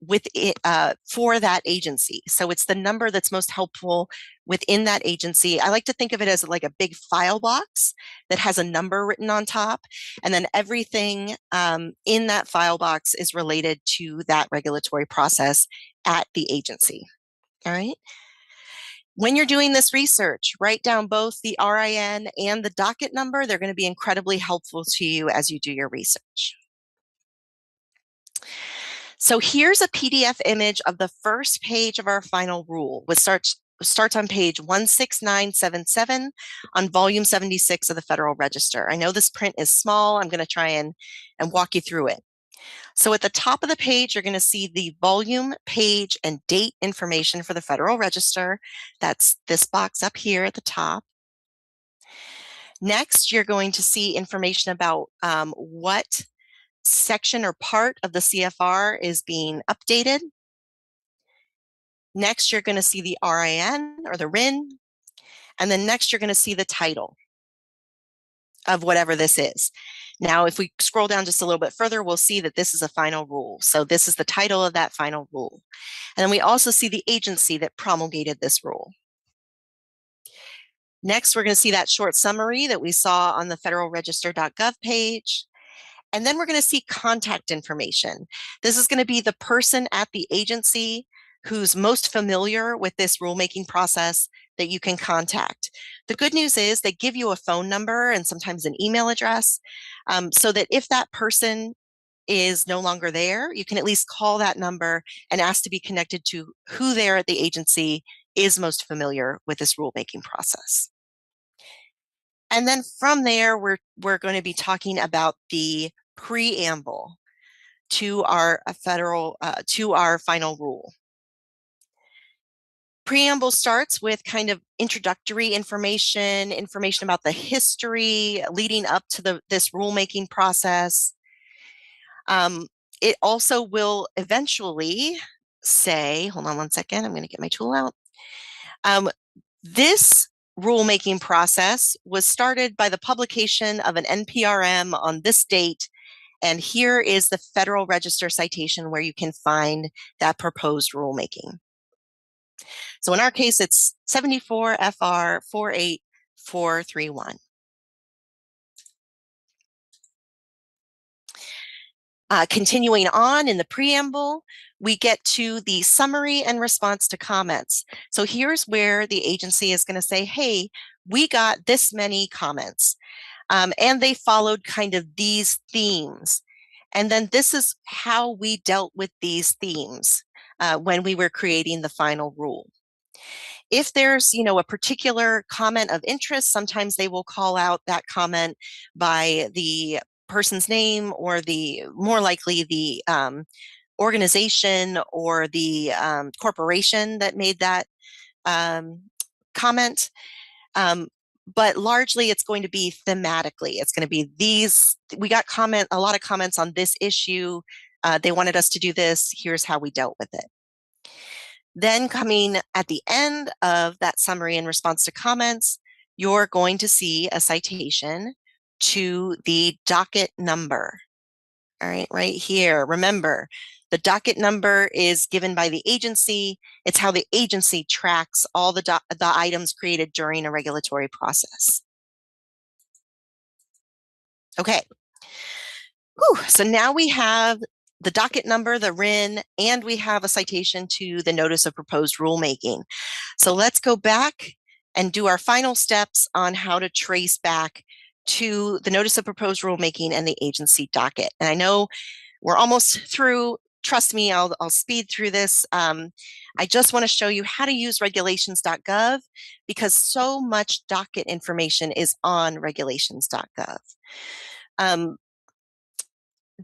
with it, for that agency. So it's the number that's most helpful within that agency. I like to think of it as like a big file box that has a number written on top, and then everything in that file box is related to that regulatory process at the agency. All right. When you're doing this research, write down both the RIN and the docket number. They're going to be incredibly helpful to you as you do your research. So here's a PDF image of the first page of our final rule, which starts on page 16977 on volume 76 of the Federal Register. I know this print is small. I'm going to try and walk you through it. So at the top of the page, you're going to see the volume, page, and date information for the Federal Register. That's this box up here at the top. Next, you're going to see information about what section or part of the CFR is being updated. Next, you're going to see the RIN, or the RIN. And then next, you're going to see the title of whatever this is. Now, if we scroll down just a little bit further, we'll see that this is a final rule. So this is the title of that final rule. And then we also see the agency that promulgated this rule. Next, we're going to see that short summary that we saw on the federalregister.gov page. And then we're going to see contact information. This is going to be the person at the agency who's most familiar with this rulemaking process that you can contact. The good news is they give you a phone number and sometimes an email address, so that if that person is no longer there, you can at least call that number and ask to be connected to who there at the agency is most familiar with this rulemaking process. And then from there, we're going to be talking about the preamble to our final rule. Preamble starts with kind of introductory information about the history leading up to this rulemaking process. It also will eventually say, hold on one second, I'm going to get my tool out. This rulemaking process was started by the publication of an NPRM on this date, and here is the Federal Register citation where you can find that proposed rulemaking. So in our case, it's 74 FR 48431. Continuing on in the preamble, we get to the summary and response to comments. So here's where the agency is going to say, hey, we got this many comments, and they followed kind of these themes. And then this is how we dealt with these themes when we were creating the final rule. If there's, a particular comment of interest, sometimes they will call out that comment by the person's name, or more likely the organization or the corporation that made that comment. But largely it's going to be thematically. It's going to be we got a lot of comments on this issue. They wanted us to do this. Here's how we dealt with it. Then coming at the end of that summary in response to comments, you're going to see a citation to the docket number. All right, right here. Remember, the docket number is given by the agency. It's how the agency tracks all the items created during a regulatory process. Okay. Whew. So now we have the docket number, the RIN, and we have a citation to the notice of proposed rulemaking. So let's go back and do our final steps on how to trace back to the notice of proposed rulemaking and the agency docket. And I know we're almost through. Trust me, I'll speed through this. I just want to show you how to use regulations.gov because so much docket information is on regulations.gov.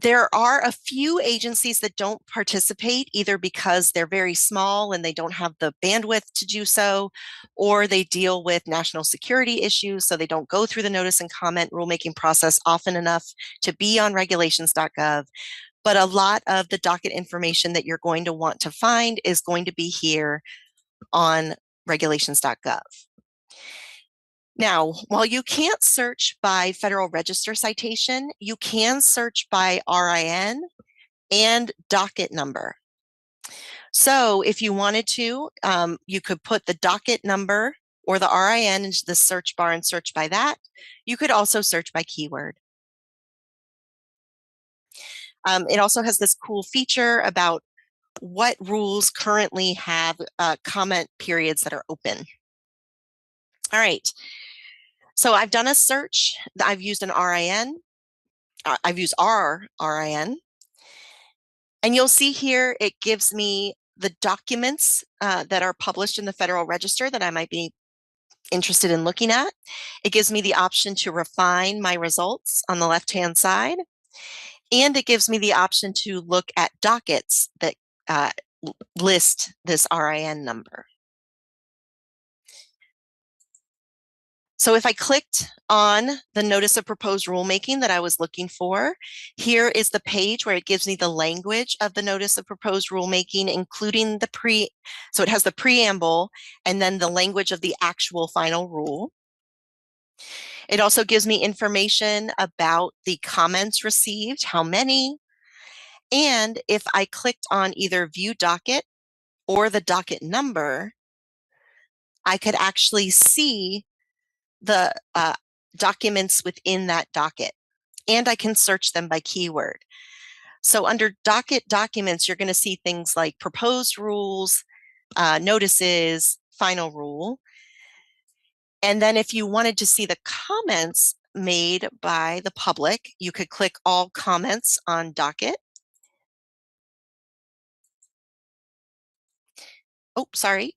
There are a few agencies that don't participate either because they're very small and they don't have the bandwidth to do so, or they deal with national security issues, so they don't go through the notice and comment rulemaking process often enough to be on regulations.gov. But a lot of the docket information that you're going to want to find is going to be here on regulations.gov. Now, while you can't search by Federal Register citation, you can search by RIN and docket number. So if you wanted to, you could put the docket number or the RIN into the search bar and search by that. You could also search by keyword. It also has this cool feature about what rules currently have comment periods that are open. All right. So I've done a search. I've used an RIN. I've used our RIN. And you'll see here, it gives me the documents that are published in the Federal Register that I might be interested in looking at. It gives me the option to refine my results on the left-hand side. And it gives me the option to look at dockets that list this RIN number. So if I clicked on the notice of proposed rulemaking that I was looking for, here is the page where it gives me the language of the notice of proposed rulemaking, including the so it has the preamble and then the language of the actual final rule. It also gives me information about the comments received, how many, and if I clicked on either view docket or the docket number, I could actually see the documents within that docket, and I can search them by keyword. So under docket documents, you're going to see things like proposed rules, notices, final rule. And then if you wanted to see the comments made by the public, you could click all comments on docket. Oh, sorry.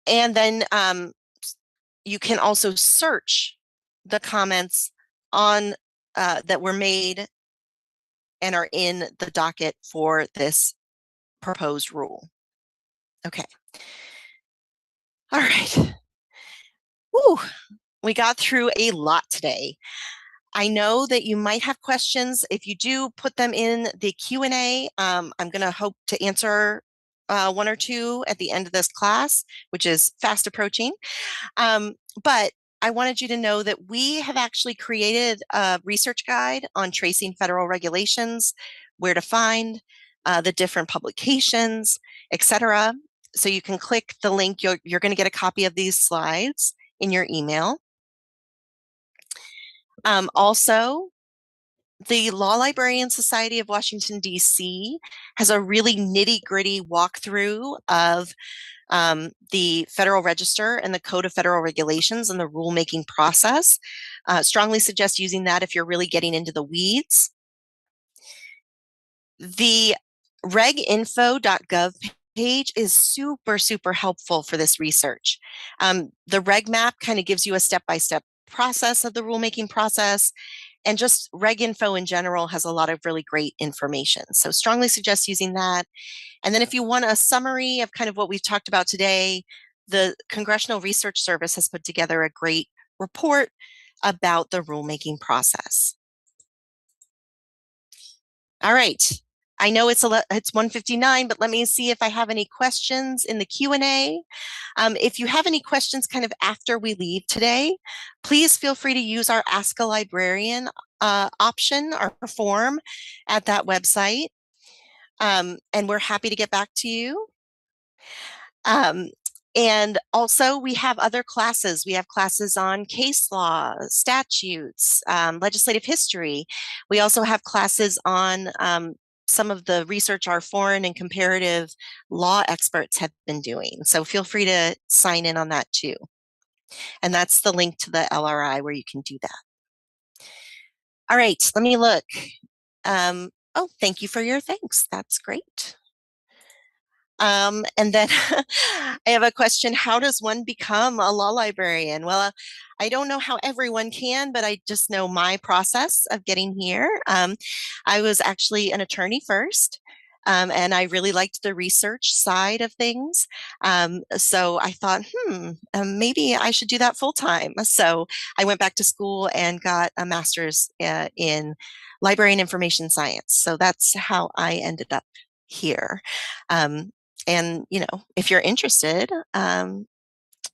And then you can also search the comments on that were made and are in the docket for this proposed rule. Okay. All right. Woo, we got through a lot today. I know that you might have questions. If you do, put them in the Q&A. I'm going to hope to answer one or two at the end of this class, which is fast approaching. But I wanted you to know that we have actually created a research guide on tracing federal regulations, where to find the different publications, etc. So you can click the link. You're going to get a copy of these slides in your email. Also, the Law Librarian Society of Washington, D.C. has a really nitty-gritty walkthrough of the Federal Register and the Code of Federal Regulations and the rulemaking process. Strongly suggest using that if you're really getting into the weeds. The reginfo.gov page is super, super helpful for this research. The reg map kind of gives you a step-by-step process of the rulemaking process, and just reg info in general has a lot of really great information. So strongly suggest using that. And then if you want a summary of kind of what we've talked about today, the Congressional Research Service has put together a great report about the rulemaking process. All right. I know it's 1:59, but let me see if I have any questions in the Q&A. If you have any questions kind of after we leave today, please feel free to use our Ask a Librarian option or form at that website. And we're happy to get back to you. And also we have other classes. We have classes on case law, statutes, legislative history. We also have classes on some of the research our foreign and comparative law experts have been doing. So feel free to sign in on that too. And that's the link to the LRI where you can do that. All right, let me look. Oh, thank you for your thanks. That's great. And then I have a question. How does one become a law librarian? Well, I don't know how everyone can, but I just know my process of getting here. I was actually an attorney first. And I really liked the research side of things. So I thought, maybe I should do that full time. So I went back to school and got a master's in library and information science. So that's how I ended up here. And, you know, if you're interested,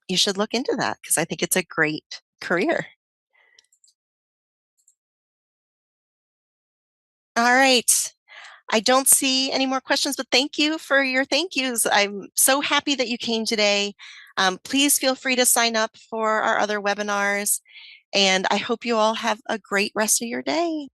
you should look into that because I think it's a great career. All right. I don't see any more questions, but thank you for your thank yous. I'm so happy that you came today. Please feel free to sign up for our other webinars, and I hope you all have a great rest of your day.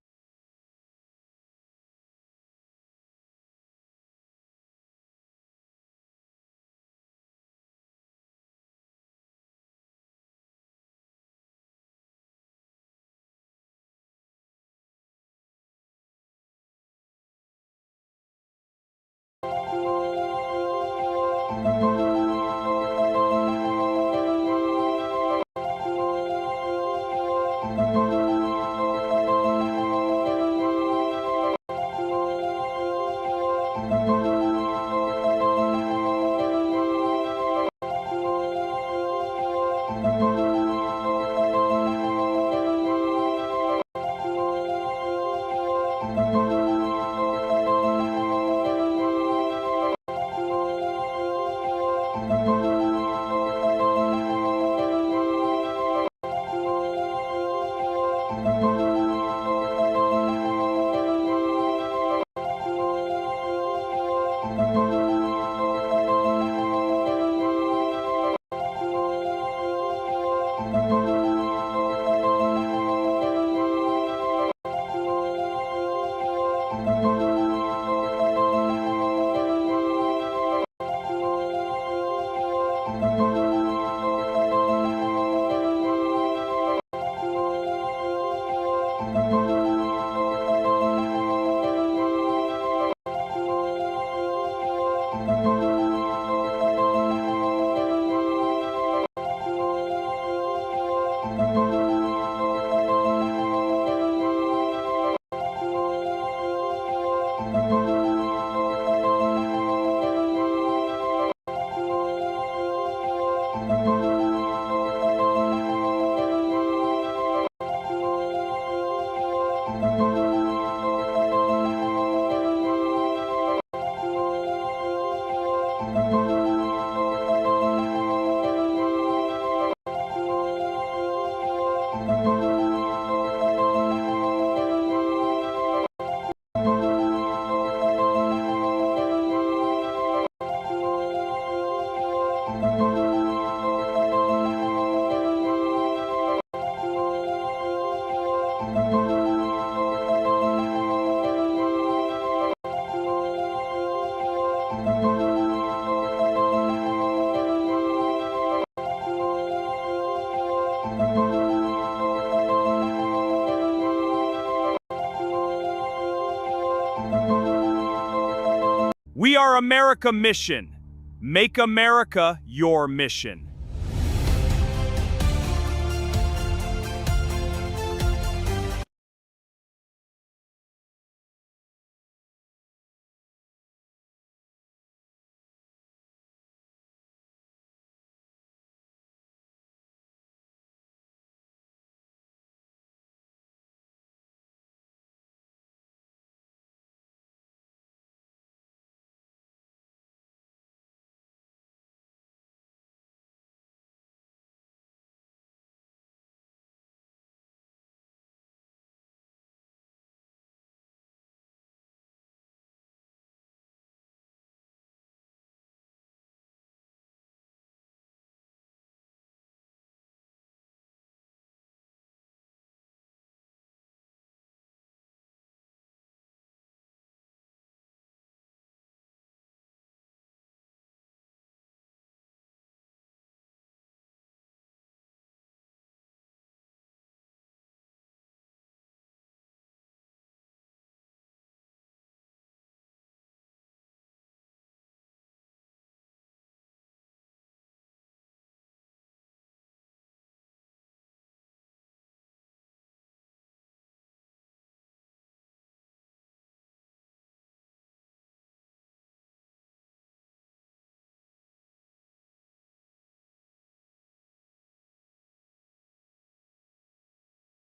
We are America Mission. Make America your mission.